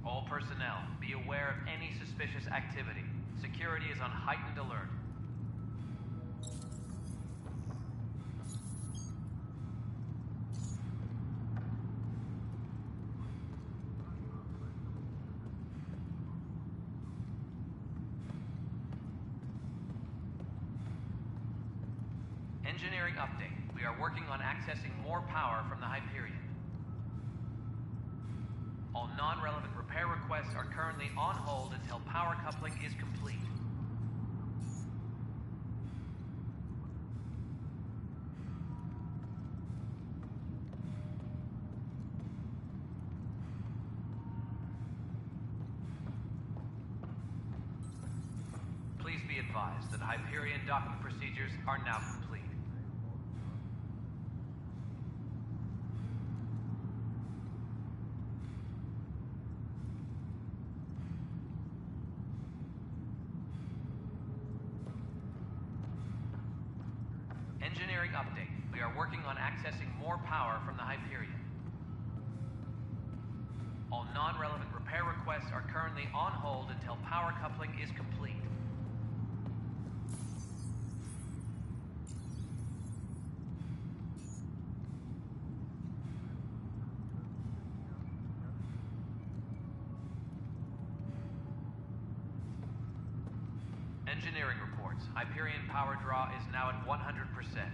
All personnel, be aware of any suspicious activity. Security is on heightened alert. Engineering update. We are working on accessing more power from the Hyperion. All non-relevant repair requests are currently on hold until power coupling is complete. Please be advised that Hyperion docking procedures are now complete. Engineering update. We are working on accessing more power from the Hyperion. All non-relevant repair requests are currently on hold until power coupling is complete. Engineering reports. Hyperion power draw is now at 100%.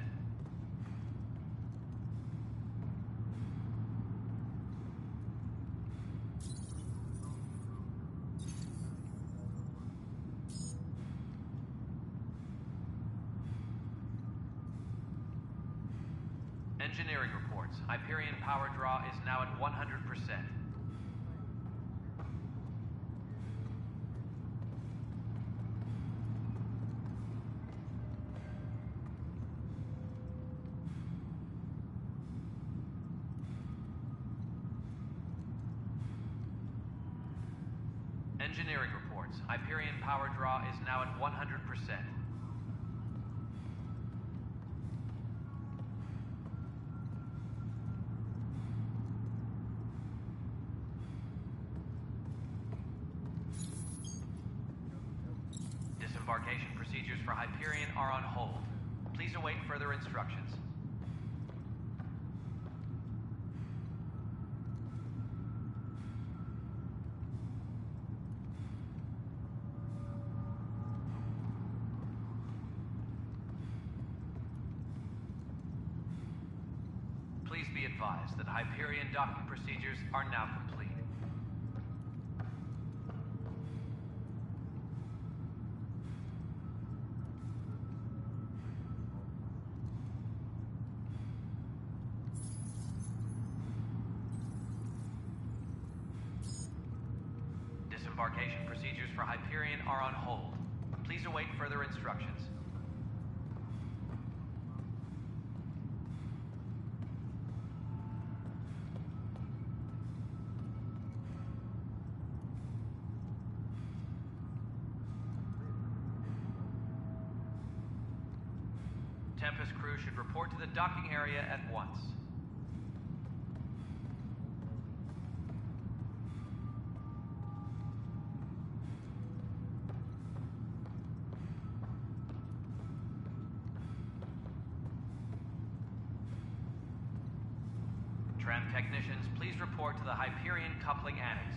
Engineering reports. Hyperion power draw is now at 100%. Engineering reports. Hyperion power draw is now at 100%. Disembarkation procedures for Hyperion are on hold. Please await further instructions. Please be advised that Hyperion docking procedures are now complete. Disembarkation procedures for Hyperion are on hold. Please await further instructions. Tempest crew should report to the docking area at once. Tram technicians, please report to the Hyperion coupling annex.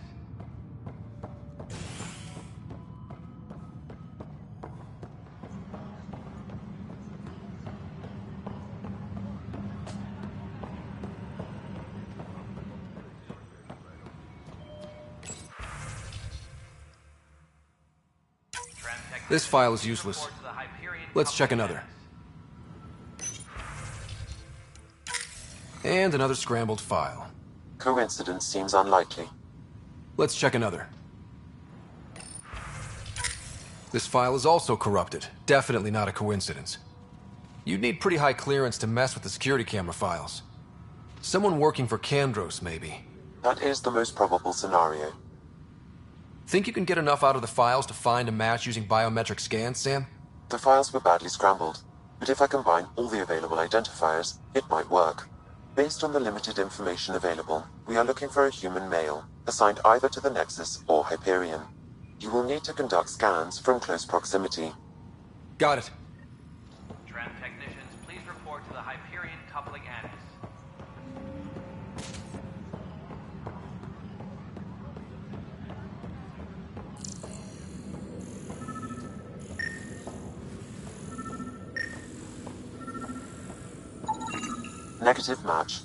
This file is useless. Let's check another. And another scrambled file. Coincidence seems unlikely. Let's check another. This file is also corrupted. Definitely not a coincidence. You'd need pretty high clearance to mess with the security camera files. Someone working for Kandros, maybe. That is the most probable scenario. Think you can get enough out of the files to find a match using biometric scans, Sam? The files were badly scrambled, but if I combine all the available identifiers, it might work. Based on the limited information available, we are looking for a human male, assigned either to the Nexus or Hyperion. You will need to conduct scans from close proximity. Got it. Tram technicians, please report to the Hyperion coupling annex. Negative match.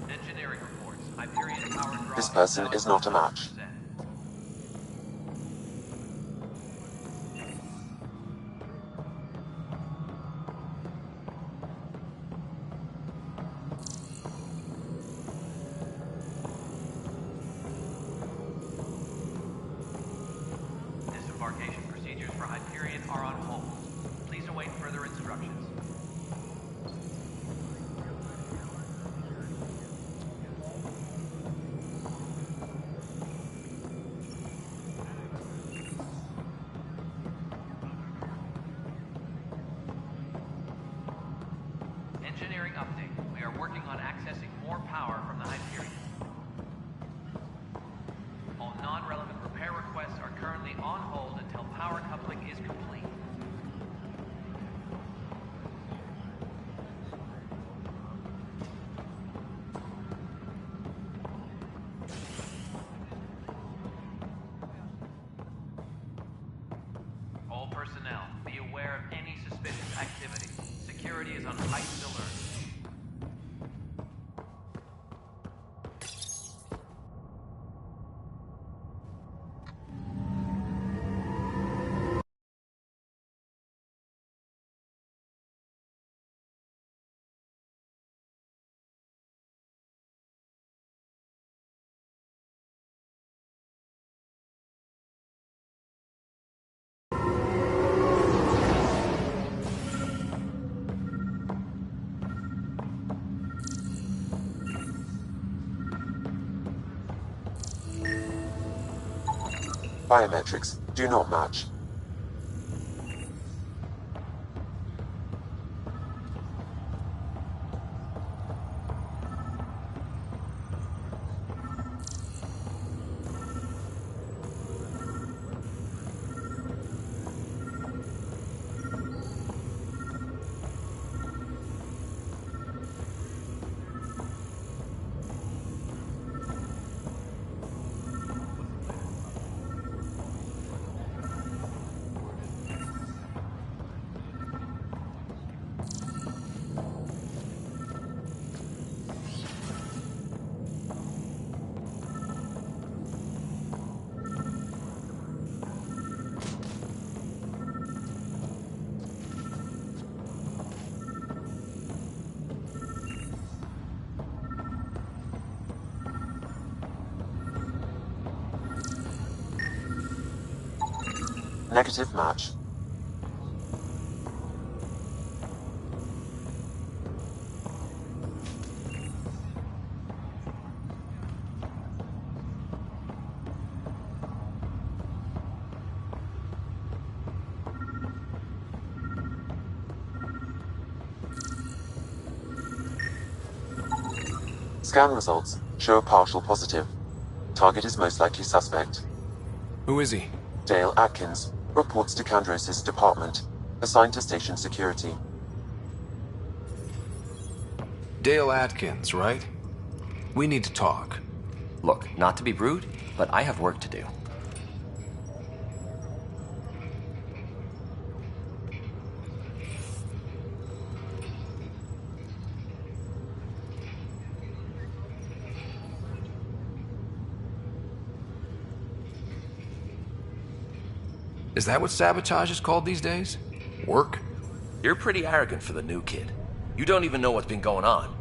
Engineering reports. Hyperion power draw. This person is not a match. Disembarkation procedures for Hyperion are on hold. Please await further instructions. Engineering update. We are working on accessing more power from the Hyperion. All non-relevant repair requests are currently on hold until power coupling is complete. All personnel, be aware of any suspicious activity. Security is on heightened alert. Biometrics do not match. Negative match. Scan results show a partial positive. Target is most likely suspect. Who is he? Dale Atkins, reports to Kandros' department, assigned to station security. Dale Atkins, right? We need to talk. Look, not to be rude, but I have work to do. Is that what sabotage is called these days? Work? You're pretty arrogant for the new kid. You don't even know what's been going on.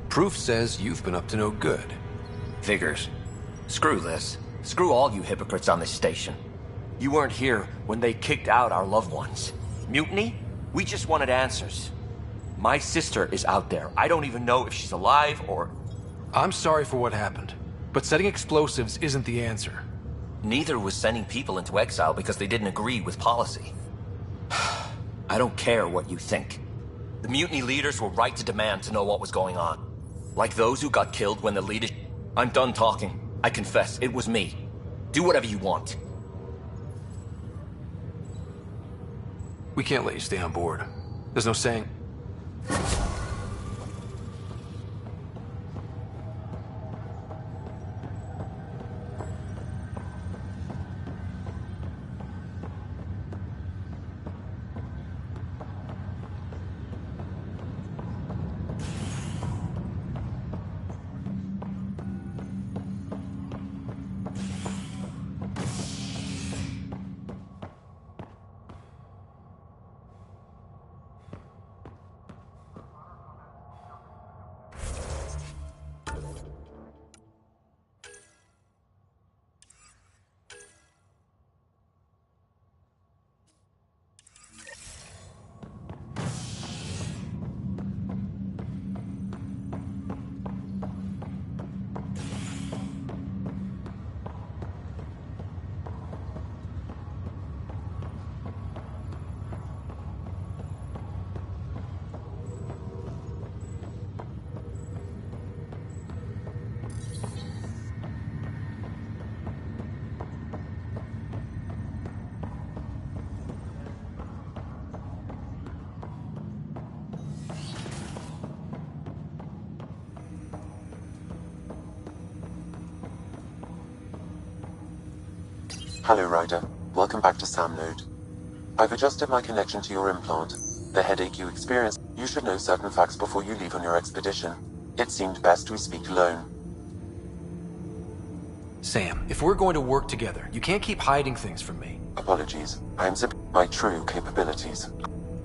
Proof says you've been up to no good. Figures. Screw this. Screw all you hypocrites on this station. You weren't here when they kicked out our loved ones. Mutiny? We just wanted answers. My sister is out there. I don't even know if she's alive or... I'm sorry for what happened, but setting explosives isn't the answer. Neither was sending people into exile because they didn't agree with policy. I don't care what you think. The mutiny leaders were right to demand to know what was going on. Like those who got killed when the leaders... I'm done talking. I confess, it was me. Do whatever you want. We can't let you stay on board. There's no saying... Hello, Ryder. Welcome back to Sam Node. I've adjusted my connection to your implant. The headache you experienced, you should know certain facts before you leave on your expedition. It seemed best we speak alone. Sam, if we're going to work together, you can't keep hiding things from me. Apologies. I am my true capabilities.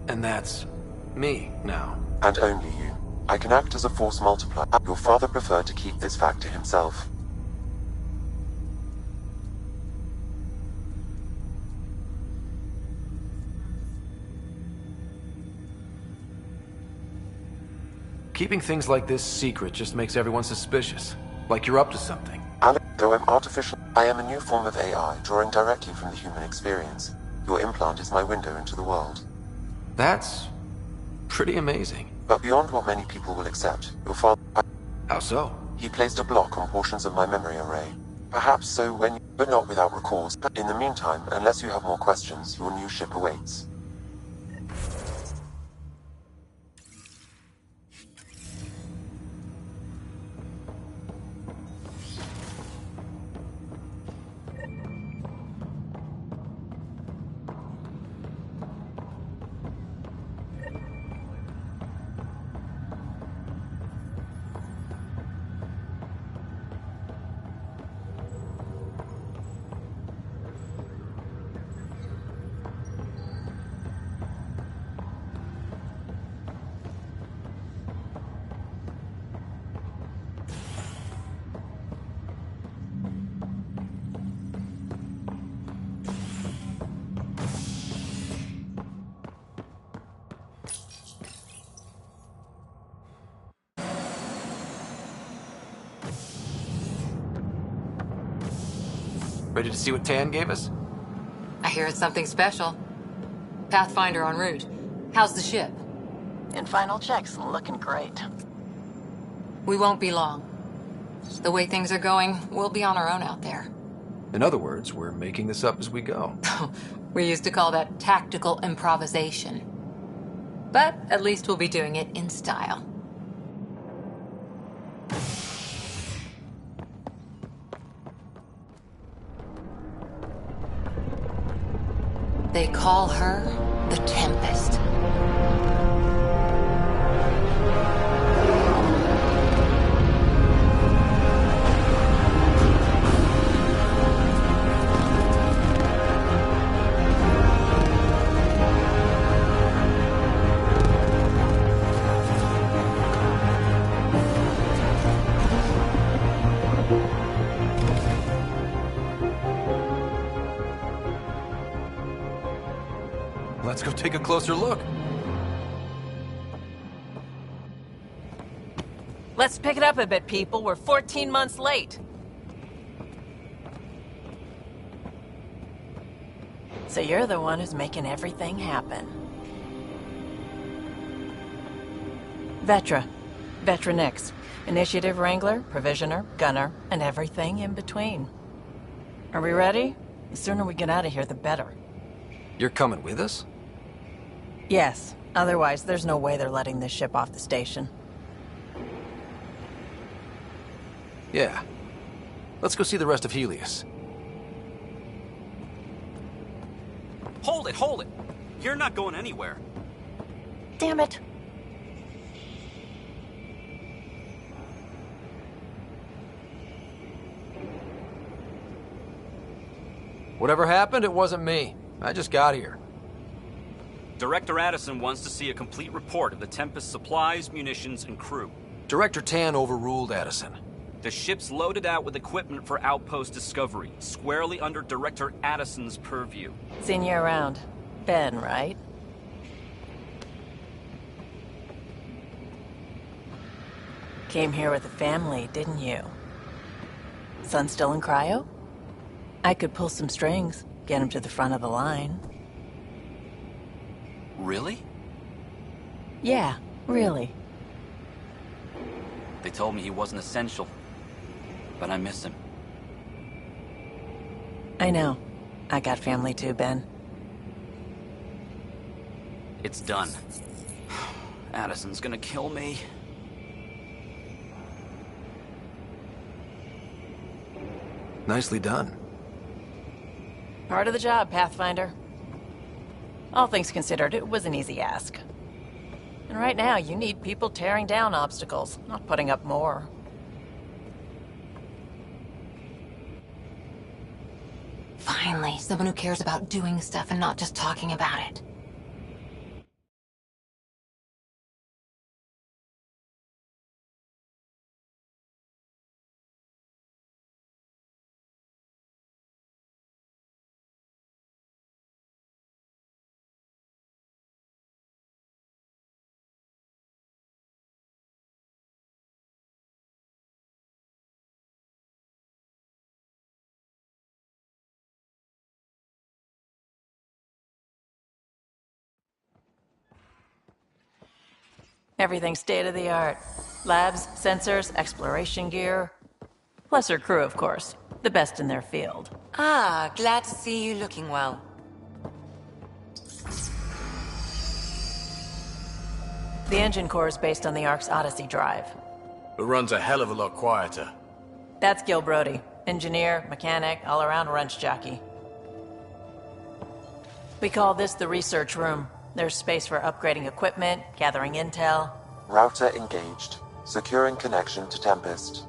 And that's... me, now. And only you. I can act as a force multiplier. Your father preferred to keep this fact to himself. Keeping things like this secret just makes everyone suspicious. Like you're up to something. Though I'm artificial, I am a new form of AI, drawing directly from the human experience. Your implant is my window into the world. That's... pretty amazing. But beyond what many people will accept, your father... How so? He placed a block on portions of my memory array. Perhaps so when you... but not without recourse. In the meantime, unless you have more questions, your new ship awaits. Ready to see what Tan gave us? I hear it's something special. Pathfinder en route. How's the ship? In final checks, looking great. We won't be long. The way things are going, we'll be on our own out there. In other words, we're making this up as we go. We used to call that tactical improvisation. But at least we'll be doing it in style. They call her the Tempest. Let's go take a closer look. Let's pick it up a bit, people. We're 14 months late. So you're the one who's making everything happen. Vetra. Vetra Nix. Initiative Wrangler, Provisioner, Gunner, and everything in between. Are we ready? The sooner we get out of here, the better. You're coming with us? Yes. Otherwise, there's no way they're letting this ship off the station. Yeah. Let's go see the rest of Helios. Hold it, hold it! You're not going anywhere. Damn it. Whatever happened, it wasn't me. I just got here. Director Addison wants to see a complete report of the Tempest's supplies, munitions, and crew. Director Tan overruled Addison. The ship's loaded out with equipment for outpost discovery, squarely under Director Addison's purview. Seen you around. Ben, right? Came here with a family, didn't you? Son still in cryo? I could pull some strings, get him to the front of the line. Really? Yeah, really. They told me he wasn't essential, but I miss him. I know. I got family too, Ben. It's done. Addison's gonna kill me. Nicely done. Part of the job, Pathfinder. All things considered, it was an easy ask. And right now, you need people tearing down obstacles, not putting up more. Finally, someone who cares about doing stuff and not just talking about it. Everything state-of-the-art. Labs, sensors, exploration gear. Plus her crew, of course. The best in their field. Ah, glad to see you looking well. The engine core is based on the Ark's Odyssey drive. It runs a hell of a lot quieter. That's Gil Brody. Engineer, mechanic, all-around wrench jockey. We call this the research room. There's space for upgrading equipment, gathering intel. Router engaged. Securing connection to Tempest.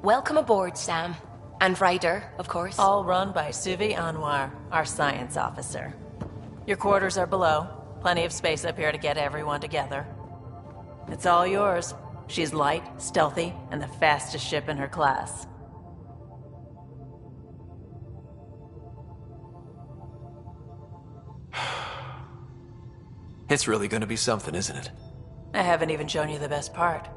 Welcome aboard, Sam. And Ryder, of course. All run by Suvi Anwar, our science officer. Your quarters are below. Plenty of space up here to get everyone together. It's all yours. She's light, stealthy, and the fastest ship in her class. It's really gonna be something, isn't it? I haven't even shown you the best part.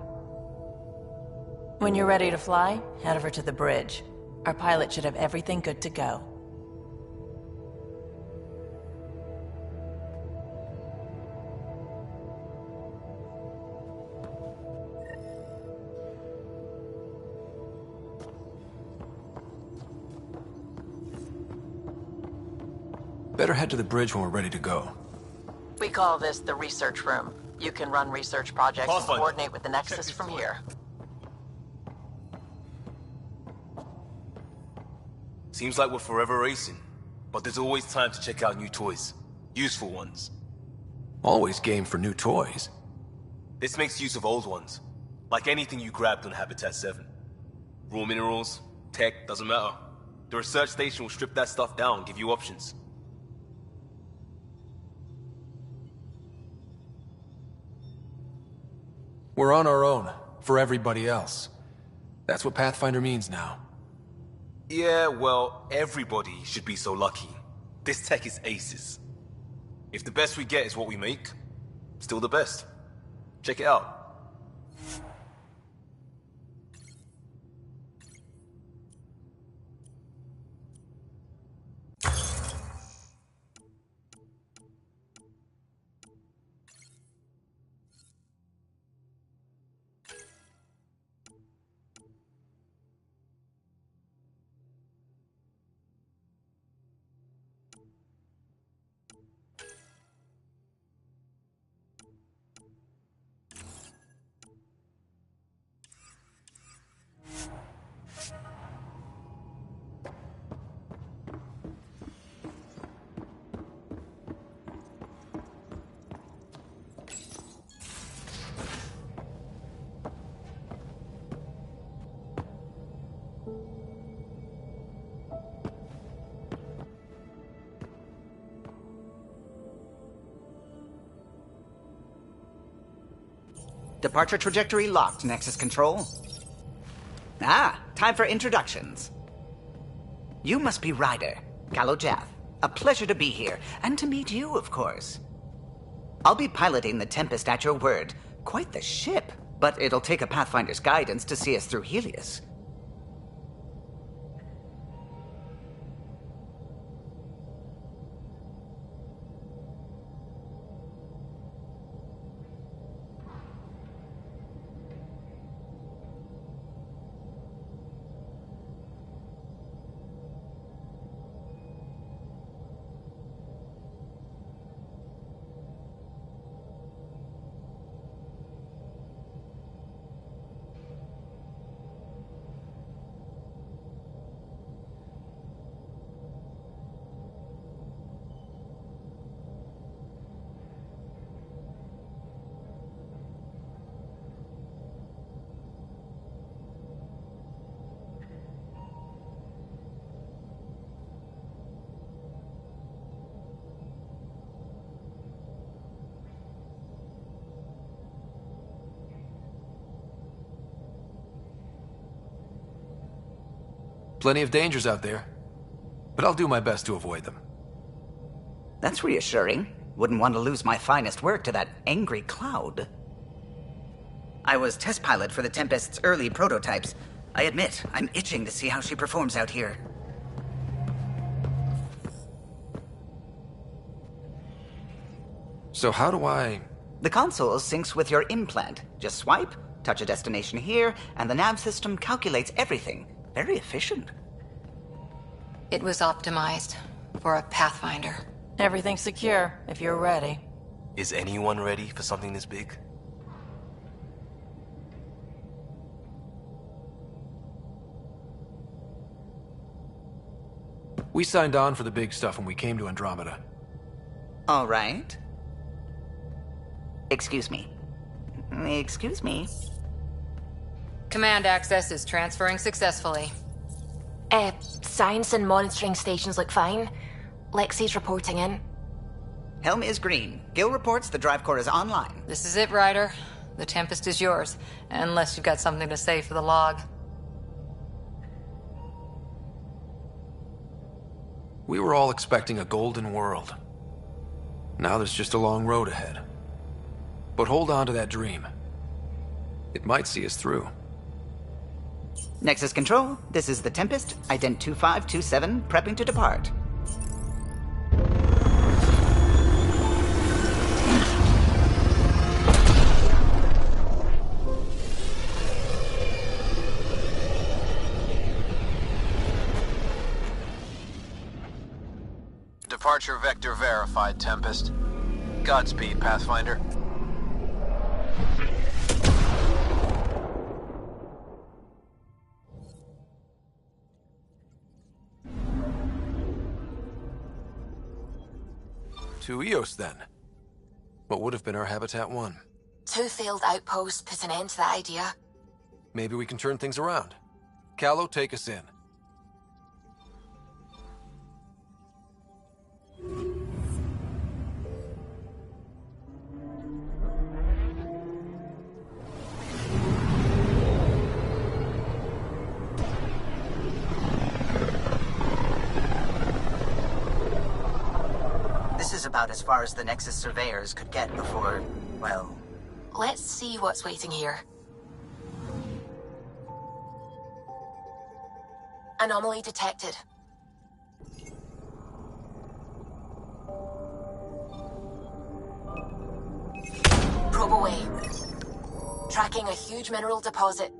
When you're ready to fly, head over to the bridge. Our pilot should have everything good to go. Better head to the bridge when we're ready to go. We call this the research room. You can run research projects and coordinate with the Nexus from here. Seems like we're forever racing, but there's always time to check out new toys. Useful ones. Always game for new toys. This makes use of old ones. Like anything you grabbed on Habitat 7. Raw minerals, tech, doesn't matter. The research station will strip that stuff down and give you options. We're on our own, for everybody else. That's what Pathfinder means now. Yeah, well, everybody should be so lucky. This tech is aces. If the best we get is what we make, still the best. Check it out. Departure trajectory locked, Nexus Control. Ah, time for introductions. You must be Ryder, Kalojath. A pleasure to be here, and to meet you, of course. I'll be piloting the Tempest at your word. Quite the ship, but it'll take a Pathfinder's guidance to see us through Helios. Plenty of dangers out there, but I'll do my best to avoid them. That's reassuring. Wouldn't want to lose my finest work to that angry cloud. I was test pilot for the Tempest's early prototypes. I admit, I'm itching to see how she performs out here. So how do I... The console syncs with your implant. Just swipe, touch a destination here, and the nav system calculates everything. Very efficient. It was optimized for a Pathfinder. Everything's secure, if you're ready. Is anyone ready for something this big? We signed on for the big stuff when we came to Andromeda. All right. Excuse me. Excuse me. Command access is transferring successfully. Science and monitoring stations look fine. Lexi's reporting in. Helm is green. Gil reports the drive core is online. This is it, Ryder. The Tempest is yours, unless you've got something to say for the log. We were all expecting a golden world. Now there's just a long road ahead. But hold on to that dream. It might see us through. Nexus Control, this is the Tempest, Ident 2527, prepping to depart. Departure vector verified, Tempest. Godspeed, Pathfinder. To Eos, then. What would have been our Habitat 1? 2 failed outposts put an end to that idea. Maybe we can turn things around. Calo, take us in. This is about as far as the Nexus surveyors could get before, well... Let's see what's waiting here. Anomaly detected. Probe away. Tracking a huge mineral deposit.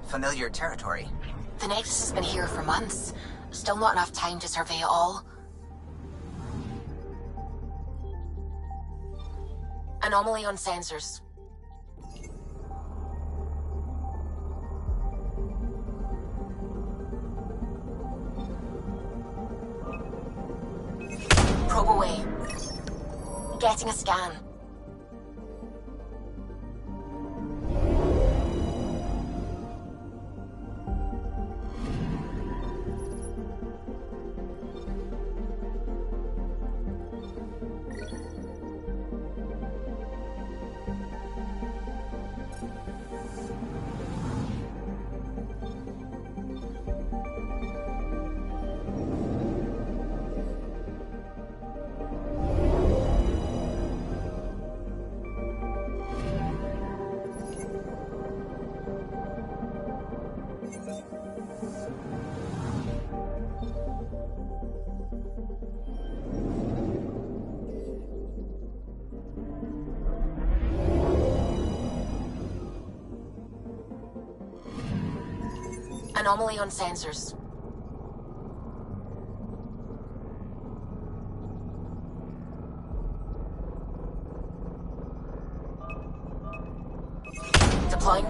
Familiar territory. The Nexus has been here for months. Still not enough time to survey it all. Anomaly on sensors. Probe away. Getting a scan. Anomaly on sensors.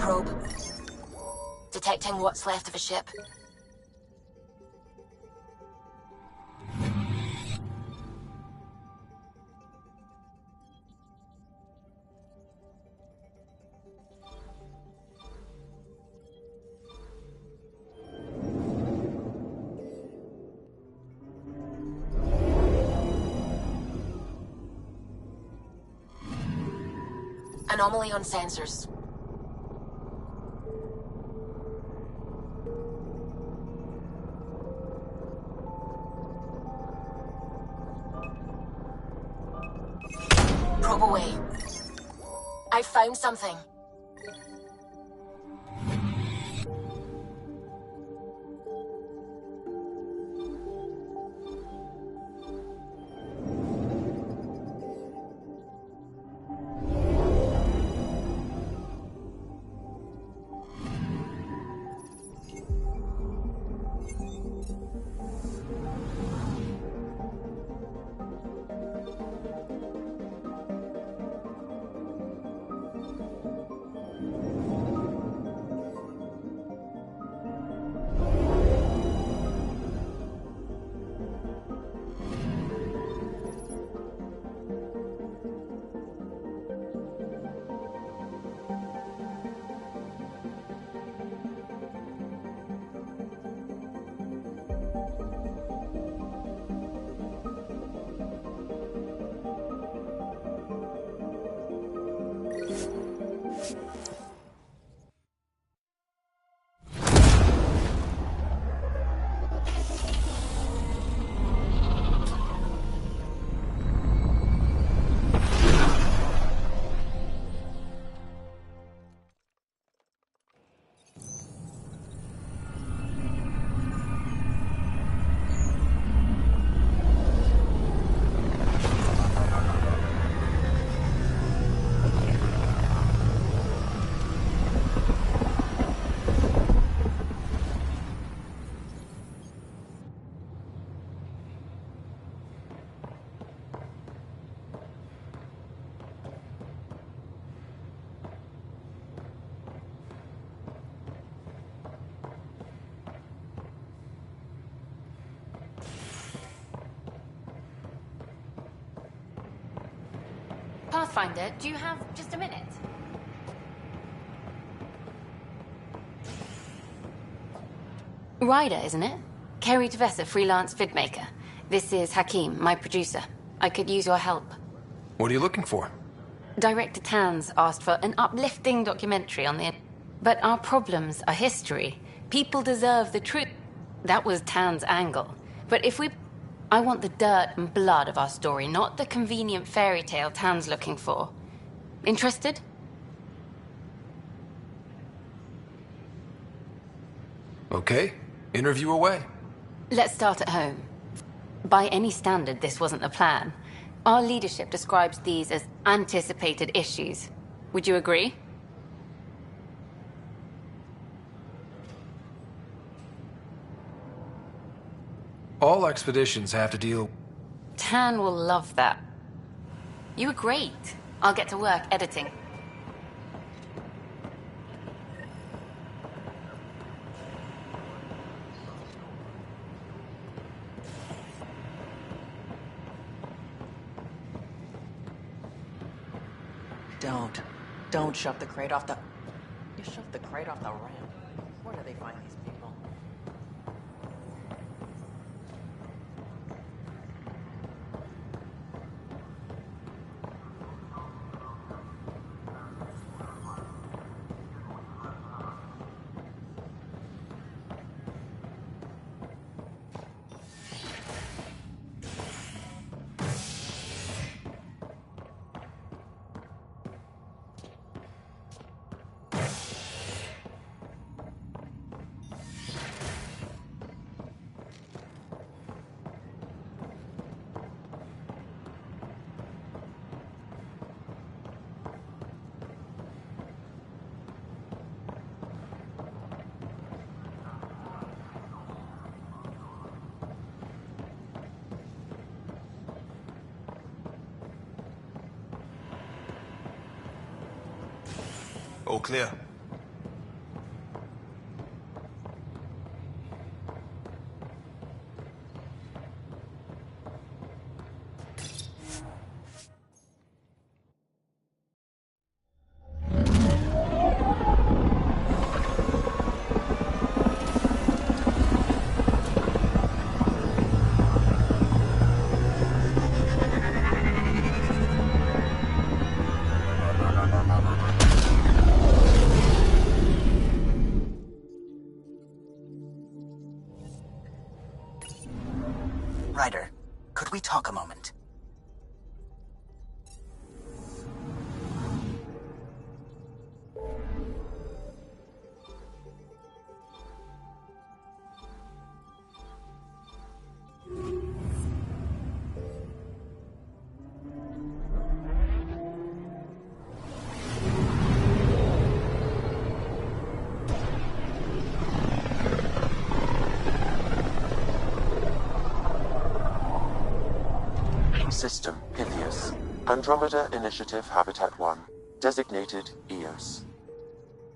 probe. Detecting what's left of a ship. Anomaly on sensors. Probe away. I found something. Pathfinder, do you have just a minute? Ryder, isn't it? Kerry Tavessa, freelance vidmaker. This is Hakim, my producer. I could use your help. What are you looking for? Director Tanz asked for an uplifting documentary on the... But our problems are history. People deserve the truth. That was Tan's angle. But if we... I want the dirt and blood of our story, not the convenient fairy tale Tan's looking for. Interested? Okay, interview away. Let's start at home. By any standard, this wasn't the plan. Our leadership describes these as anticipated issues. Would you agree? All expeditions have to deal... Tan will love that. You were great. I'll get to work editing. Don't shove the crate off the... You shoved the crate off the ramp. Where do they find these people? All clear. Ryder, could we talk a moment? System, Pythias. Andromeda Initiative Habitat 1. Designated EOS.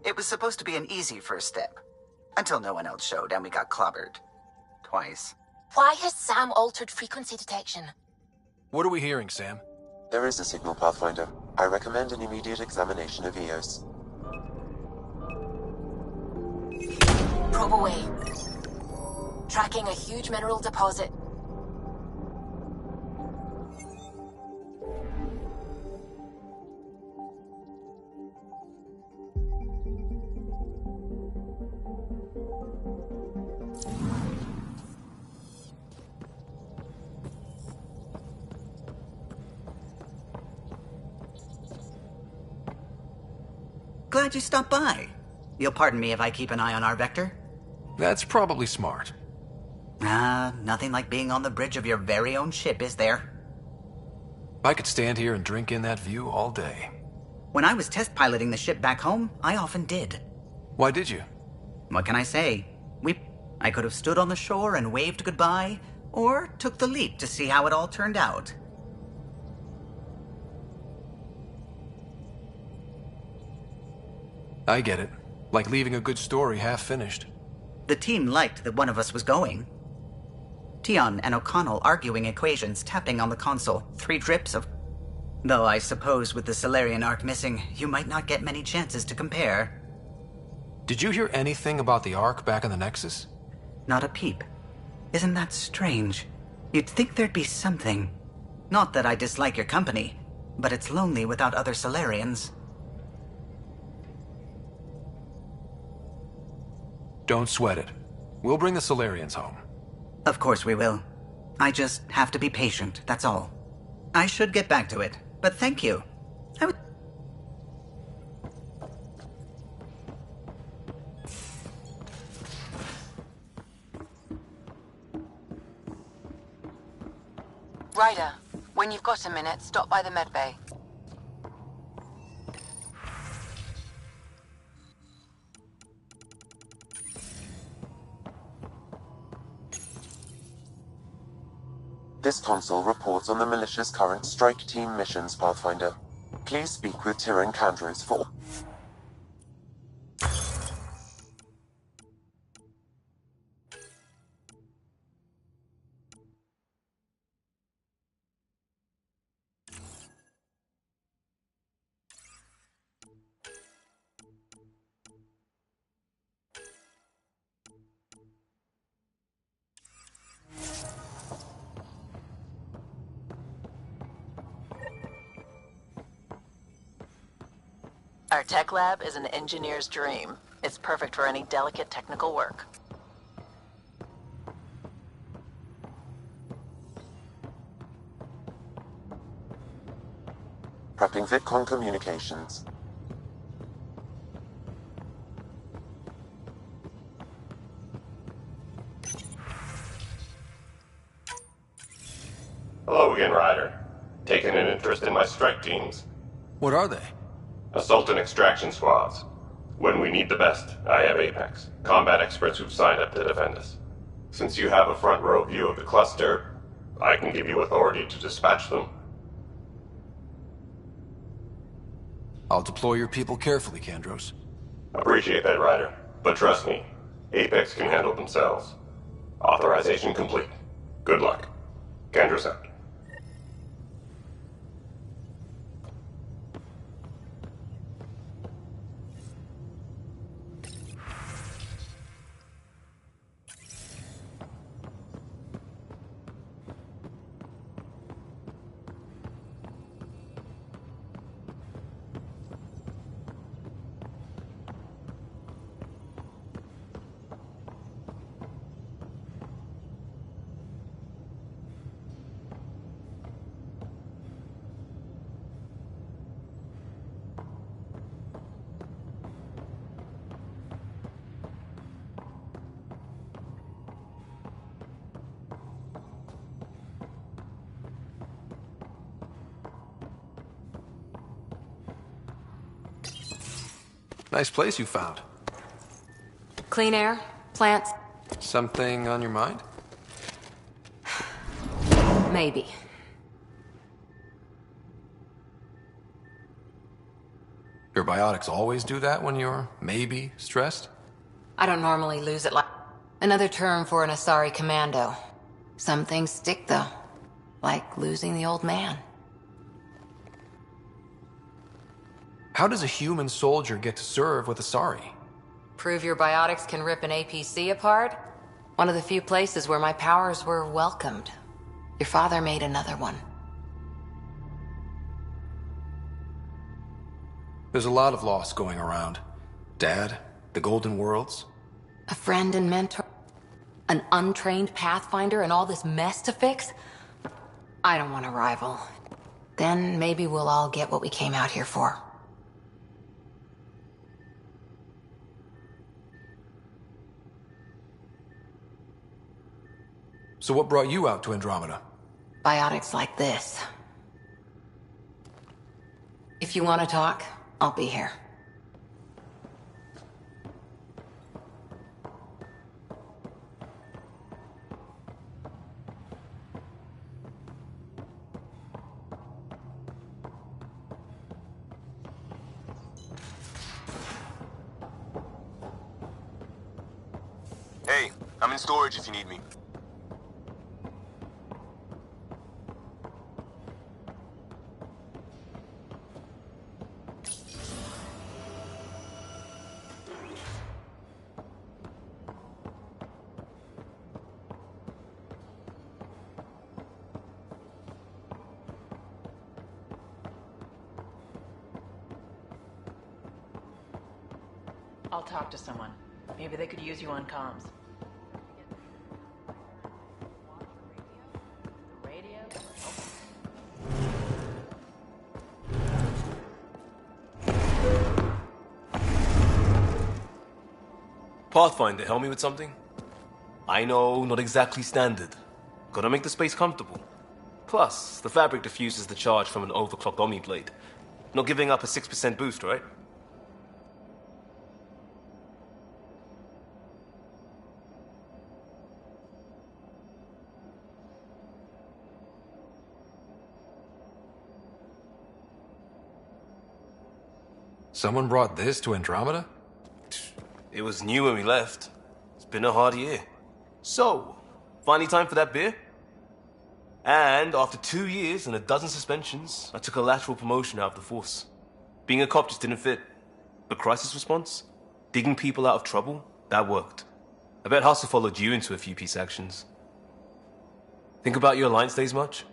It was supposed to be an easy first step. Until no one else showed and we got clobbered. Twice. Why has Sam altered frequency detection? What are we hearing, Sam? There is a signal, Pathfinder. I recommend an immediate examination of EOS. Probe away. Tracking a huge mineral deposit. Glad you stopped by. You'll pardon me if I keep an eye on our vector? That's probably smart. Nothing like being on the bridge of your very own ship, is there? I could stand here and drink in that view all day. When I was test piloting the ship back home, I often did. Why did you? What can I say? I could have stood on the shore and waved goodbye, or took the leap to see how it all turned out. I get it. Like leaving a good story half-finished. The team liked that one of us was going. Tion and O'Connell arguing equations, tapping on the console, 3 drips of... Though I suppose with the Solarian arc missing, you might not get many chances to compare. Did you hear anything about the arc back in the Nexus? Not a peep. Isn't that strange? You'd think there'd be something. Not that I dislike your company, but it's lonely without other Solarians. Don't sweat it. We'll bring the Solarians home. Of course we will. I just have to be patient, that's all. I should get back to it, but thank you. Ryder, when you've got a minute, stop by the medbay. This console reports on the militia's current strike team missions, Pathfinder. Please speak with Tyrion Candros for... Our tech lab is an engineer's dream. It's perfect for any delicate technical work. Prepping VidCon communications. Hello again, Ryder. Taking an interest in my strike teams. What are they? Assault and extraction squads. When we need the best, I have Apex, combat experts who've signed up to defend us. Since you have a front row view of the cluster, I can give you authority to dispatch them. I'll deploy your people carefully, Candros. Appreciate that, Ryder. But trust me, Apex can handle themselves. Authorization complete. Good luck. Candros out. Nice place you found. Clean air, plants, Something on your mind? maybe. Your biotics always do that when you're maybe stressed? I don't normally lose it like... Another term for an Asari commando. Some things stick, though. Like losing the old man. How does a human soldier get to serve with Asari? Prove your biotics can rip an APC apart? One of the few places where my powers were welcomed. Your father made another one. There's a lot of loss going around. Dad, the Golden Worlds. A friend and mentor. An untrained pathfinder and all this mess to fix? I don't want a rival. Then maybe we'll all get what we came out here for. So what brought you out to Andromeda? Biotics like this. If you want to talk, I'll be here. Hey, I'm in storage if you need me. I'll talk to someone. Maybe they could use you on comms. Radio? Pathfinder, help me with something? I know, not exactly standard. Gotta make the space comfortable. Plus, the fabric diffuses the charge from an overclocked Omni blade. Not giving up a 6% boost, right? Someone brought this to Andromeda? It was new when we left. It's been a hard year. So, finally time for that beer? And after 2 years and a dozen suspensions, I took a lateral promotion out of the force. Being a cop just didn't fit. But crisis response? Digging people out of trouble? That worked. I bet Hustle followed you into a few peace actions. Think about your Alliance days much?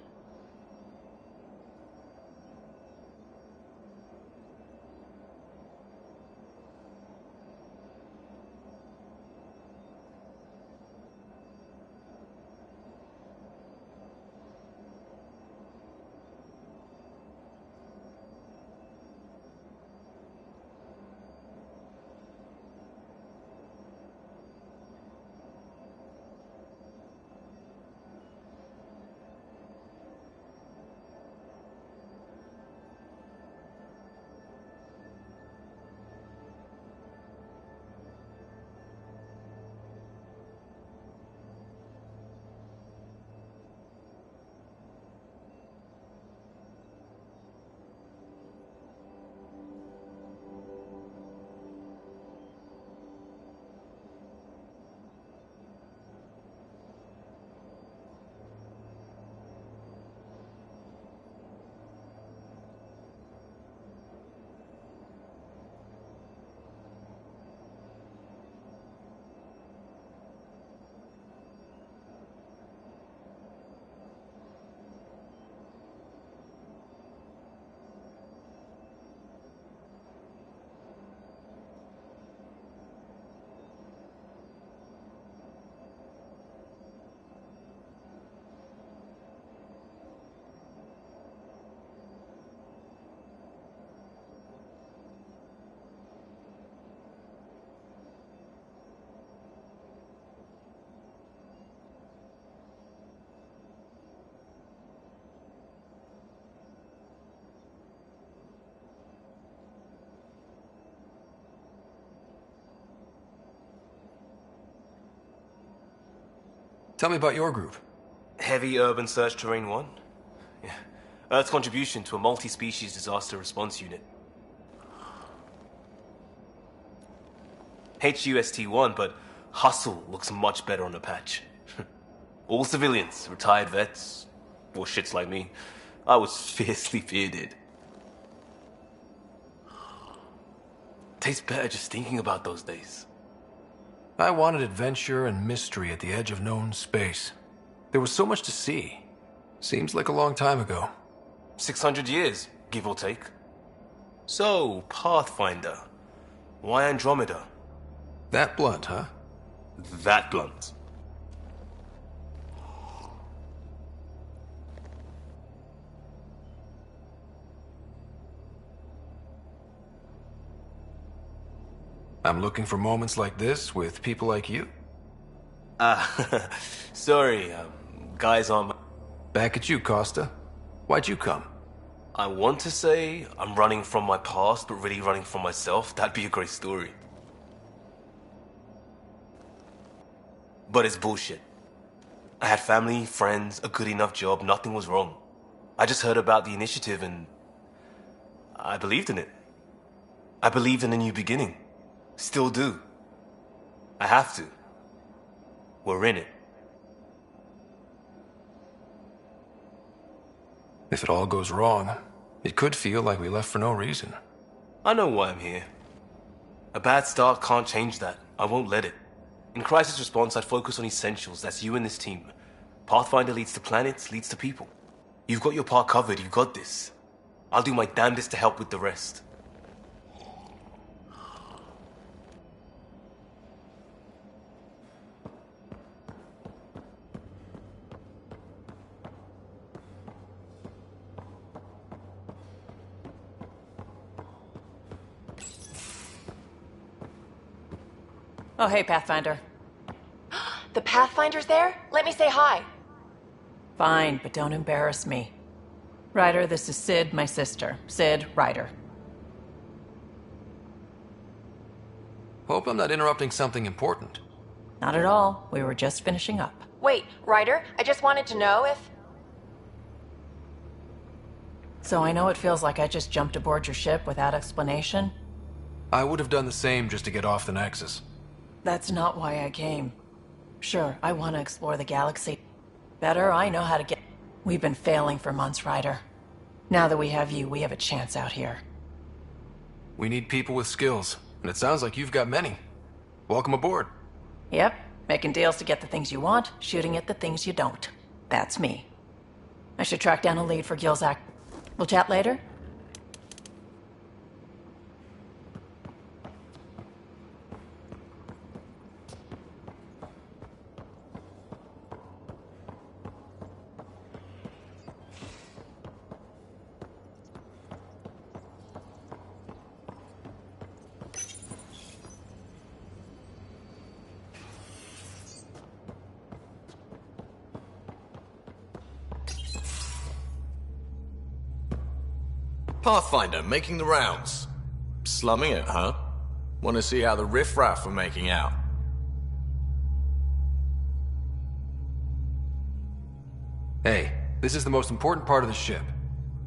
Tell me about your group. Heavy Urban Search Terrain 1? Yeah. Earth's contribution to a multi-species disaster response unit. HUST-1, but Hustle looks much better on the patch. All civilians, retired vets, or shits like me. I was fiercely bearded. Tastes better just thinking about those days. I wanted adventure and mystery at the edge of known space. There was so much to see. Seems like a long time ago. 600 years, give or take. So, Pathfinder. Why Andromeda? That blunt, huh? That blunt. I'm looking for moments like this with people like you. Sorry, guys on. Back at you, Costa. Why'd you come? I want to say I'm running from my past, but really running from myself. That'd be a great story. But it's bullshit. I had family, friends, a good enough job, nothing was wrong. I just heard about the initiative and I believed in it. I believed in a new beginning. Still do. I have to. We're in it. If it all goes wrong, it could feel like we left for no reason. I know why I'm here. A bad start can't change that. I won't let it. In crisis response, I'd focus on essentials. That's you and this team. Pathfinder leads to planets, leads to people. You've got your part covered. You've got this. I'll do my damnedest to help with the rest. Oh, hey, Pathfinder. The Pathfinder's there? Let me say hi. Fine, but don't embarrass me. Ryder, this is Sid, my sister. Sid, Ryder. Hope I'm not interrupting something important. Not at all. We were just finishing up. Wait, Ryder, I just wanted to know if... So I know it feels like I just jumped aboard your ship without explanation. I would have done the same just to get off the Nexus. That's not why I came. Sure, I want to explore the galaxy. Better, I know how to get... We've been failing for months, Ryder. Now that we have you, we have a chance out here. We need people with skills, and it sounds like you've got many. Welcome aboard. Yep, making deals to get the things you want, shooting at the things you don't. That's me. I should track down a lead for Gilzak. We'll chat later? Pathfinder, making the rounds. Slumming it, huh? Want to see how the riffraff are making out? Hey, this is the most important part of the ship.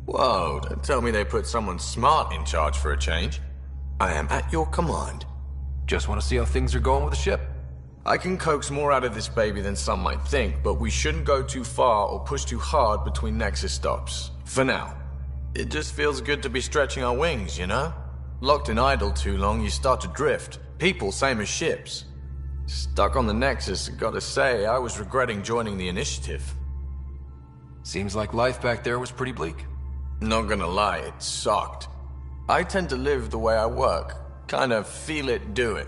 Whoa, don't tell me they put someone smart in charge for a change. I am at your command. Just want to see how things are going with the ship. I can coax more out of this baby than some might think, but we shouldn't go too far or push too hard between Nexus stops. For now. It just feels good to be stretching our wings, you know? Locked and idle too long, you start to drift. People, same as ships. Stuck on the Nexus, gotta say, I was regretting joining the initiative. Seems like life back there was pretty bleak. Not gonna lie, it sucked. I tend to live the way I work. Kind of feel it, do it.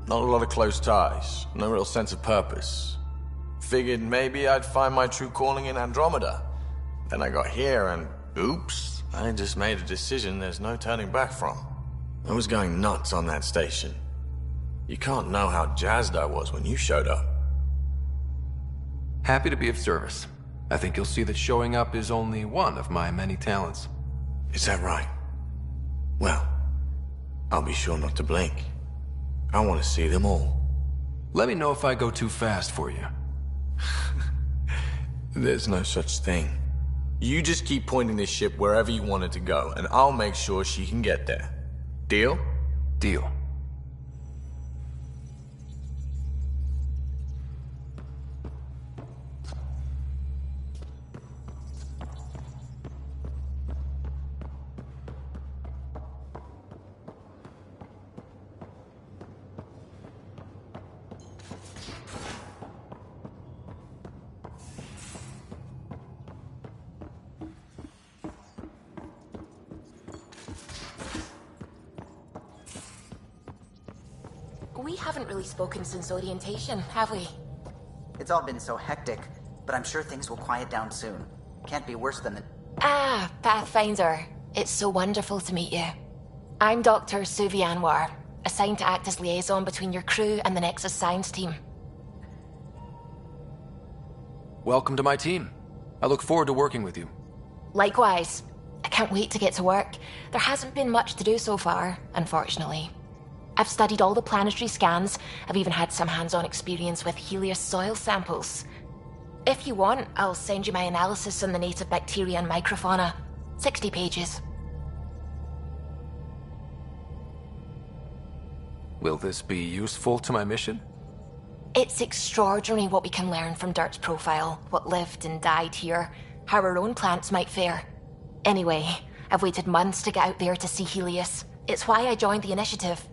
Not a lot of close ties, no real sense of purpose. Figured maybe I'd find my true calling in Andromeda. Then I got here and, oops. I just made a decision there's no turning back from. I was going nuts on that station. You can't know how jazzed I was when you showed up. Happy to be of service. I think you'll see that showing up is only one of my many talents. Is that right? Well, I'll be sure not to blink. I want to see them all. Let me know if I go too fast for you. There's no such thing. You just keep pointing this ship wherever you want it to go, and I'll make sure she can get there. Deal? Deal. We haven't really spoken since orientation, have we? It's all been so hectic, but I'm sure things will quiet down soon. Can't be worse than the... Ah, Pathfinder. It's so wonderful to meet you. I'm Dr. Suvi Anwar, assigned to act as liaison between your crew and the Nexus science team. Welcome to my team. I look forward to working with you. Likewise. I can't wait to get to work. There hasn't been much to do so far, unfortunately. I've studied all the planetary scans. I've even had some hands-on experience with Helios soil samples. If you want, I'll send you my analysis on the native bacteria and microfauna. 60 pages. Will this be useful to my mission? It's extraordinary what we can learn from Dirt's profile, what lived and died here, how our own plants might fare. Anyway, I've waited months to get out there to see Helios. It's why I joined the initiative.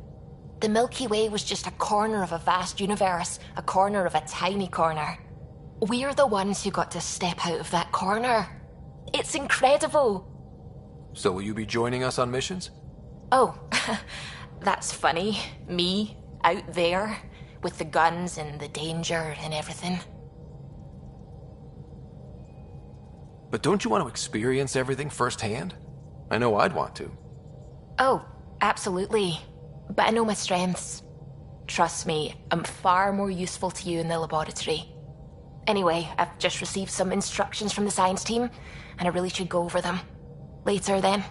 The Milky Way was just a corner of a vast universe, a corner of a tiny corner. We're the ones who got to step out of that corner. It's incredible! So will you be joining us on missions? Oh, that's funny. Me, out there, with the guns and the danger and everything. But don't you want to experience everything firsthand? I know I'd want to. Oh, absolutely. But I know my strengths. Trust me, I'm far more useful to you in the laboratory. Anyway, I've just received some instructions from the science team, and I really should go over them. Later, then.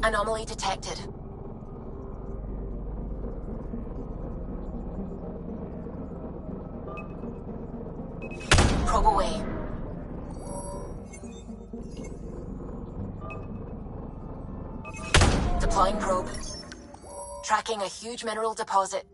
Anomaly detected. Probe away. Deploying probe. Tracking a huge mineral deposit.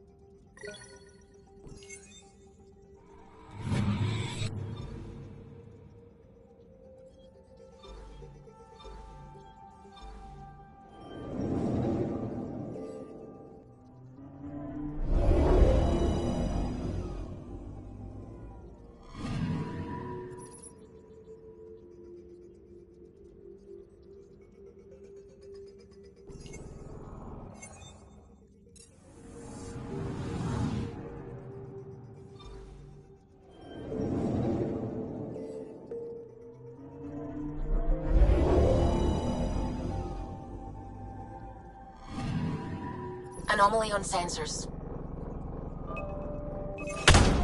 Anomaly on sensors.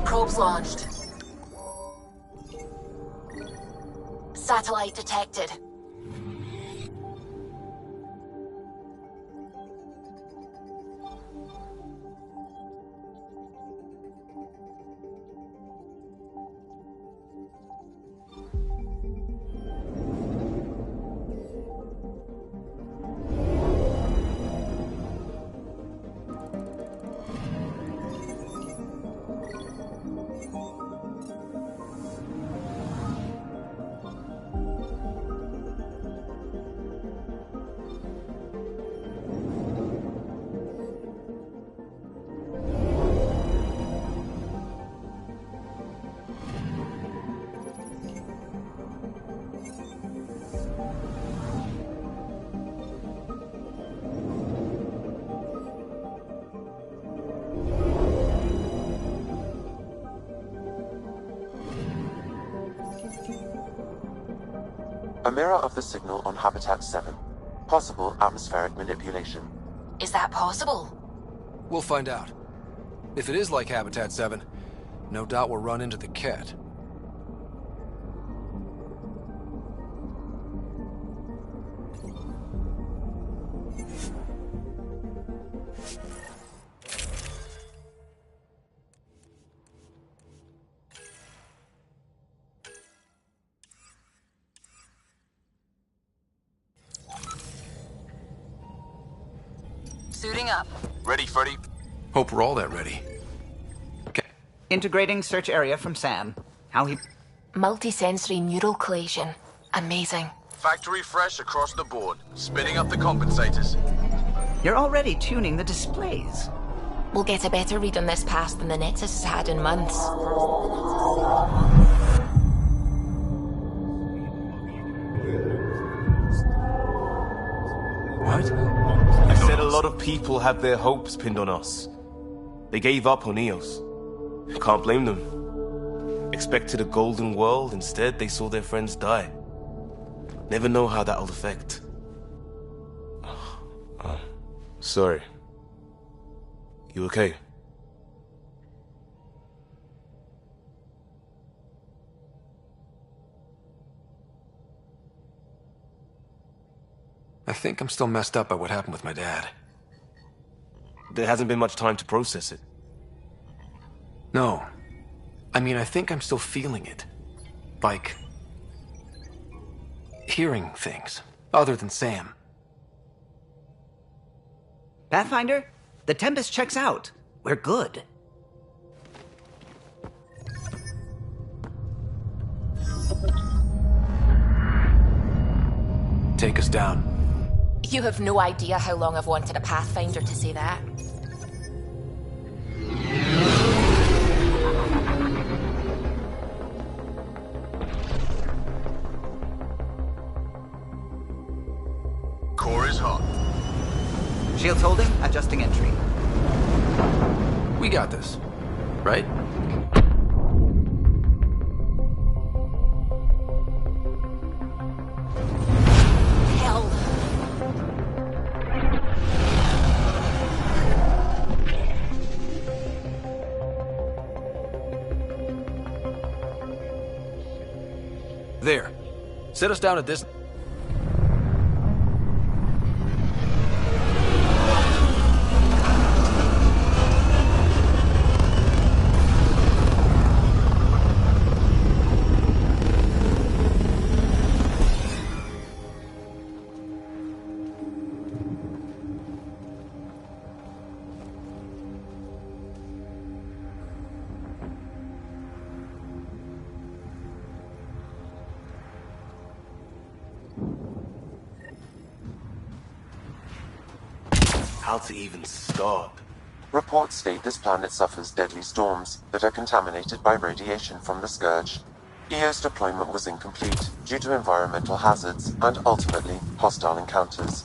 Probes launched. Satellite detected. A mirror of the signal on Habitat 7. Possible atmospheric manipulation. Is that possible? We'll find out. If it is like Habitat 7, no doubt we'll run into the cat. Suiting up. Ready, Freddy? Hope we're all that ready. Okay. Integrating search area from Sam. How he... Multisensory neural collation. Amazing. Factory fresh across the board. Spinning up the compensators. You're already tuning the displays. We'll get a better read on this pass than the Nexus has had in months. What? I said a lot of people had their hopes pinned on us. They gave up on Eos. Can't blame them. Expected a golden world, instead they saw their friends die. Never know how that'll affect. Sorry. You okay? I think I'm still messed up by what happened with my dad. There hasn't been much time to process it. No. I mean, I think I'm still feeling it. Like... hearing things, other than Sam. Pathfinder, the Tempest checks out. We're good. Take us down. You have no idea how long I've wanted a Pathfinder to say that. Core is hot. Shields holding, adjusting entry. We got this, right? Hell. There. Set us down at this... How to even start? Reports state this planet suffers deadly storms that are contaminated by radiation from the Scourge. EO's deployment was incomplete due to environmental hazards and ultimately hostile encounters.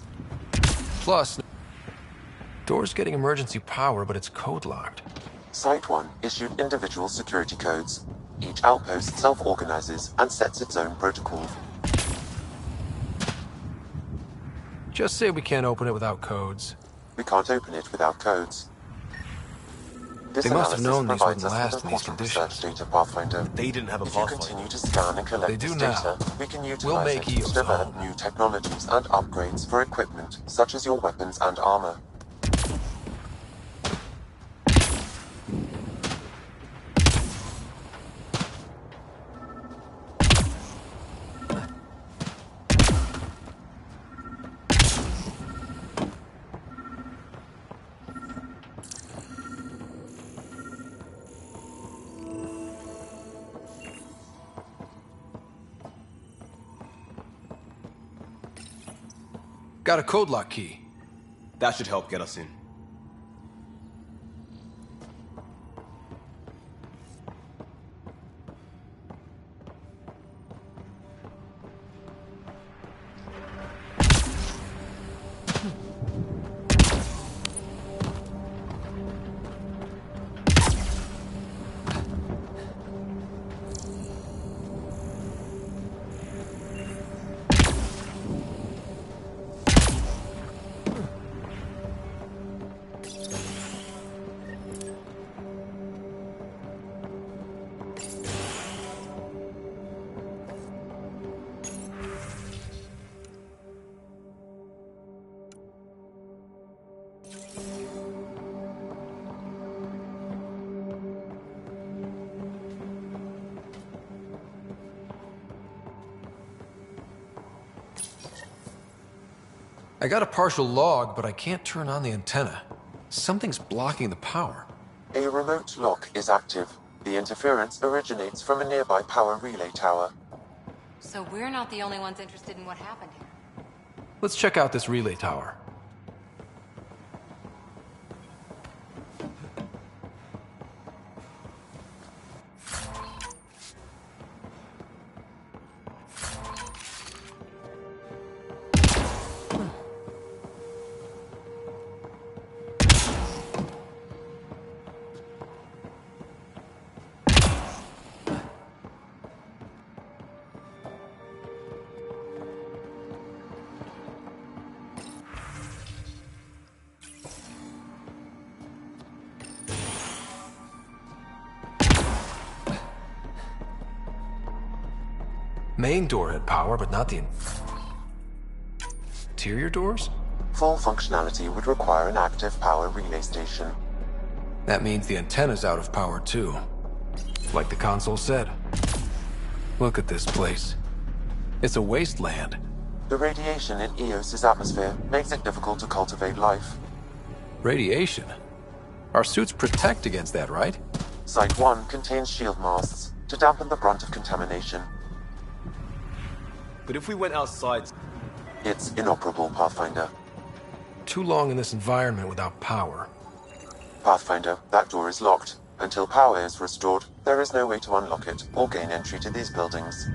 Plus, door's getting emergency power, but it's code-locked. Site 1 issued individual security codes. Each outpost self-organizes and sets its own protocol. Just say we can't open it without codes. We can't open it without codes. This They must have analysis known these provides wouldn't us with last in these important conditions. research data, Pathfinder. But they didn't have a If you Pathfinder. continue to scan and collect They do this now. data, we can We'll utilize make it Eos to develop home. new technologies and upgrades for equipment, such as your weapons and armor. Got a code lock key. That should help get us in. I got a partial log, but I can't turn on the antenna. Something's blocking the power. A remote lock is active. The interference originates from a nearby power relay tower. So we're not the only ones interested in what happened here. Let's check out this relay tower. Main door had power, but not the interior doors? Full functionality would require an active power relay station. That means the antenna's out of power too. Like the console said. Look at this place. It's a wasteland. The radiation in Eos's atmosphere makes it difficult to cultivate life. Radiation? Our suits protect against that, right? Site 1 contains shield masts to dampen the brunt of contamination. But if we went outside... It's inoperable, Pathfinder. Too long in this environment without power. Pathfinder, that door is locked. Until power is restored, there is no way to unlock it or gain entry to these buildings.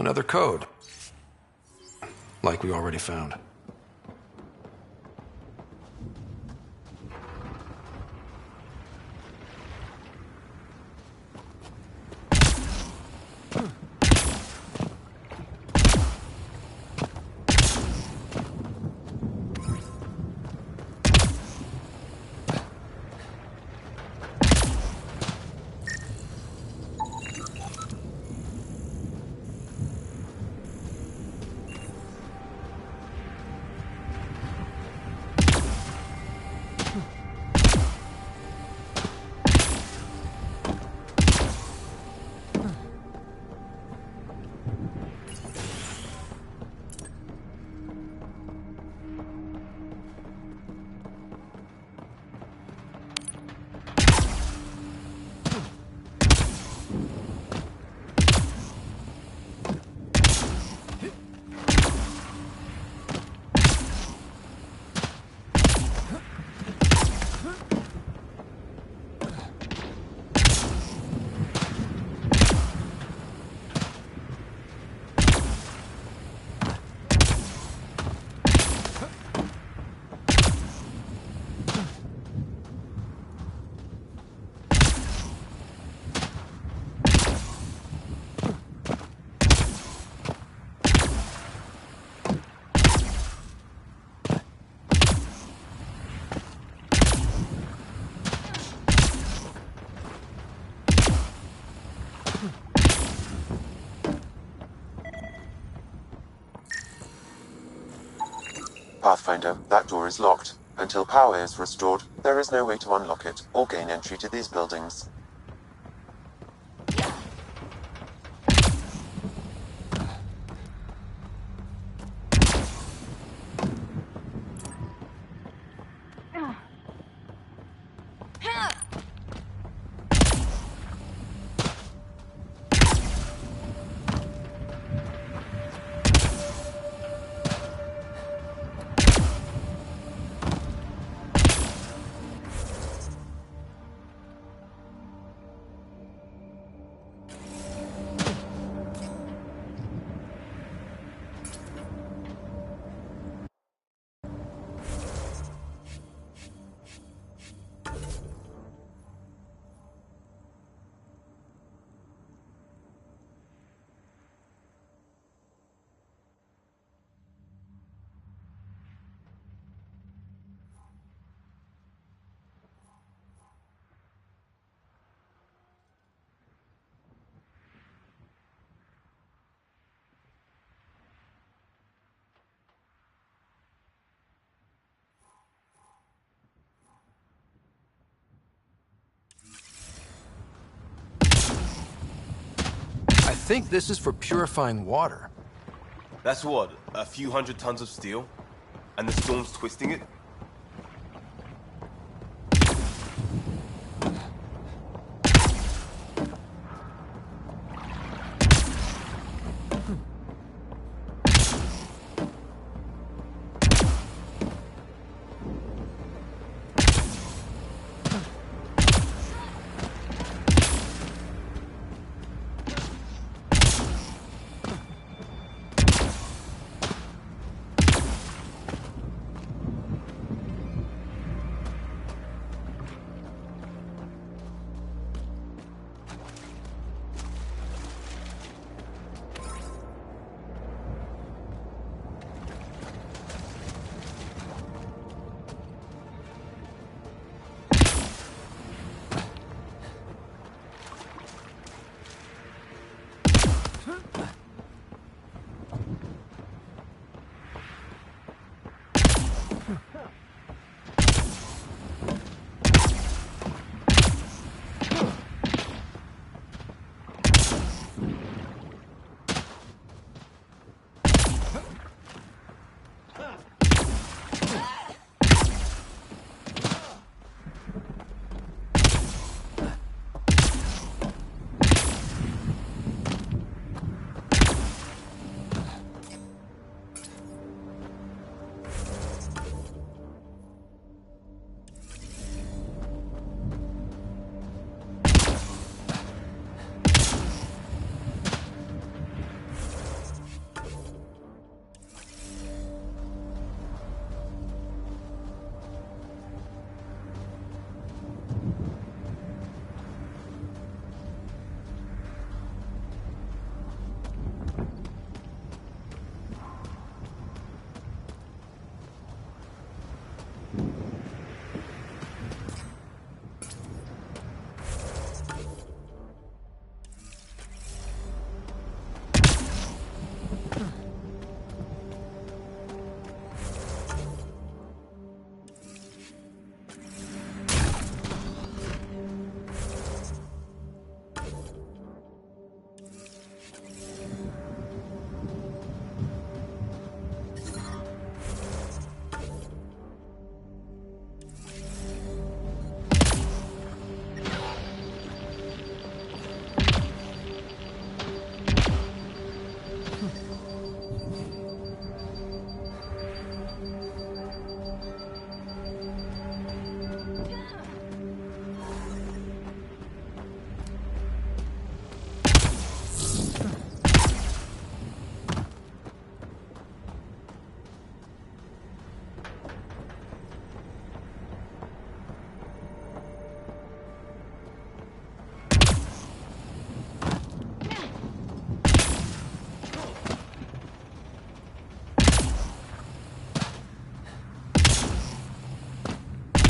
Another code. Like we already found. Pathfinder, that door is locked. Until power is restored, there is no way to unlock it or gain entry to these buildings. I think this is for purifying water. That's what, a few hundred tons of steel? And the storm's twisting it?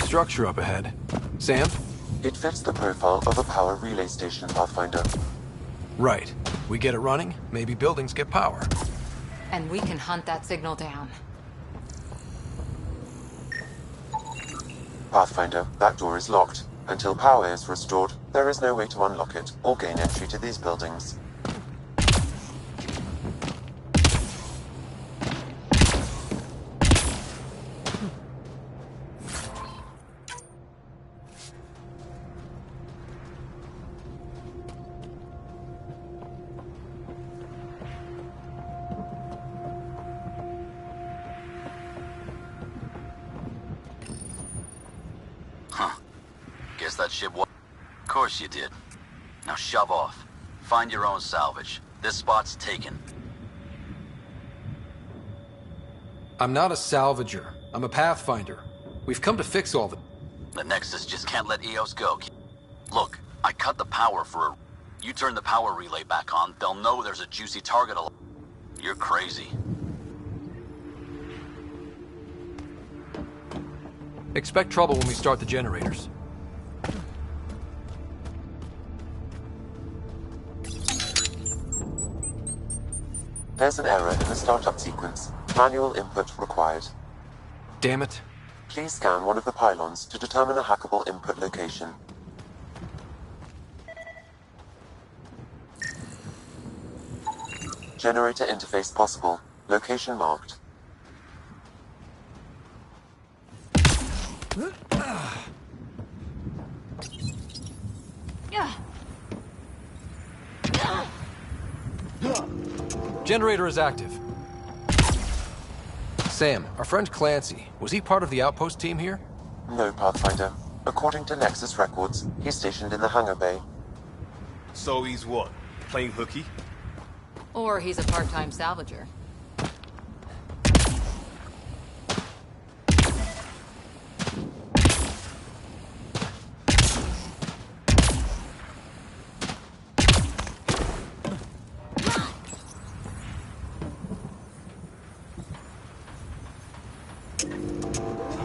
Structure up ahead. Sam? It fits the profile of a power relay station, Pathfinder. Right. We get it running, maybe buildings get power. And we can hunt that signal down. Pathfinder, that door is locked. Until power is restored, there is no way to unlock it or gain entry to these buildings. Guess that ship was... Of course you did. Now shove off. Find your own salvage. This spot's taken. I'm not a salvager. I'm a pathfinder. We've come to fix all the... The Nexus just can't let EOS go. Look, I cut the power for a... You turn the power relay back on, they'll know there's a juicy target along. You're crazy. Expect trouble when we start the generators. There's an error in the startup sequence. Manual input required. Damn it. Please scan one of the pylons to determine a hackable input location. Generator interface possible. Location marked. Generator is active. Sam, our friend Clancy, was he part of the outpost team here? No, Pathfinder. According to Nexus records, he's stationed in the hangar bay. So he's what? Playing hooky? Or he's a part-time salvager.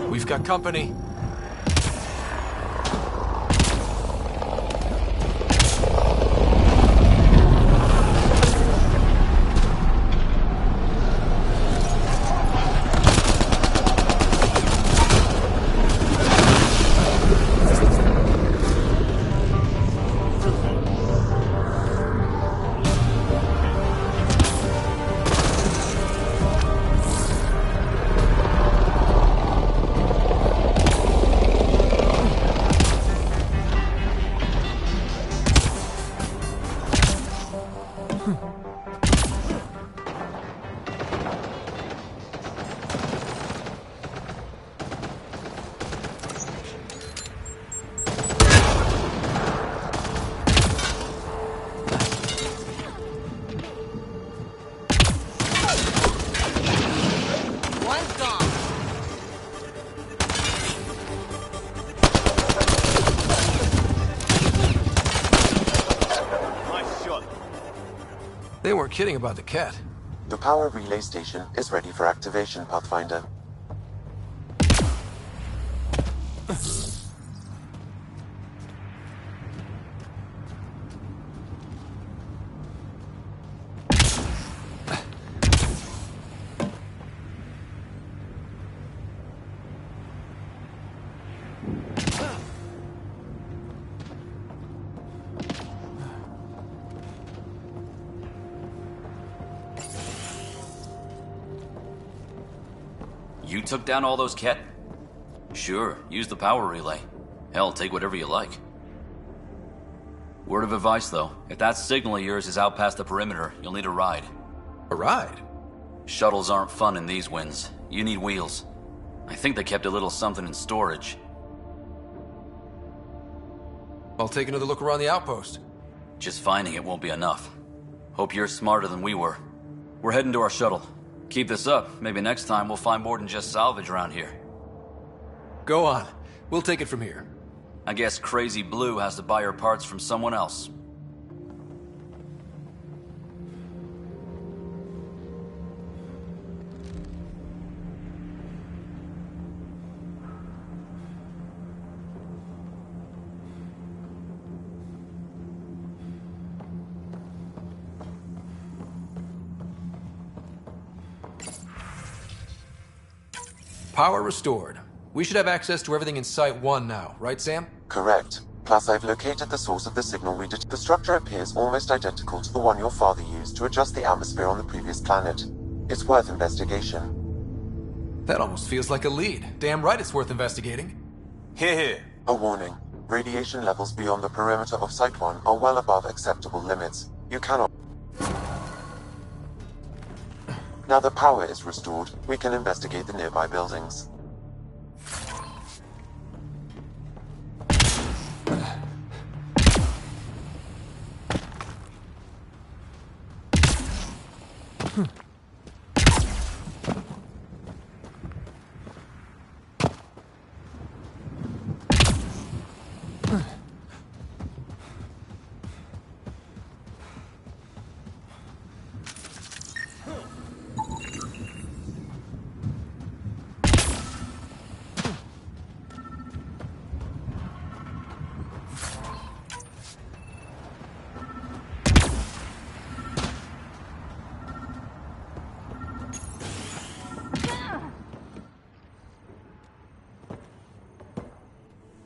We've got company. They weren't kidding about the cat. The power relay station is ready for activation, Pathfinder. You took down all those Ket? Sure, use the power relay. Hell, take whatever you like. Word of advice, though. If that signal of yours is out past the perimeter, you'll need a ride. A ride? Shuttles aren't fun in these winds. You need wheels. I think they kept a little something in storage. I'll take another look around the outpost. Just finding it won't be enough. Hope you're smarter than we were. We're heading to our shuttle. Keep this up. Maybe next time we'll find more than just salvage around here. Go on. We'll take it from here. I guess Crazy Blue has to buy her parts from someone else. Power restored. We should have access to everything in Site 1 now, right, Sam? Correct. Plus, I've located the source of the signal we detected. The structure appears almost identical to the one your father used to adjust the atmosphere on the previous planet. It's worth investigation. That almost feels like a lead. Damn right it's worth investigating. Here. A warning. Radiation levels beyond the perimeter of Site 1 are well above acceptable limits. You cannot... Now the power is restored, we can investigate the nearby buildings.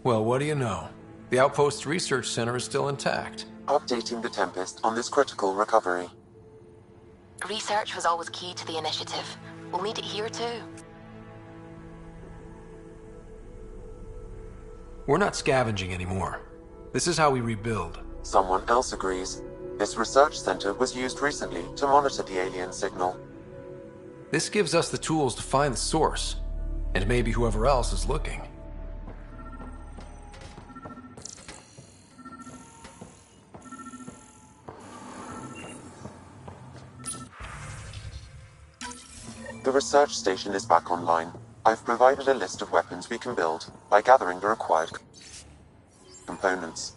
Well, what do you know? The Outpost's research center is still intact. Updating the Tempest on this critical recovery. Research was always key to the initiative. We'll need it here too. We're not scavenging anymore. This is how we rebuild. Someone else agrees. This research center was used recently to monitor the alien signal. This gives us the tools to find the source, and maybe whoever else is looking. The research station is back online. I've provided a list of weapons we can build by gathering the required components.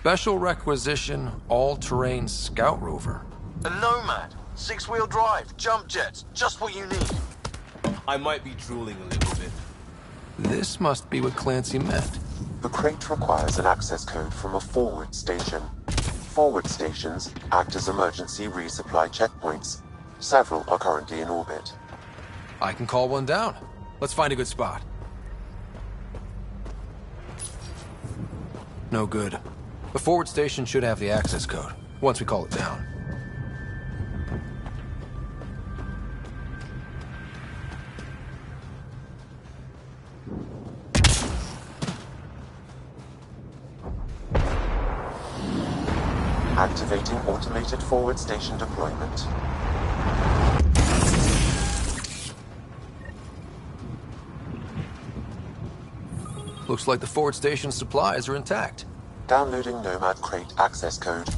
Special requisition, all-terrain scout rover. A Nomad, 6-wheel drive, jump jets, just what you need. I might be drooling a little bit. This must be what Clancy meant. The crate requires an access code from a forward station. Forward stations act as emergency resupply checkpoints. Several are currently in orbit. I can call one down. Let's find a good spot. No good. The forward station should have the access code, once we call it down. Activating automated forward station deployment. Looks like the forward station supplies are intact. Downloading Nomad crate access code.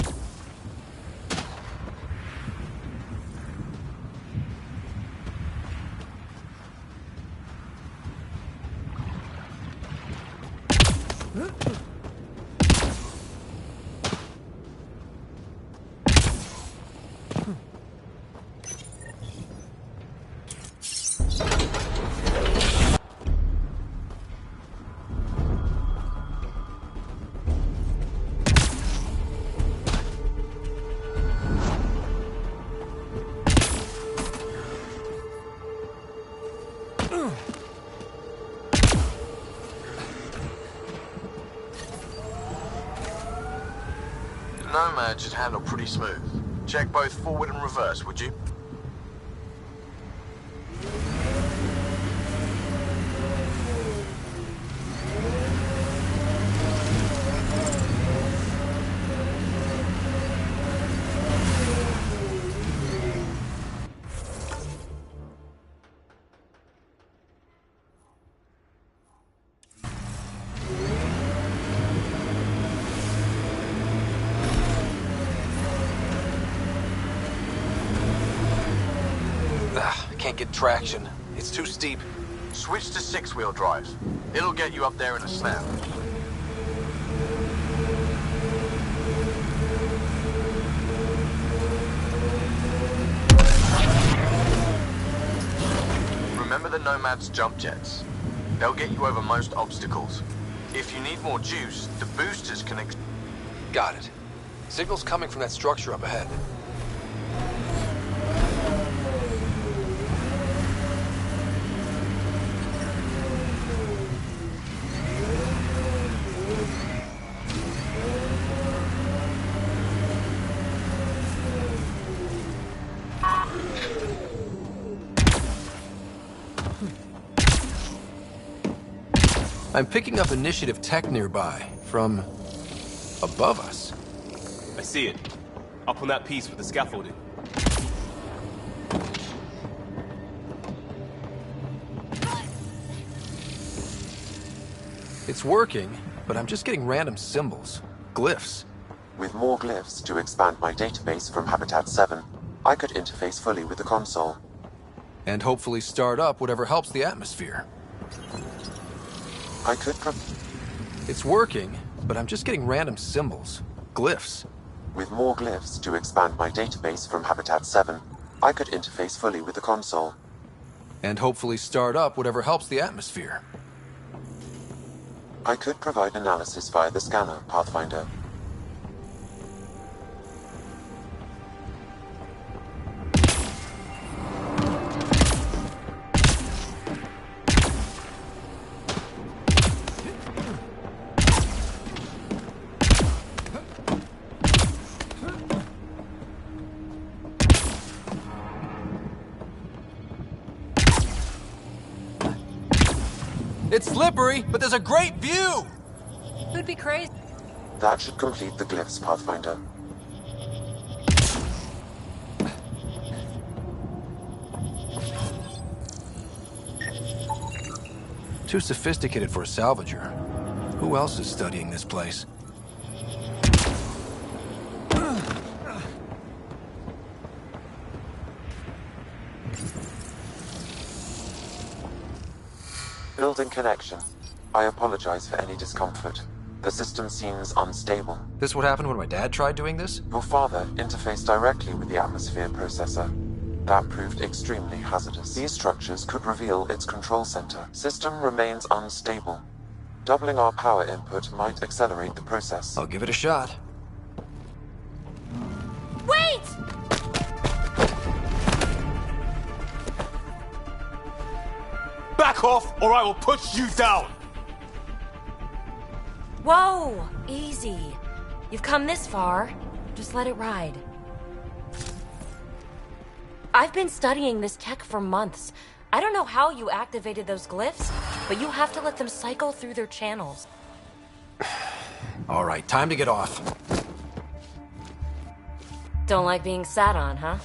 Nomad should handle pretty smooth. Check both forward and reverse, would you? Can't get traction. It's too steep. Switch to 6-wheel drive. It'll get you up there in a snap. Remember the Nomad's jump jets. They'll get you over most obstacles. If you need more juice, the boosters can... Got it. Signal's coming from that structure up ahead. I'm picking up initiative tech nearby, from above us. I see it. Up on that piece with the scaffolding. It's working, but I'm just getting random symbols. Glyphs. With more glyphs to expand my database from Habitat 7, I could interface fully with the console. And hopefully start up whatever helps the atmosphere. I could It's working, but I'm just getting random symbols. Glyphs. With more glyphs to expand my database from Habitat 7, I could interface fully with the console. And hopefully start up whatever helps the atmosphere. I could provide analysis via the scanner, Pathfinder. It's slippery, but there's a great view! Who'd be crazy? That should complete the glyphs, Pathfinder. Too sophisticated for a salvager. Who else is studying this place? Building connection. I apologize for any discomfort. The system seems unstable. This what happened when my dad tried doing this? Your father interfaced directly with the atmosphere processor. That proved extremely hazardous. These structures could reveal its control center. System remains unstable. Doubling our power input might accelerate the process. I'll give it a shot. Wait! Back off, or I will push you down! Whoa! Easy. You've come this far. Just let it ride. I've been studying this tech for months. I don't know how you activated those glyphs, but you have to let them cycle through their channels. All right, time to get off. Don't like being sat on, huh?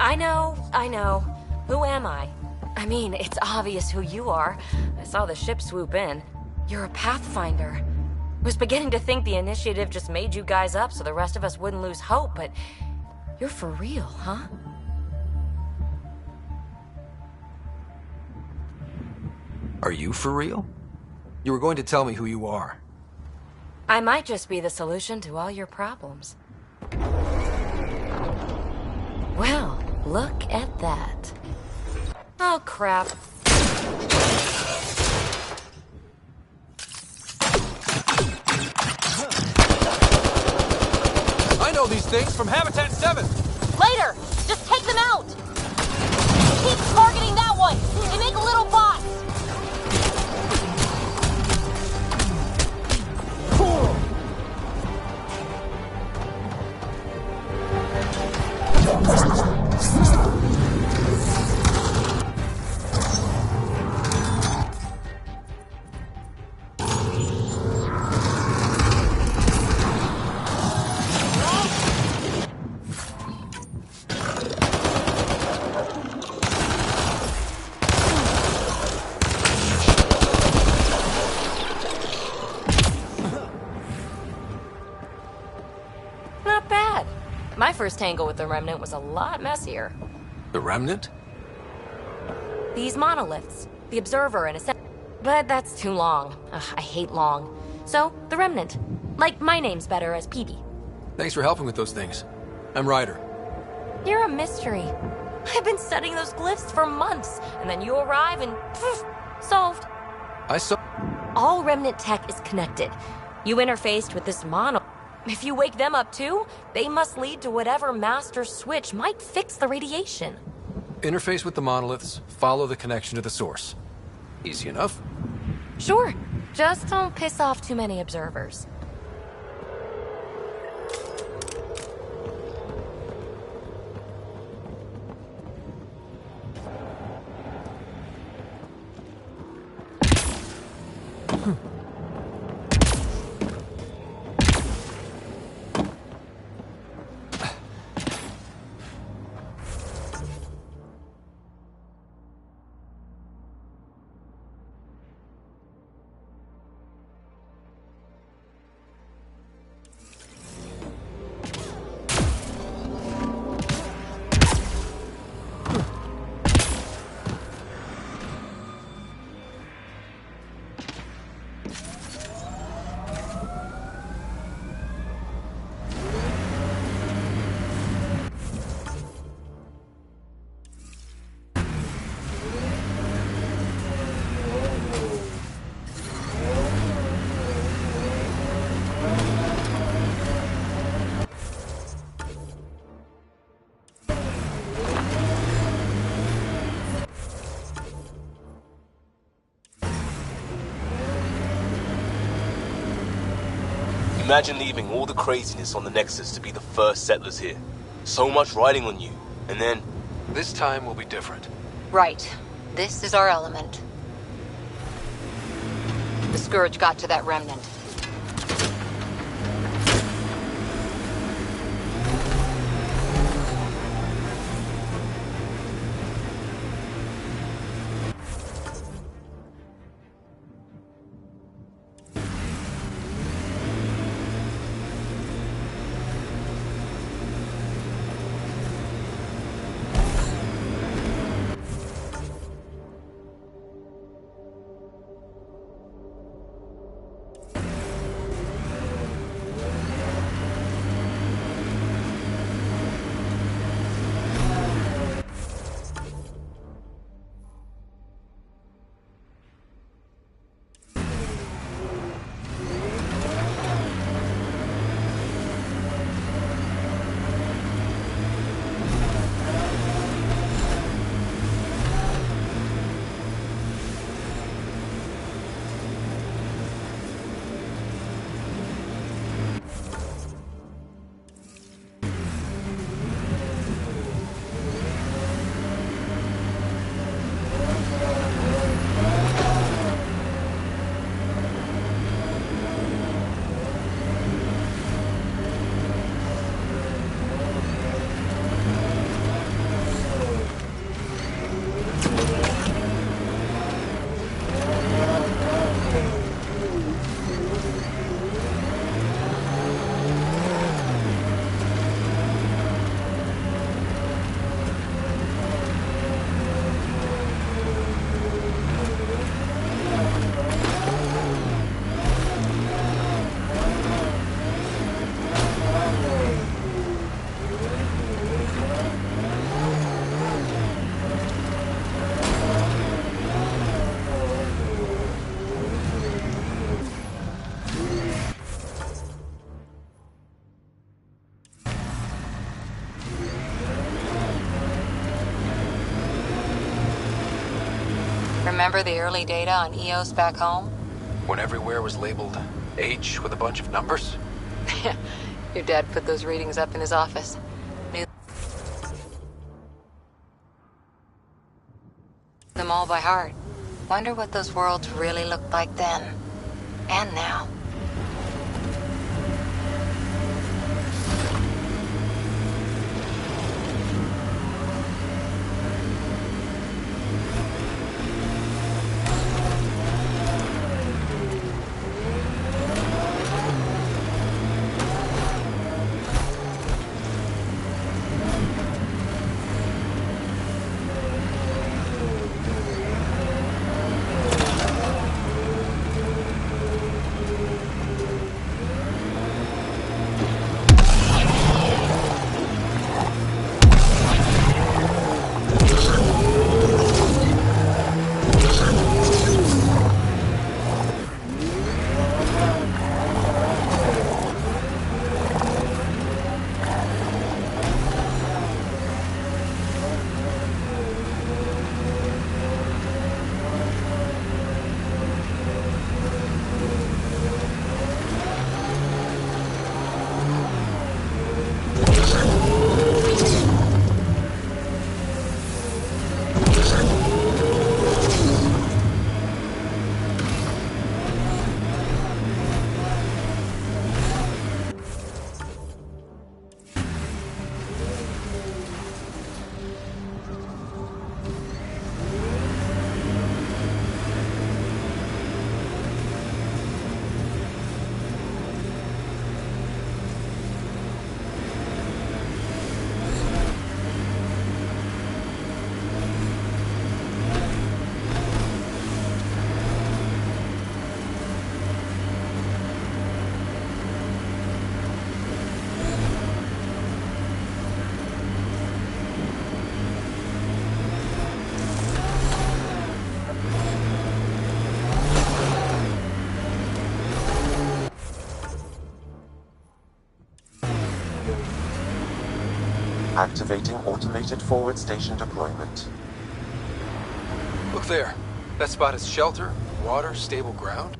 I know. Who am I? I mean, it's obvious who you are. I saw the ship swoop in. You're a Pathfinder. Was beginning to think the initiative just made you guys up so the rest of us wouldn't lose hope, but you're for real, huh? Are you for real? You were going to tell me who you are. I might just be the solution to all your problems. Well, look at that. Oh, crap. I know these things from Habitat 7! Later! Just take them out! Keep targeting that one! They make little bots! Not bad. My first tangle with the Remnant was a lot messier. The Remnant? These monoliths. The Observer and a But that's too long. Ugh, I hate long. So, the Remnant. Like, my name's better as Peebee. Thanks for helping with those things. I'm Ryder. You're a mystery. I've been studying those glyphs for months, and then you arrive and poof, solved. I saw... All Remnant tech is connected. You interfaced with this mono. If you wake them up too, they must lead to whatever master switch might fix the radiation. Interface with the monoliths, follow the connection to the source. Easy enough. Sure. Just don't piss off too many observers. Imagine leaving all the craziness on the Nexus to be the first settlers here. So much riding on you, and then... This time will be different. Right. This is our element. The Scourge got to that remnant. Remember the early data on EOS back home? When everywhere was labeled H with a bunch of numbers? Your dad put those readings up in his office. Knew them all by heart. Wonder what those worlds really looked like then. And now. Activating automated forward station deployment. Look there. That spot is shelter, water, stable ground.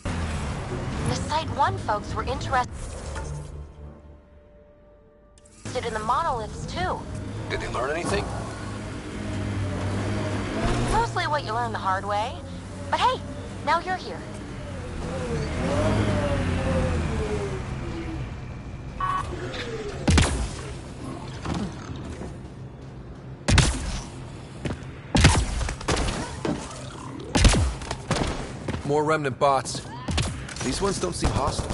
The Site 1 folks were interested in the monoliths, too. Did they learn anything? Mostly what you learn the hard way. But hey, now you're here. More remnant bots. These ones don't seem hostile.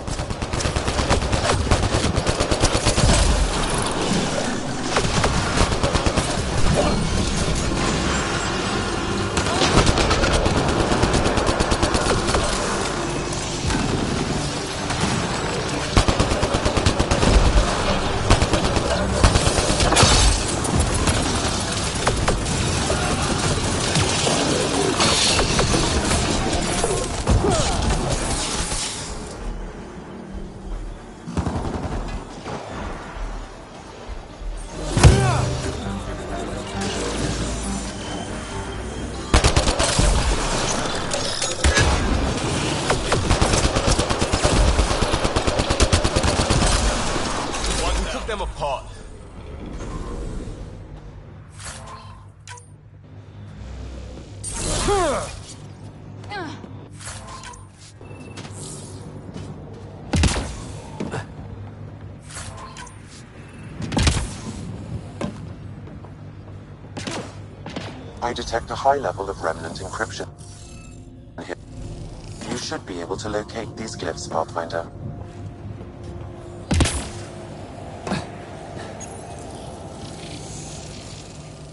I detect a high level of remnant encryption. You should be able to locate these glyphs, Pathfinder.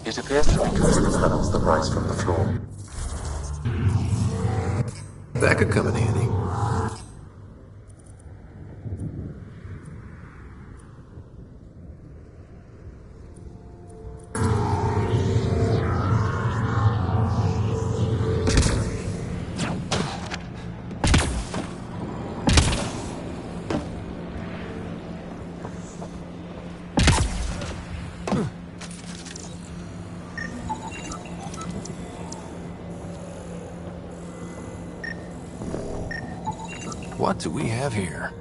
It appears to be custom panels that rise from the floor. That could come in handy. What do we have here?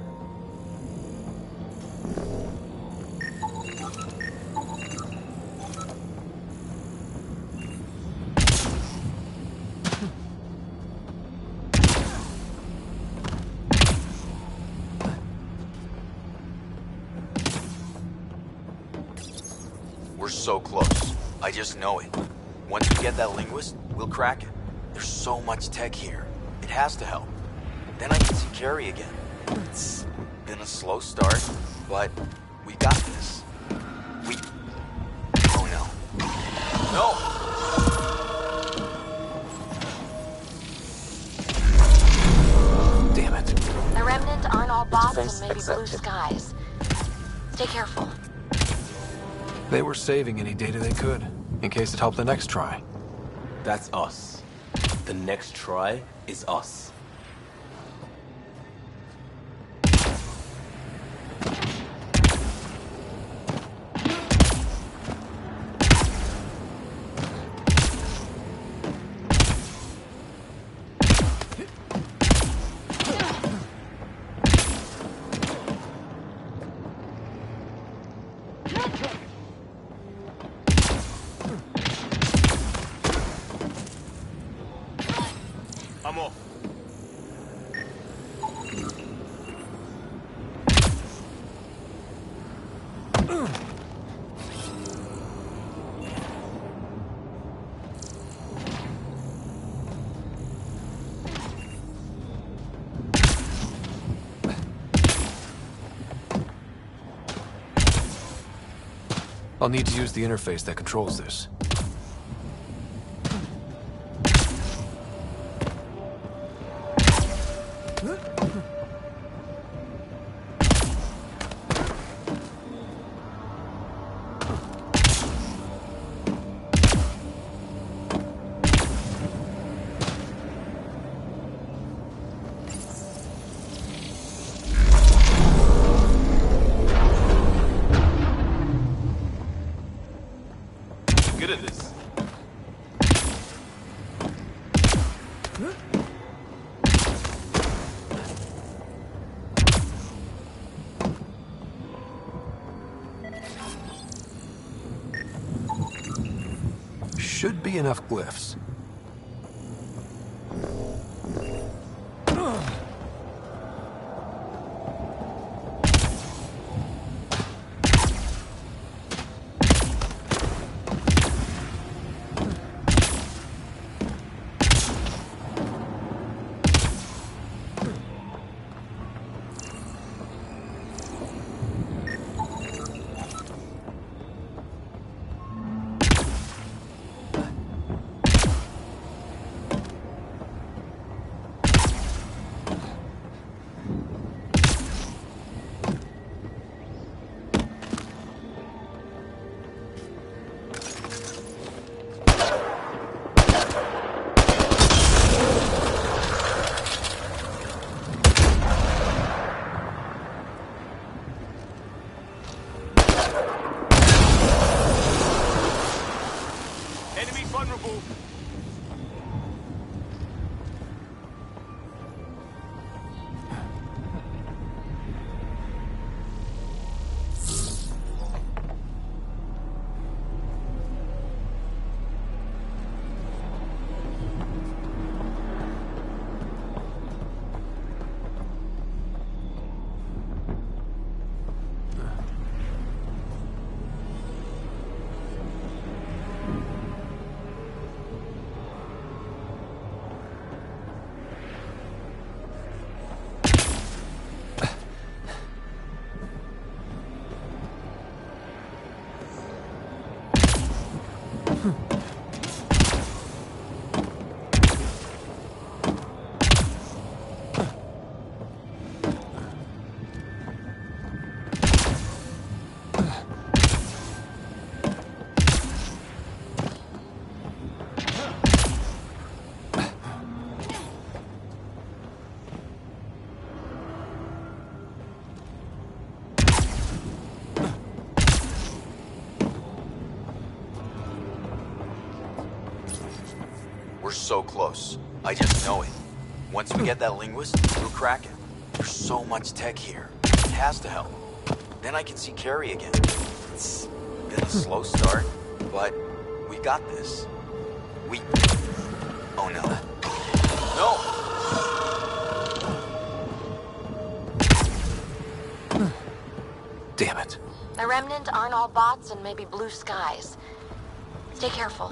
We're so close. I just know it. Once we get that linguist, we'll crack it. There's so much tech here. It has to help. Then I can see Carrie again. It's been a slow start, but we got this. Oh no. No! Damn it. The Remnant aren't all bots and maybe blue skies. Stay careful. They were saving any data they could, in case it helped the next try. That's us. The next try is us. I'm off. I'll need to use the interface that controls this. Good at this. Should be enough glyphs. Enemy vulnerable. We're so close. I just know it. Once we get that linguist, we'll crack it. There's so much tech here. It has to help. Then I can see Carrie again. It's been a slow start, but we got this. Oh no. No! Damn it. The Remnant aren't all bots and maybe blue skies. Stay careful.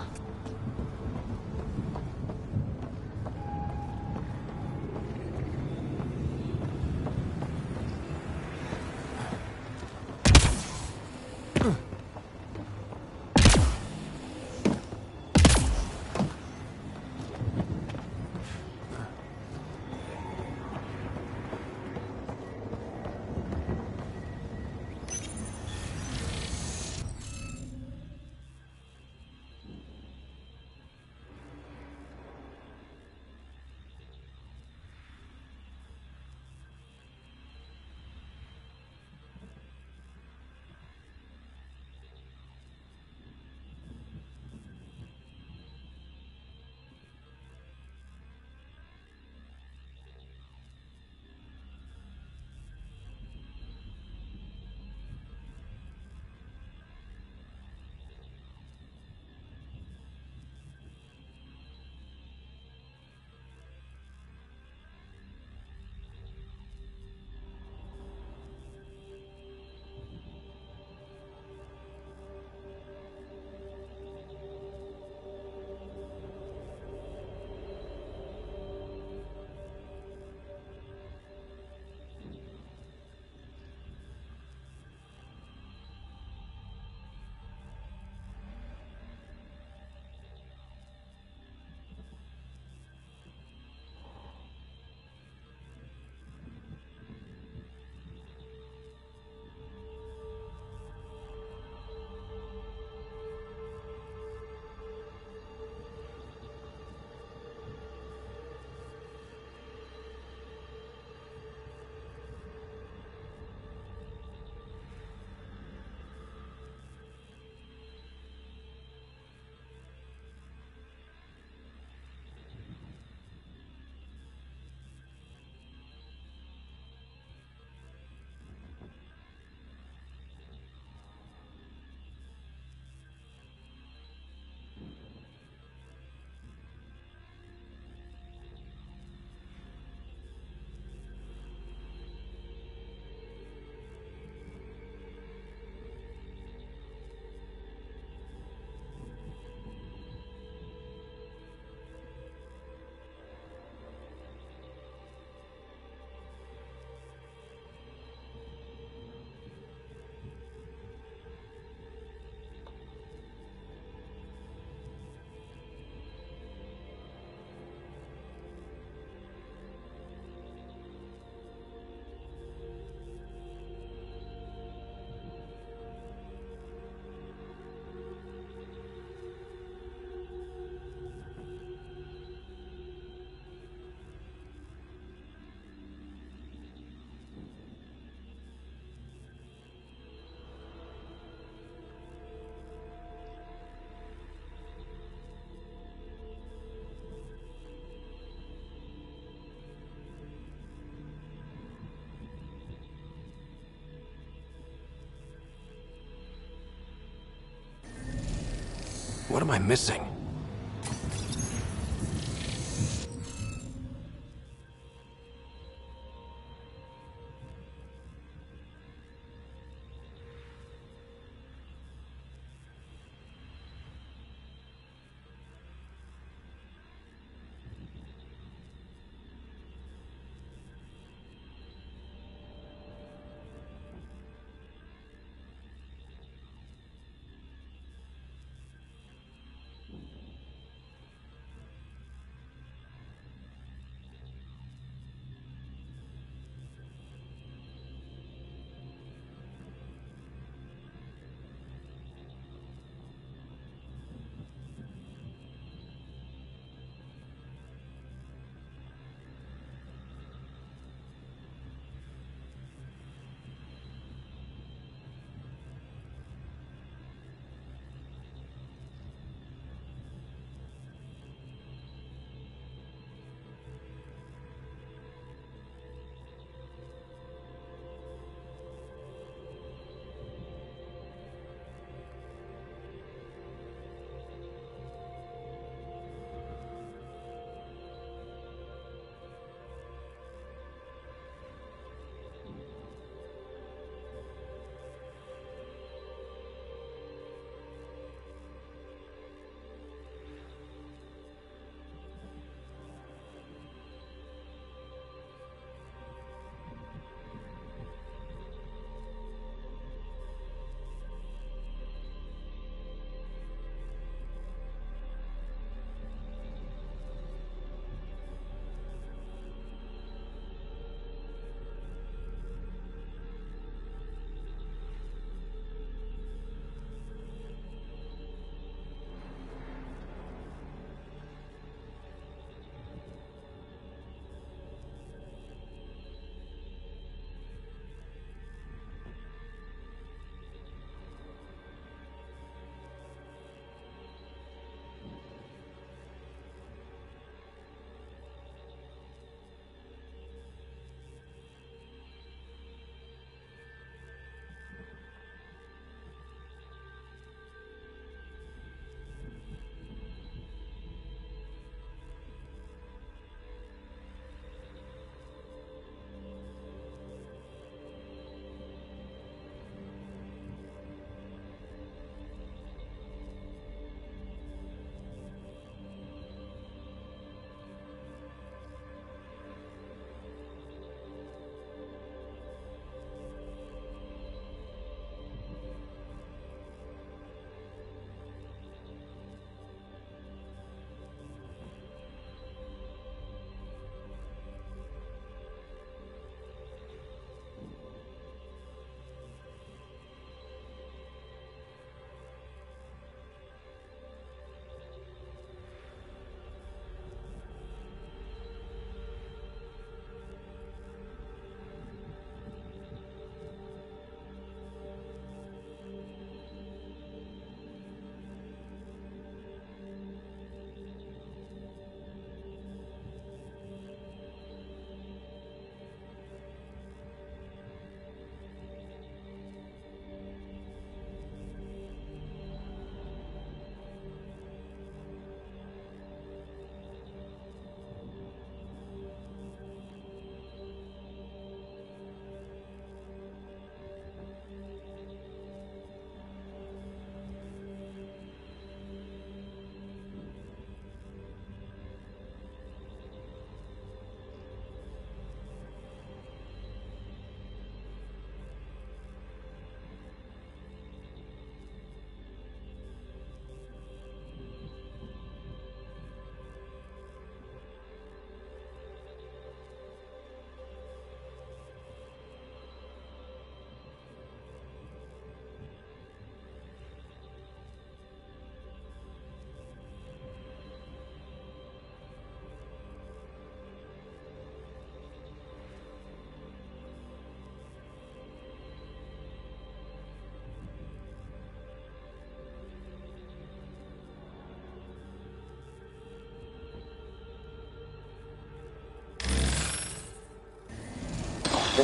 What am I missing?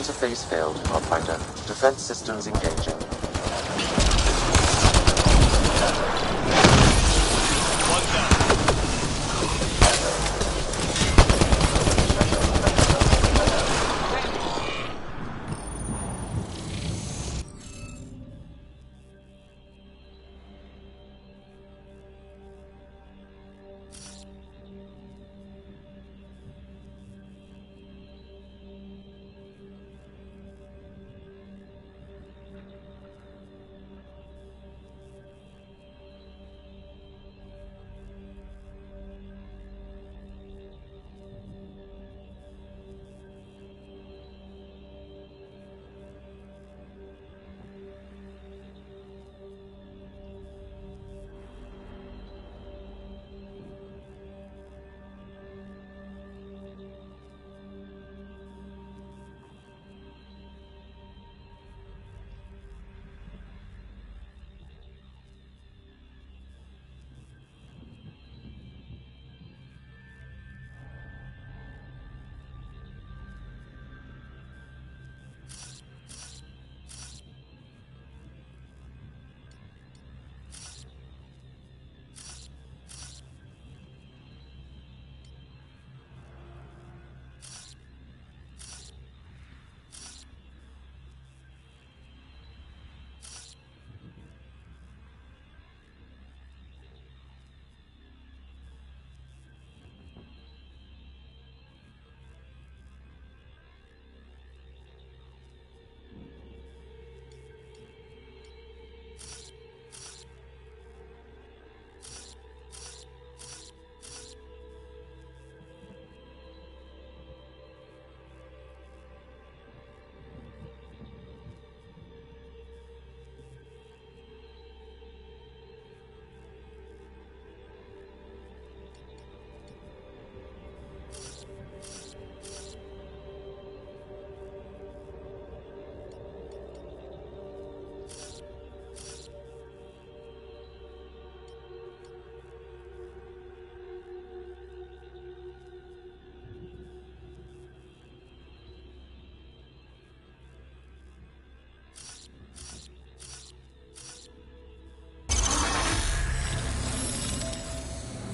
Interface failed, Pathfinder. Defense systems engaging.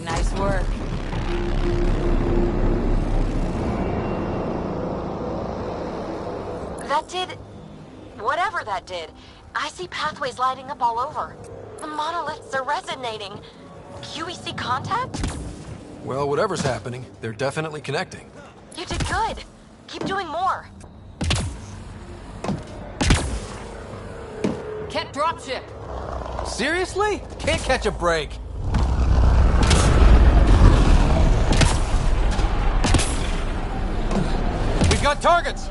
Nice work. That did... whatever that did. I see pathways lighting up all over. The monoliths are resonating. QEC contact? Well, whatever's happening, they're definitely connecting. You did good. Keep doing more. Ket dropship. Seriously? Can't catch a break. We've got targets!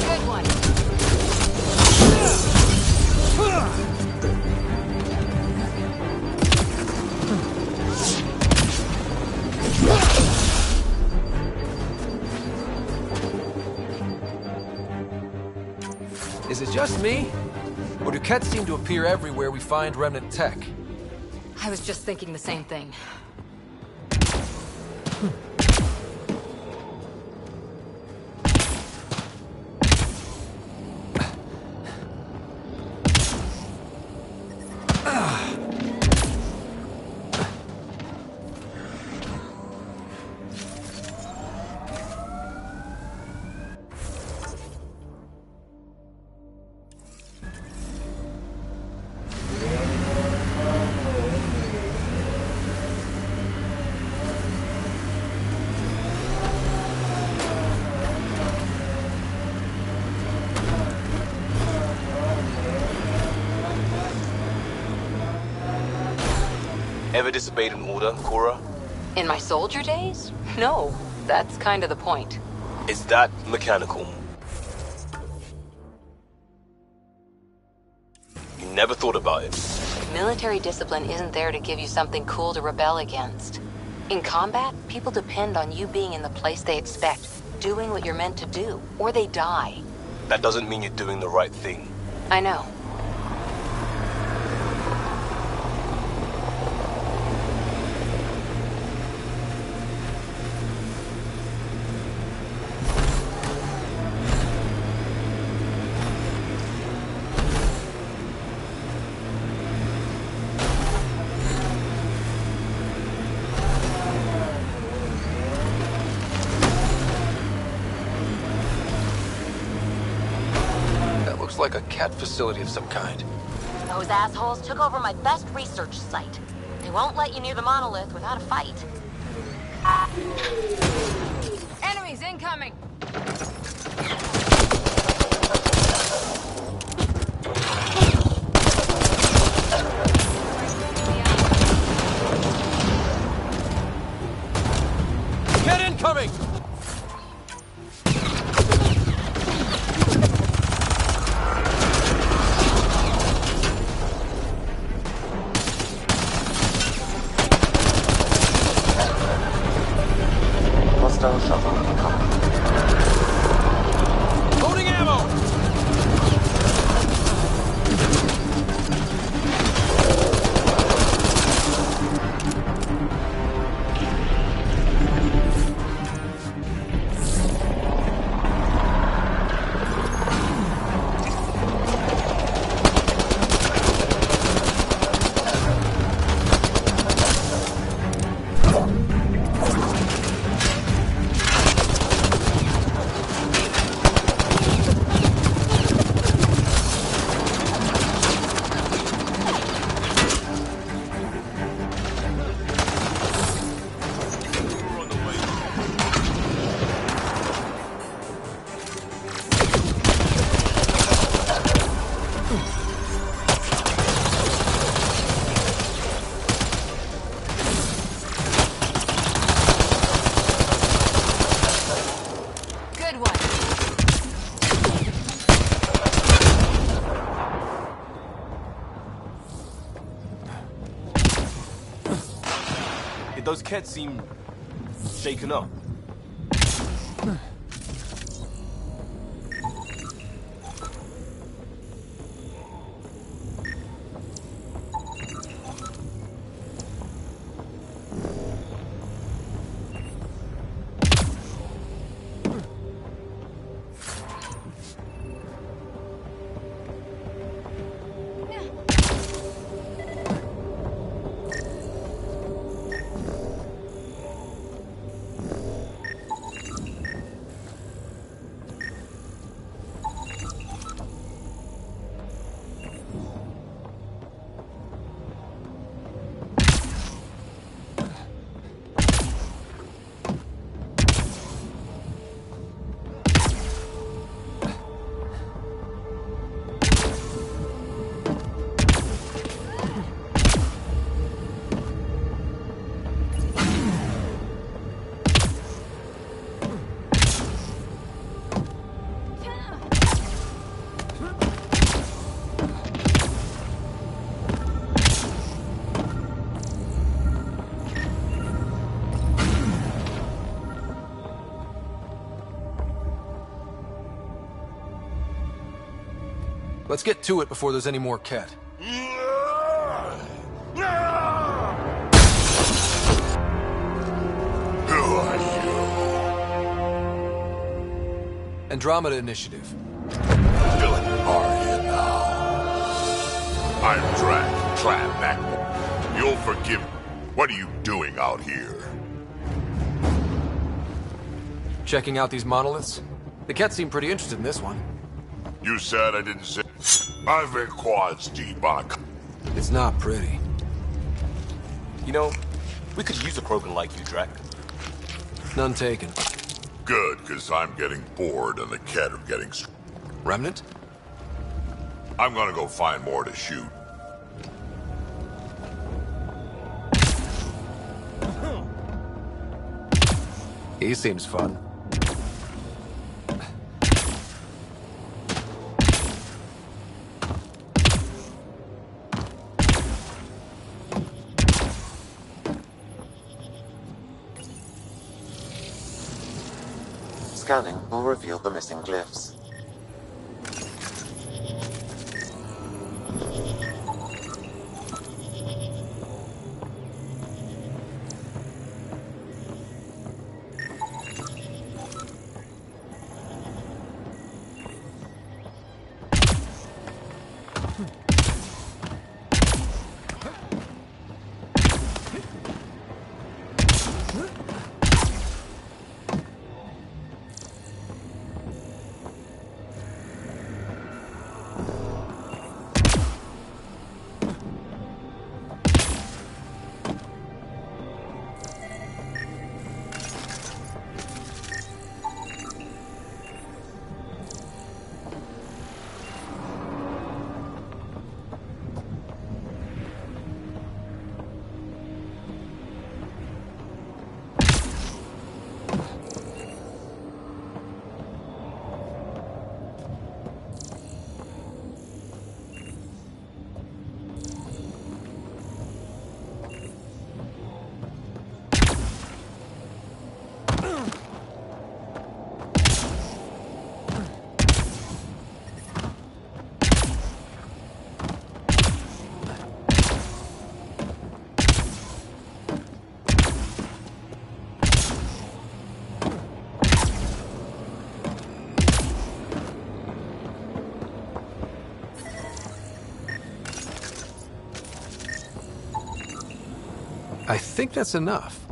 Good one. Is it just me? Or do Kets seem to appear everywhere we find remnant tech? I was just thinking the same thing. Ever disobeyed an order, Cora? In my soldier days? No. That's kind of the point. Is that mechanical? You never thought about it. Military discipline isn't there to give you something cool to rebel against. In combat, people depend on you being in the place they expect, doing what you're meant to do, or they die. That doesn't mean you're doing the right thing. I know. Like a cat facility of some kind. Those assholes took over my best research site. They won't let you near the monolith without a fight. Enemies incoming! Get incoming! Hostile shuttle incoming. Loading ammo! Those cats seem shaken up. Let's get to it before there's any more Ket. Who are you? Andromeda Initiative. Villain are you now? I'm Drac, Clan Macmillan. You'll forgive me. What are you doing out here? Checking out these monoliths? The Ket seem pretty interested in this one. You said I didn't say... I've been quads deep on a... It's not pretty. You know, we could use a Krogan like you, Drac. None taken. Good, because I'm getting bored and the Ket are getting... Remnant? I'm gonna go find more to shoot. He seems fun. Scanning will reveal the missing glyphs. I think that's enough.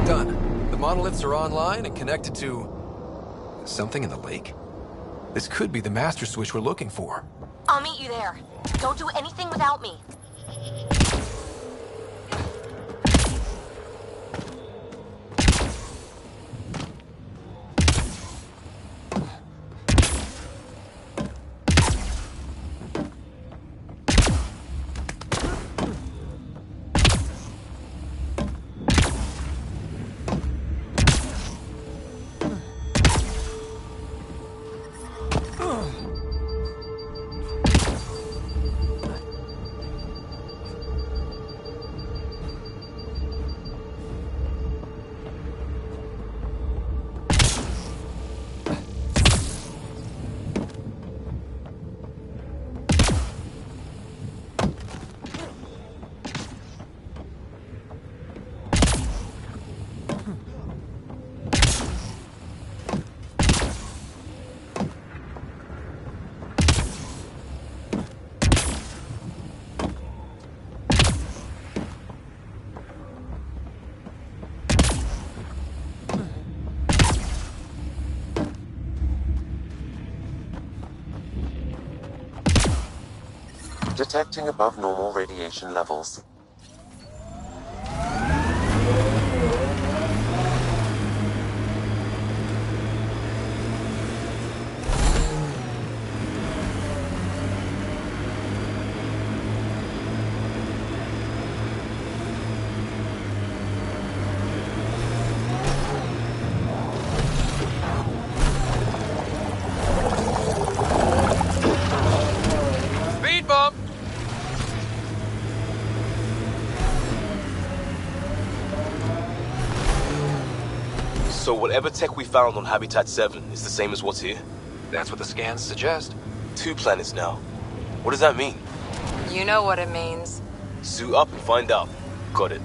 Done. The monoliths are online and connected to... something in the lake? This could be the master switch we're looking for. I'll meet you there. Don't do anything without me. Detecting above normal radiation levels. Speed bump! So whatever tech we found on Habitat 7 is the same as what's here? That's what the scans suggest. 2 planets now. What does that mean? You know what it means. Suit up and find out. Got it.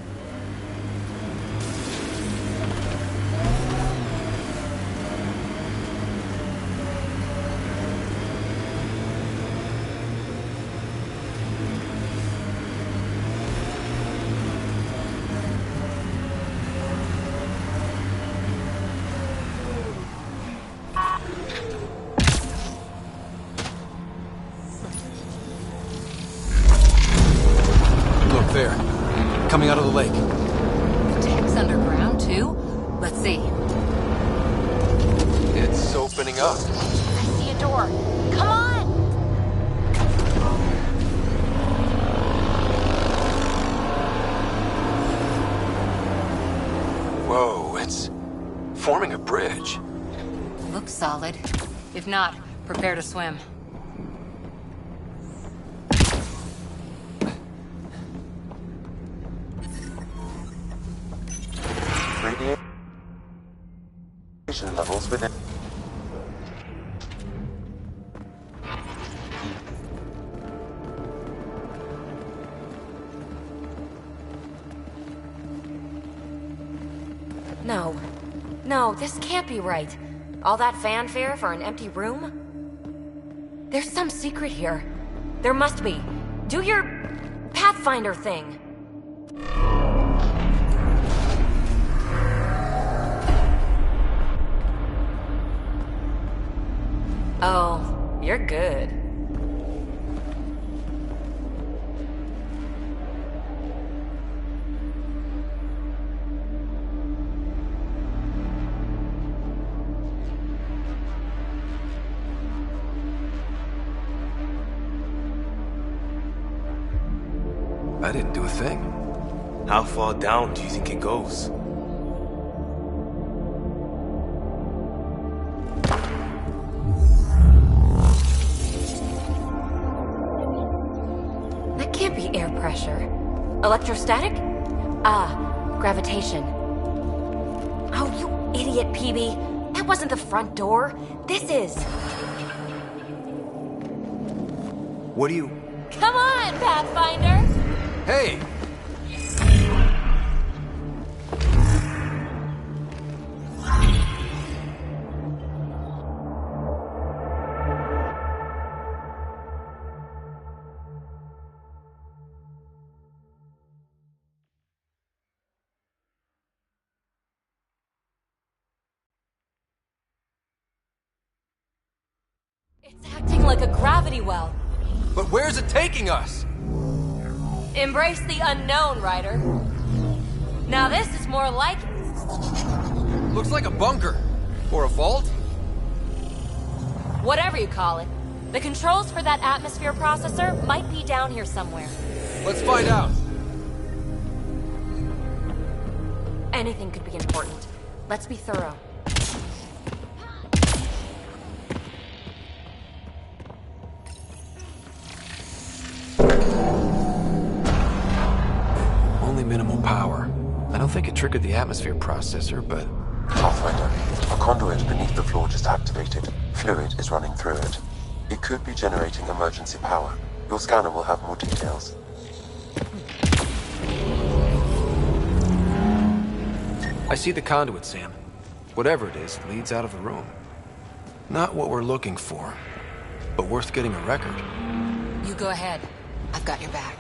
Look there. Coming out of the lake. Tech's underground, too? Let's see. It's opening up. I see a door. Come on! Whoa, it's forming a bridge. Looks solid. If not, prepare to swim. Radiation levels within. No. No, this can't be right. All that fanfare for an empty room? There's some secret here. There must be. Do your Pathfinder thing. Oh, you're good. I didn't do a thing. How far down do you think it goes? That can't be air pressure. Electrostatic? Ah, gravitation. Oh, you idiot, PB. That wasn't the front door. This is. What do you... Come on, Pathfinder! Hey! It's acting like a gravity well. But where's it taking us? Embrace the unknown, Ryder. Now this is more like it. Looks like a bunker. Or a vault? Whatever you call it. The controls for that atmosphere processor might be down here somewhere. Let's find out. Anything could be important. Let's be thorough. Only minimal power. I don't think it triggered the atmosphere processor, but... Pathfinder, a conduit beneath the floor just activated. Fluid is running through it. It could be generating emergency power. Your scanner will have more details. I see the conduit, Sam. Whatever it is, leads out of the room. Not what we're looking for, but worth getting a record. You go ahead. I've got your back.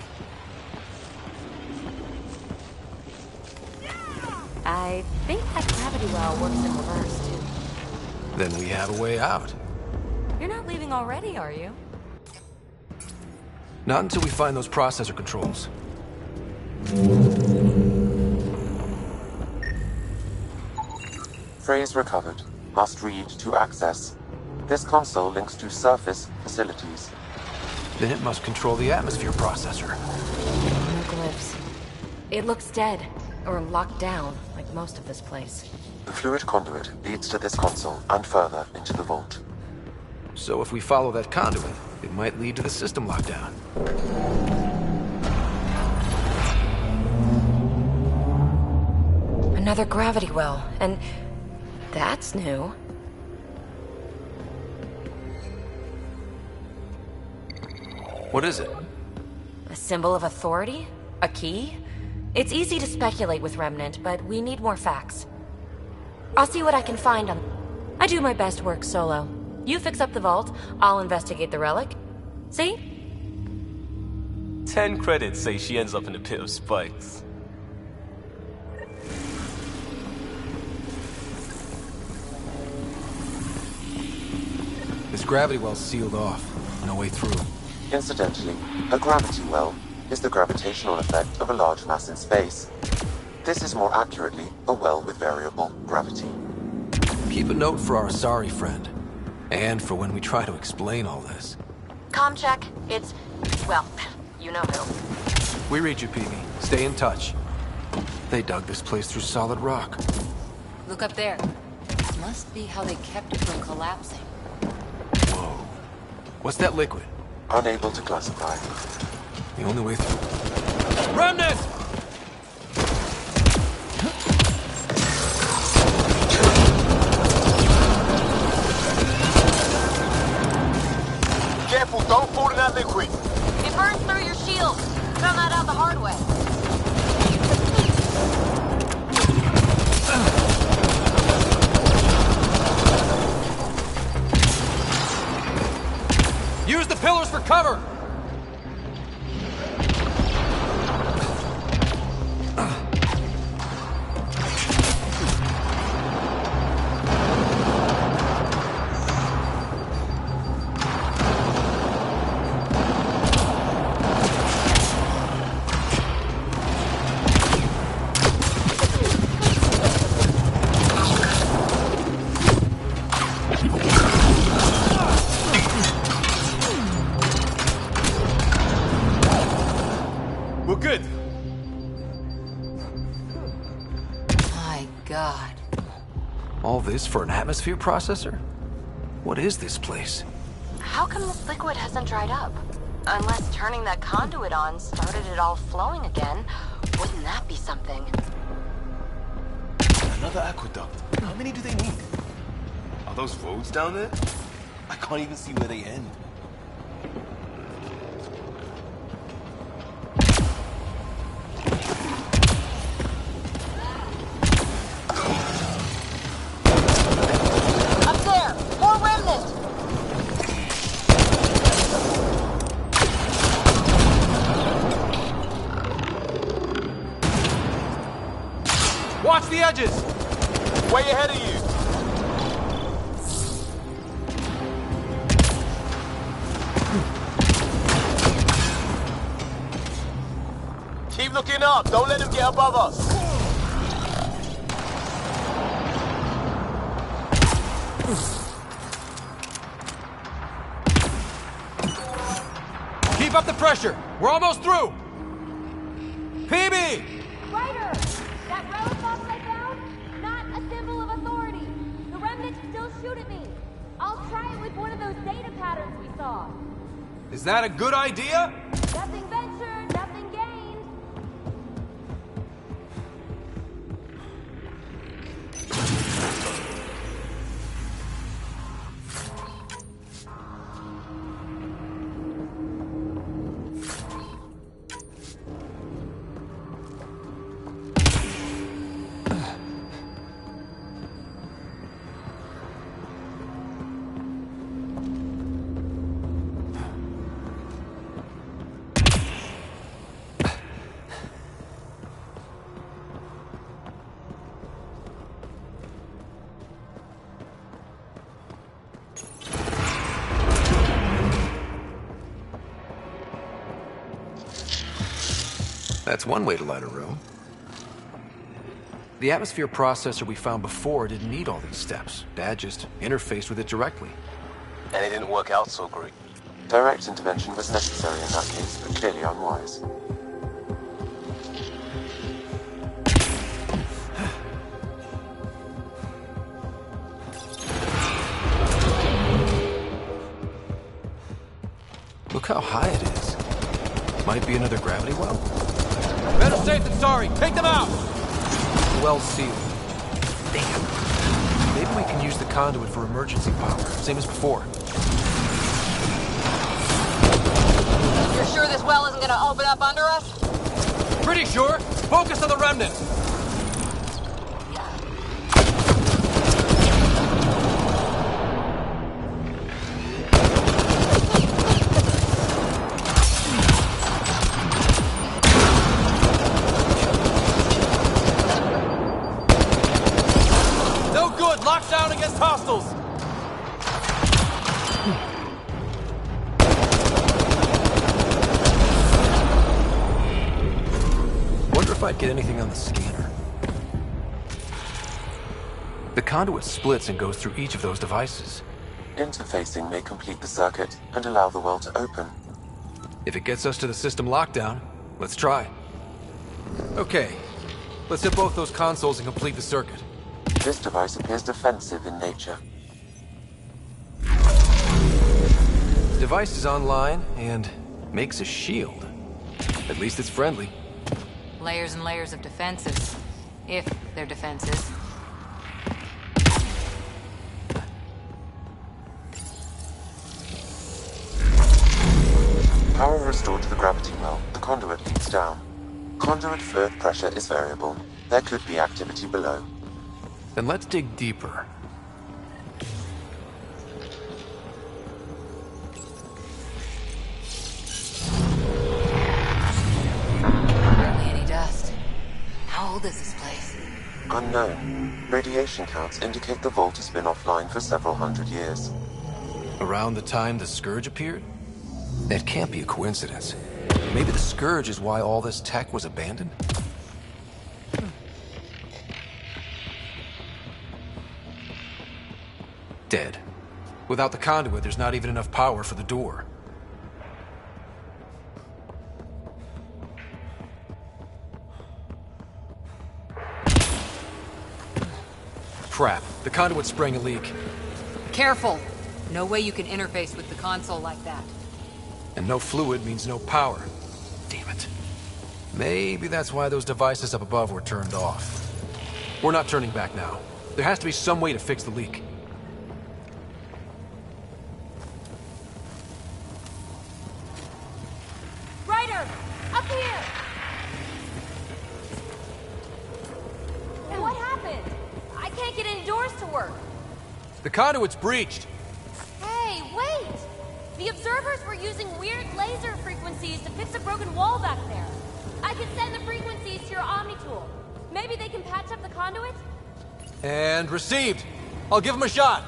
I think that gravity well works in reverse, too. Then we have a way out. You're not leaving already, are you? Not until we find those processor controls. Phrase recovered. Must read to access. This console links to surface facilities. Then it must control the atmosphere processor. No glyphs. It looks dead, or locked down, like most of this place. The fluid conduit leads to this console and further into the vault. So if we follow that conduit, it might lead to the system lockdown. Another gravity well, and that's new. What is it? A symbol of authority? A key? It's easy to speculate with Remnant, but we need more facts. I'll see what I can find on... I do my best work solo. You fix up the vault, I'll investigate the relic. See? 10 credits say she ends up in a pit of spikes. This gravity well's sealed off. No way through. Incidentally, a gravity well is the gravitational effect of a large mass in space. This is more accurately a well with variable gravity. Keep a note for our sorry friend. And for when we try to explain all this. Comm check. It's... well, you know who. We read you, Peavy. Stay in touch. They dug this place through solid rock. Look up there. Must be how they kept it from collapsing. Whoa. What's that liquid? Unable to classify. The only way through. Remnant! Careful, don't fall in that liquid. It burns through your shield. Found that out the hard way. Use the pillars for cover! this for an atmosphere processor? What is this place? How come this liquid hasn't dried up? Unless turning that conduit on started it all flowing again. Wouldn't that be something? Another aqueduct. How many do they need? Are those roads down there? I can't even see where they end. Up there! More remnant! Watch the edges! Way ahead of you! Keep looking up! Don't let him get above us! Keep up the pressure! We're almost through! PB! Ryder! That relic box I found? Not a symbol of authority. The remnants still shoot at me. I'll try it with one of those data patterns we saw. Is that a good idea? Nothing ventured, nothing gained. That's one way to light a room. The atmosphere processor we found before didn't need all these steps. Dad just interfaced with it directly. And it didn't work out so great. Direct intervention was necessary in that case, but clearly unwise. Look how high it is. Might be another gravity well. Better safe than sorry. Take them out! Well sealed. Damn. Maybe we can use the conduit for emergency power, same as before. You're sure this well isn't gonna open up under us? Pretty sure. Focus on the remnant. Lockdown against hostiles! Wonder if I'd get anything on the scanner. The conduit splits and goes through each of those devices. Interfacing may complete the circuit and allow the well to open. If it gets us to the system lockdown, let's try. Okay, let's hit both those consoles and complete the circuit. This device appears defensive in nature. Device is online and makes a shield. At least it's friendly. Layers and layers of defenses. If they're defenses. Power restored to the gravity well. The conduit leads down. Conduit fluid pressure is variable. There could be activity below. Then let's dig deeper. Barely any dust. How old is this place? Unknown. Radiation counts indicate the vault has been offline for several hundred years. Around the time the Scourge appeared? That can't be a coincidence. Maybe the Scourge is why all this tech was abandoned? Dead. Without the conduit, there's not even enough power for the door. Crap. The conduit's spraying a leak. Careful. No way you can interface with the console like that. And no fluid means no power. Damn it. Maybe that's why those devices up above were turned off. We're not turning back now. There has to be some way to fix the leak. Ryder! Up here! What happened? I can't get any doors to work. The conduit's breached. Hey, wait! The observers were using weird laser frequencies to fix a broken wall back there. I can send the frequencies to your Omni tool. Maybe they can patch up the conduit? And received. I'll give him a shot.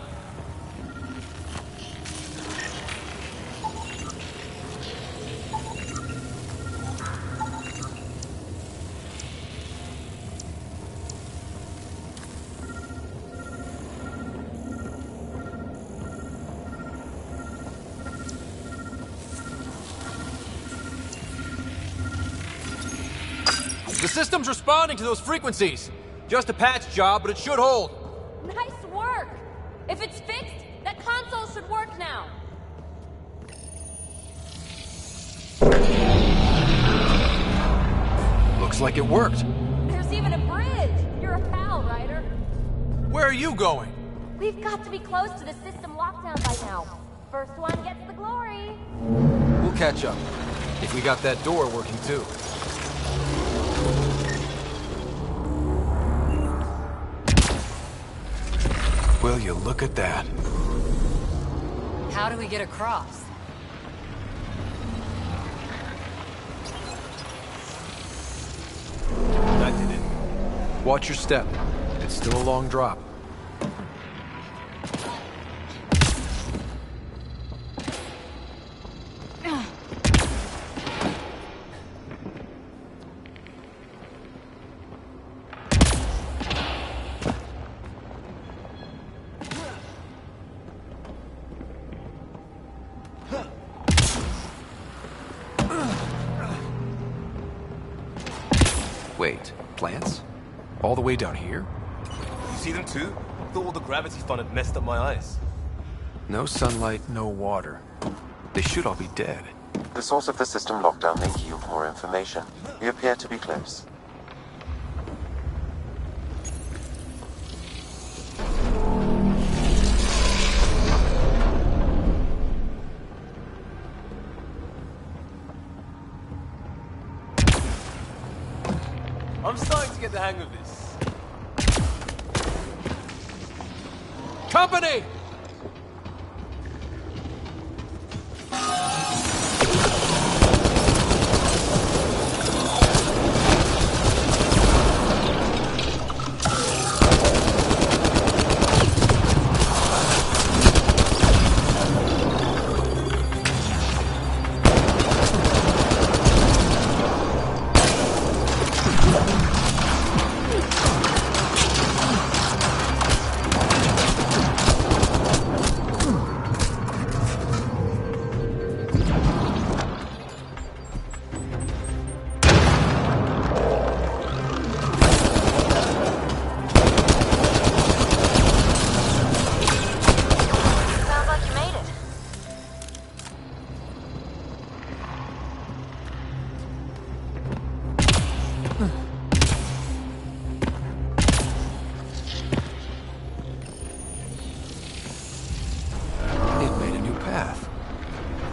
The system's responding to those frequencies. Just a patch job, but it should hold. Nice work! If it's fixed, that console should work now. Looks like it worked. There's even a bridge! You're a pal, Ryder. Where are you going? We've got to be close to the system lockdown by now. First one gets the glory. We'll catch up. If we got that door working too. Will you look at that? How do we get across? That did it. Watch your step. It's still a long drop. Wait, plants? All the way down here? You see them too? Thought all the gravity fun had messed up my eyes. No sunlight, no water. They should all be dead. The source of the system lockdown may yield more information. We appear to be close. I'm starting to get the hang of this. Company!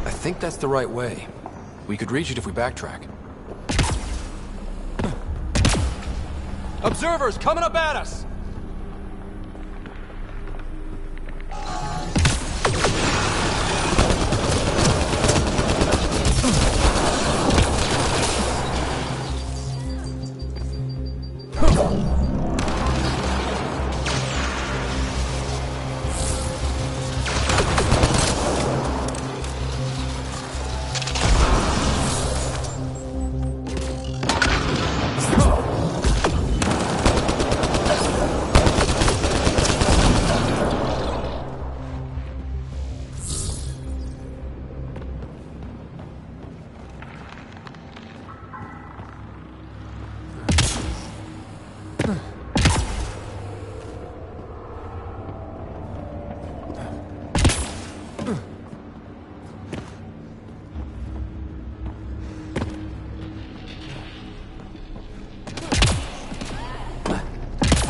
I think that's the right way. We could reach it if we backtrack. Observers coming up at us!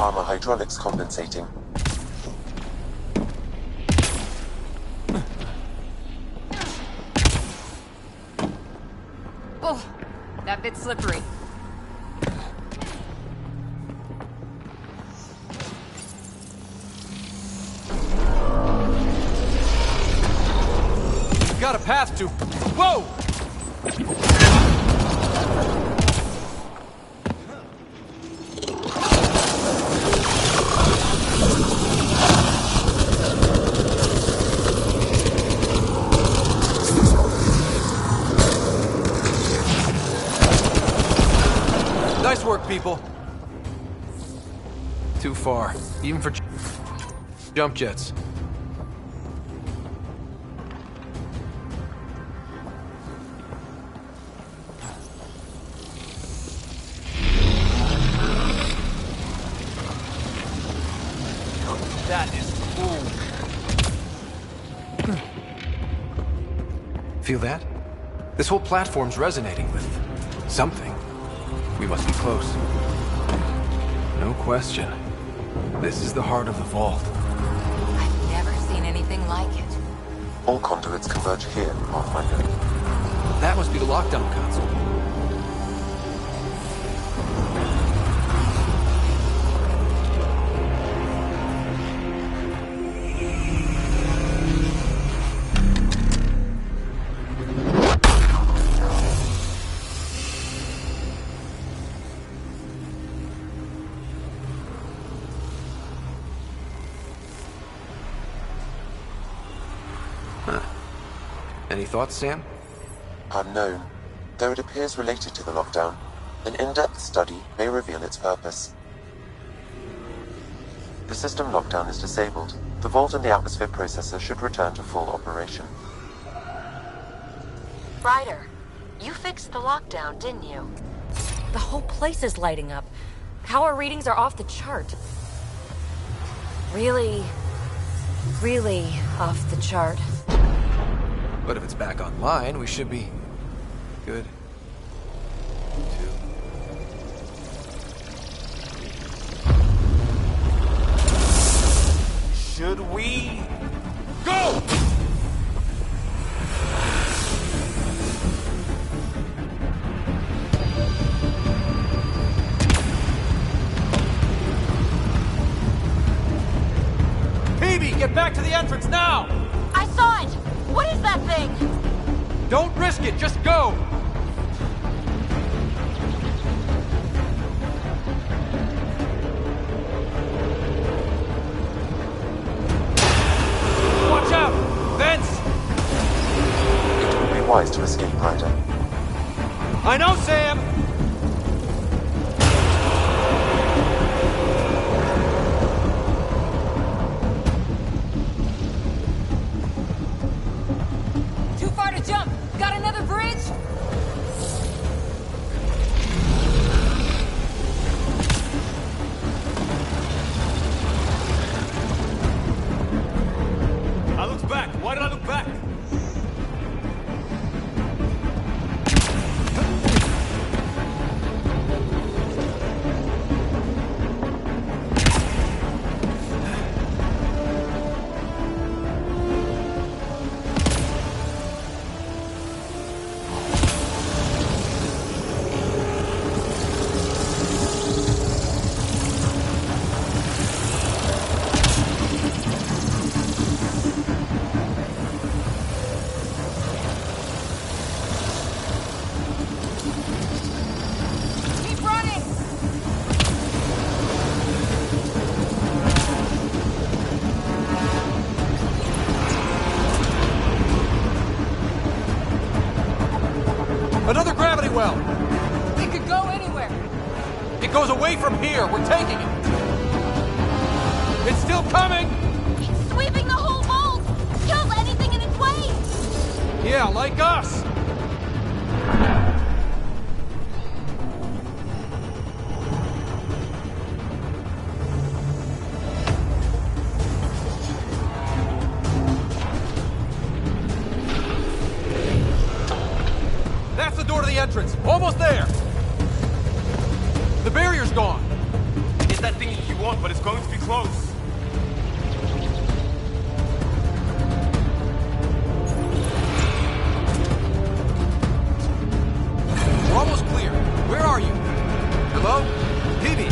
Armor hydraulics compensating. Oh, that bit's slippery. Got a path to... Whoa! Nice work, people. Too far, even for jump jets. That is cool. Feel that? This whole platform's resonating with something. We must be close. No question. This is the heart of the vault. I've never seen anything like it. All conduits converge here, Pathfinder. That must be the lockdown console. Any thoughts, Sam? Unknown. Though it appears related to the lockdown, an in-depth study may reveal its purpose. The system lockdown is disabled. The vault and the atmosphere processor should return to full operation. Ryder, you fixed the lockdown, didn't you? The whole place is lighting up. Power readings are off the chart. Really off the chart. But if it's back online, we should be good. Should we go? Phoebe, get back to the entrance now! I saw it! What is that thing? Don't risk it, just go! Watch out! Vents! It would be wise to escape, Ryder. I know, Sam! Too far to jump. Got another bridge? I looked back. Why did I look back? Keep running! Another gravity well! It could go anywhere. It goes away from here. We're taking it. It's still coming! It's sweeping the whole vault! Kills anything in its way! Yeah, like us! That's the door to the entrance. Almost there. The barrier's gone. It's Get that thing if you want, but it's going to be close. We're almost clear. Where are you? Hello? Peavy?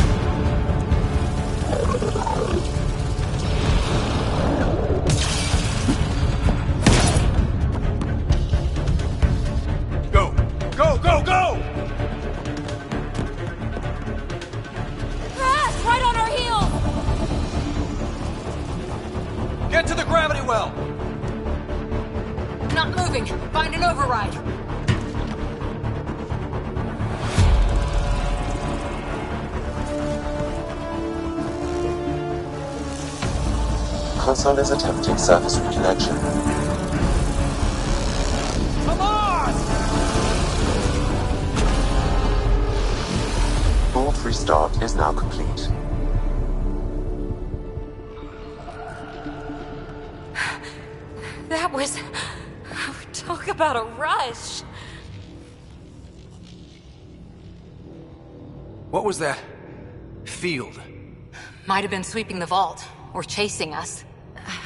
Go! Go, go, go! Crash! Right on our heels! Get to the gravity well! Not moving. Find an override. Console is attempting surface reconnection. Come on! Board restart is now complete. That was... Talk about a rush. What was that? Field. Might have been sweeping the vault, or chasing us.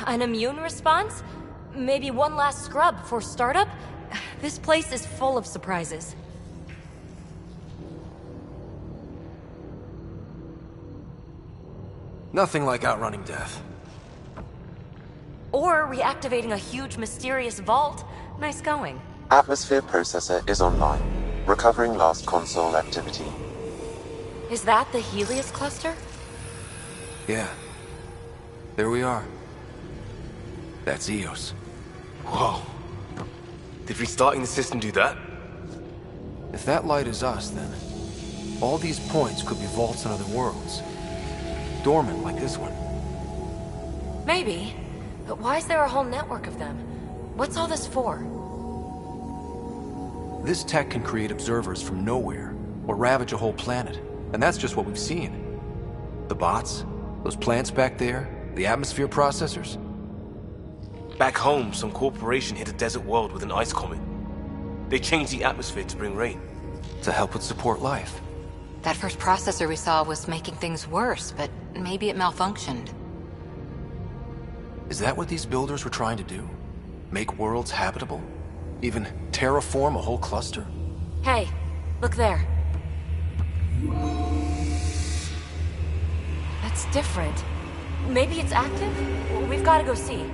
An immune response? Maybe one last scrub for startup? This place is full of surprises. Nothing like outrunning death. Or reactivating a huge mysterious vault. Nice going. Atmosphere processor is online, recovering last console activity. Is that the Helios cluster? Yeah. There we are. That's Eos. Whoa. Did restarting the system do that? If that light is us, then all these points could be vaults in other worlds. Dormant like this one. Maybe. But why is there a whole network of them? What's all this for? This tech can create observers from nowhere, or ravage a whole planet. And that's just what we've seen. The bots, those plants back there, the atmosphere processors. Back home, some corporation hit a desert world with an ice comet. They changed the atmosphere to bring rain. To help it support life. That first processor we saw was making things worse, but maybe it malfunctioned. Is that what these builders were trying to do? Make worlds habitable? Even terraform a whole cluster? Hey, look there. That's different. Maybe it's active? We've got to go see.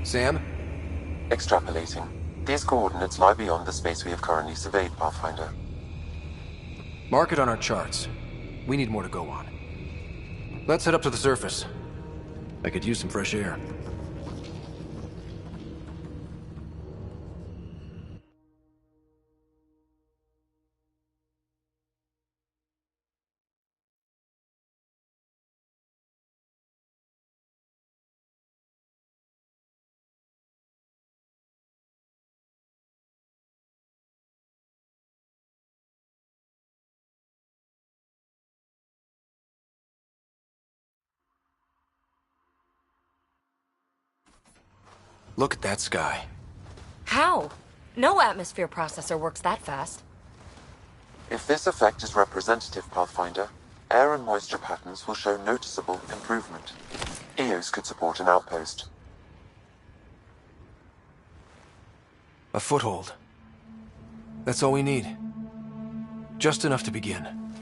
Sam? Extrapolating. These coordinates lie beyond the space we have currently surveyed, Pathfinder. Mark it on our charts. We need more to go on. Let's head up to the surface. I could use some fresh air. Look at that sky. How? No atmosphere processor works that fast. If this effect is representative, Pathfinder, air and moisture patterns will show noticeable improvement. Eos could support an outpost. A foothold. That's all we need. Just enough to begin.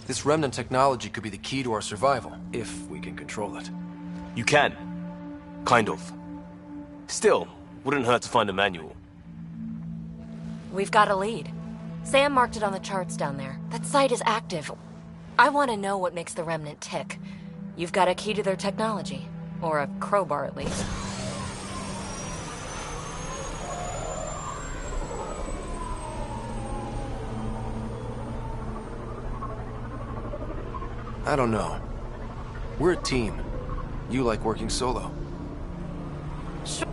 This remnant technology could be the key to our survival, if we can control it. You can. Kind of. Still, wouldn't hurt to find a manual. We've got a lead. Sam marked it on the charts down there. That site is active. I want to know what makes the Remnant tick. You've got a key to their technology. Or a crowbar, at least. I don't know. We're a team. You like working solo. Sure.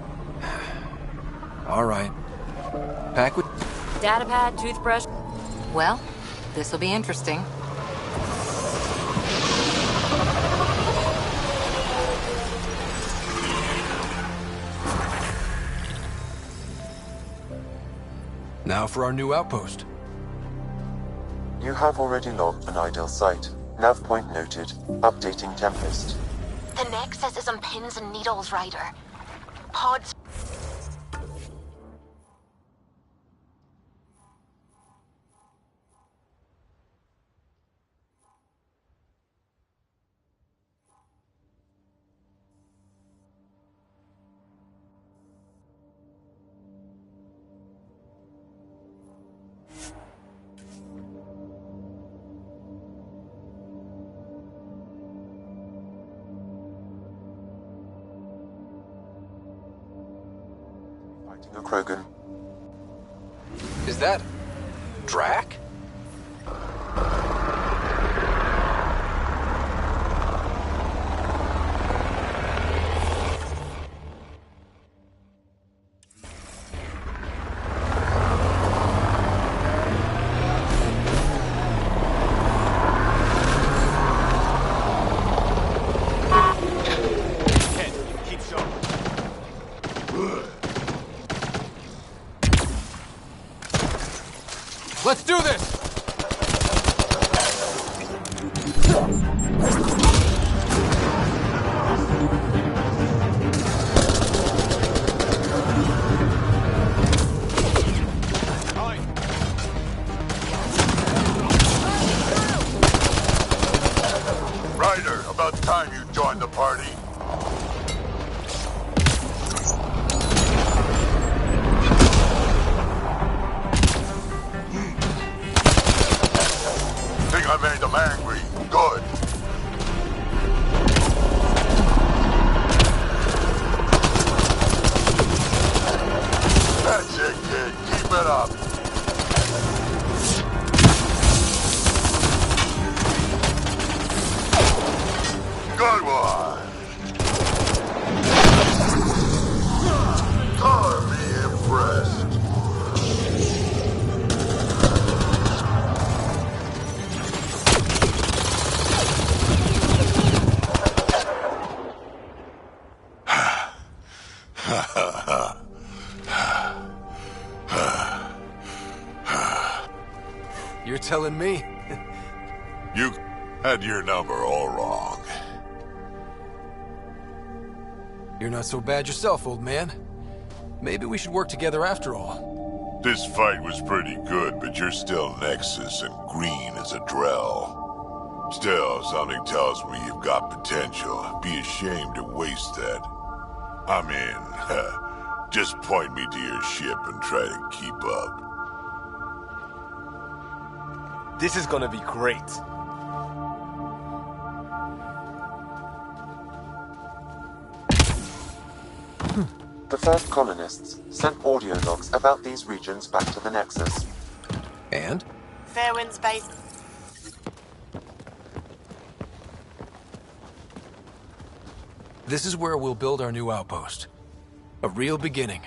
All right. Pack with... Datapad, toothbrush. Well, this'll be interesting. Now for our new outpost. You have already logged an ideal site. Nav point noted. Updating Tempest. The Nexus is on pins and needles, Ryder. Pods... Fighting a Krogan. Is that... Drac? Let's do this! Ryder, about time you joined the party. Think I made them angry. Good. That's it, kid. Keep it up. Good one. Color me impressed. You're telling me? You had your number all wrong. You're not so bad yourself, old man. Maybe we should work together after all. This fight was pretty good, but you're still Nexus and green as a Drell. Still, something tells me you've got potential. Be ashamed to waste that. I mean, just point me to your ship and try to keep up. This is gonna be great. The first colonists sent audio logs about these regions back to the Nexus. And? Fairwind's base. This is where we'll build our new outpost. A real beginning.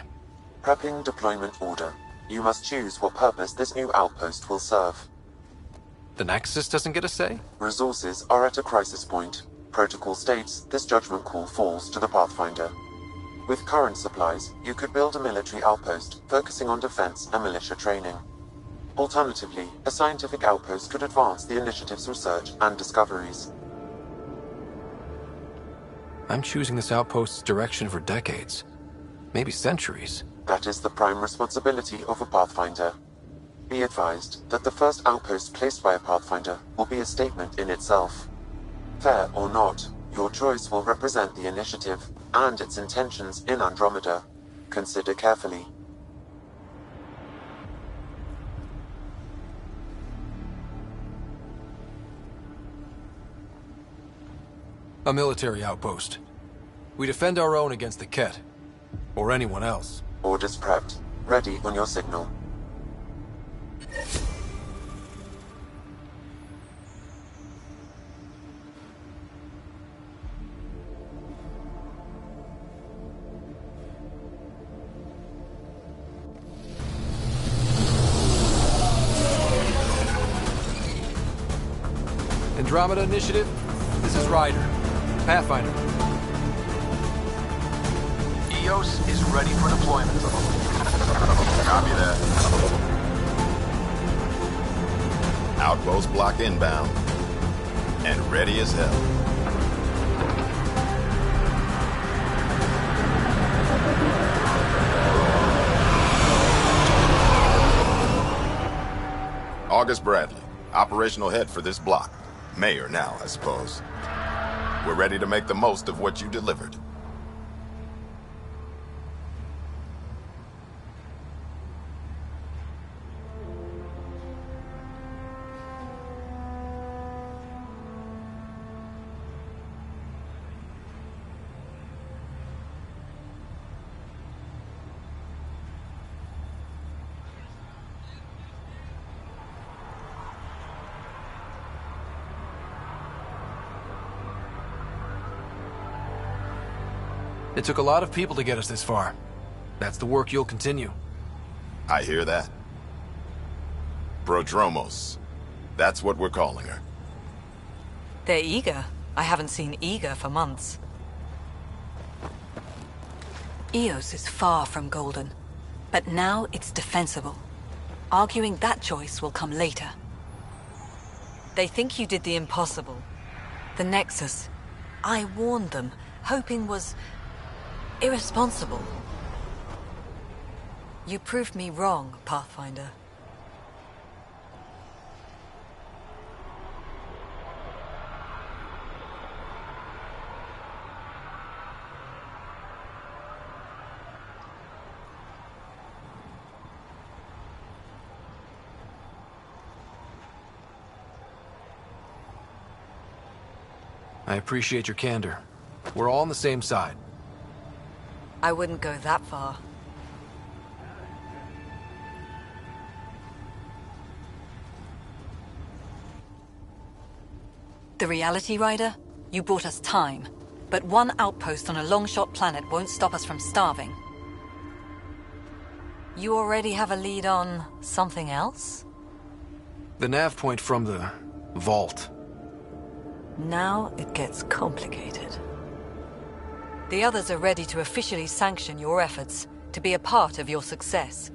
Prepping deployment order. You must choose what purpose this new outpost will serve. The Nexus doesn't get a say? Resources are at a crisis point. Protocol states this judgment call falls to the Pathfinder. With current supplies, you could build a military outpost focusing on defense and militia training. Alternatively, a scientific outpost could advance the initiative's research and discoveries. I'm choosing this outpost's direction for decades. Maybe centuries. That is the prime responsibility of a Pathfinder. Be advised that the first outpost placed by a Pathfinder will be a statement in itself. Fair or not, your choice will represent the initiative and its intentions in Andromeda. Consider carefully. A military outpost. We defend our own against the Ket. Or anyone else. Orders prepped. Ready on your signal. Andromeda Initiative, this is Ryder. Pathfinder. EOS is ready for deployment. Copy that. Outpost block inbound. And ready as hell. August Bradley, operational head for this block. Mayor now, I suppose. We're ready to make the most of what you delivered. It took a lot of people to get us this far. That's the work you'll continue. I hear that. Prodromos. That's what we're calling her. They're eager. I haven't seen eager for months. Eos is far from golden, but now it's defensible. Arguing that choice will come later. They think you did the impossible. The Nexus. I warned them, hoping was irresponsible. You proved me wrong, Pathfinder. I appreciate your candor. We're all on the same side. I wouldn't go that far. The Reality Rider? You brought us time. But one outpost on a long-shot planet won't stop us from starving. You already have a lead on something else? The nav point from the vault. Now it gets complicated. The others are ready to officially sanction your efforts, to be a part of your success.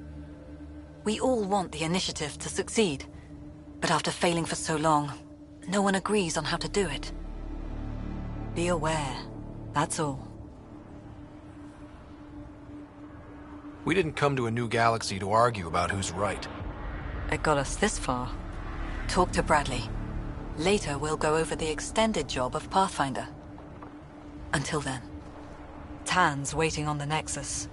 We all want the initiative to succeed, but after failing for so long, no one agrees on how to do it. Be aware, that's all. We didn't come to a new galaxy to argue about who's right. It got us this far. Talk to Bradley. Later, we'll go over the extended job of Pathfinder. Until then, Tan's waiting on the Nexus.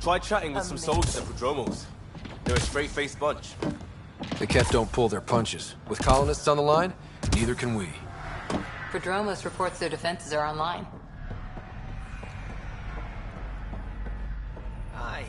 Try chatting with some soldiers at Prodromos. They're a straight-faced bunch. The Ket don't pull their punches. With colonists on the line, neither can we. Prodromos reports their defenses are online. Aye.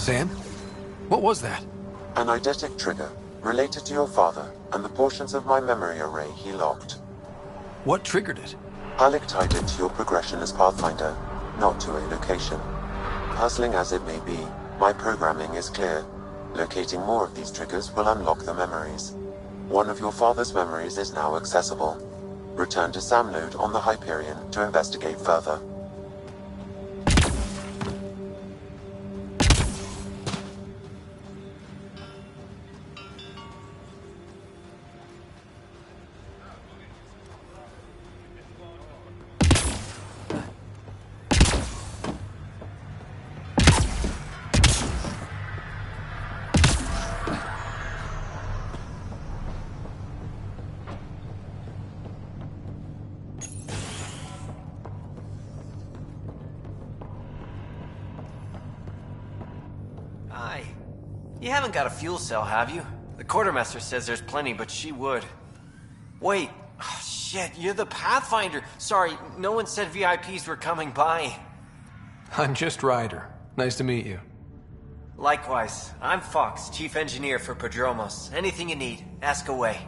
Sam? What was that? An eidetic trigger, related to your father, and the portions of my memory array he locked. What triggered it? Alec tied it to your progression as Pathfinder, not to a location. Puzzling as it may be, my programming is clear. Locating more of these triggers will unlock the memories. One of your father's memories is now accessible. Return to Sam Node on the Hyperion to investigate further. Hi. You haven't got a fuel cell, have you? The quartermaster says there's plenty, but she would. Wait. Oh, shit, you're the Pathfinder. Sorry, no one said VIPs were coming by. I'm just Ryder. Nice to meet you. Likewise. I'm Fox, Chief Engineer for Prodromos. Anything you need, ask away.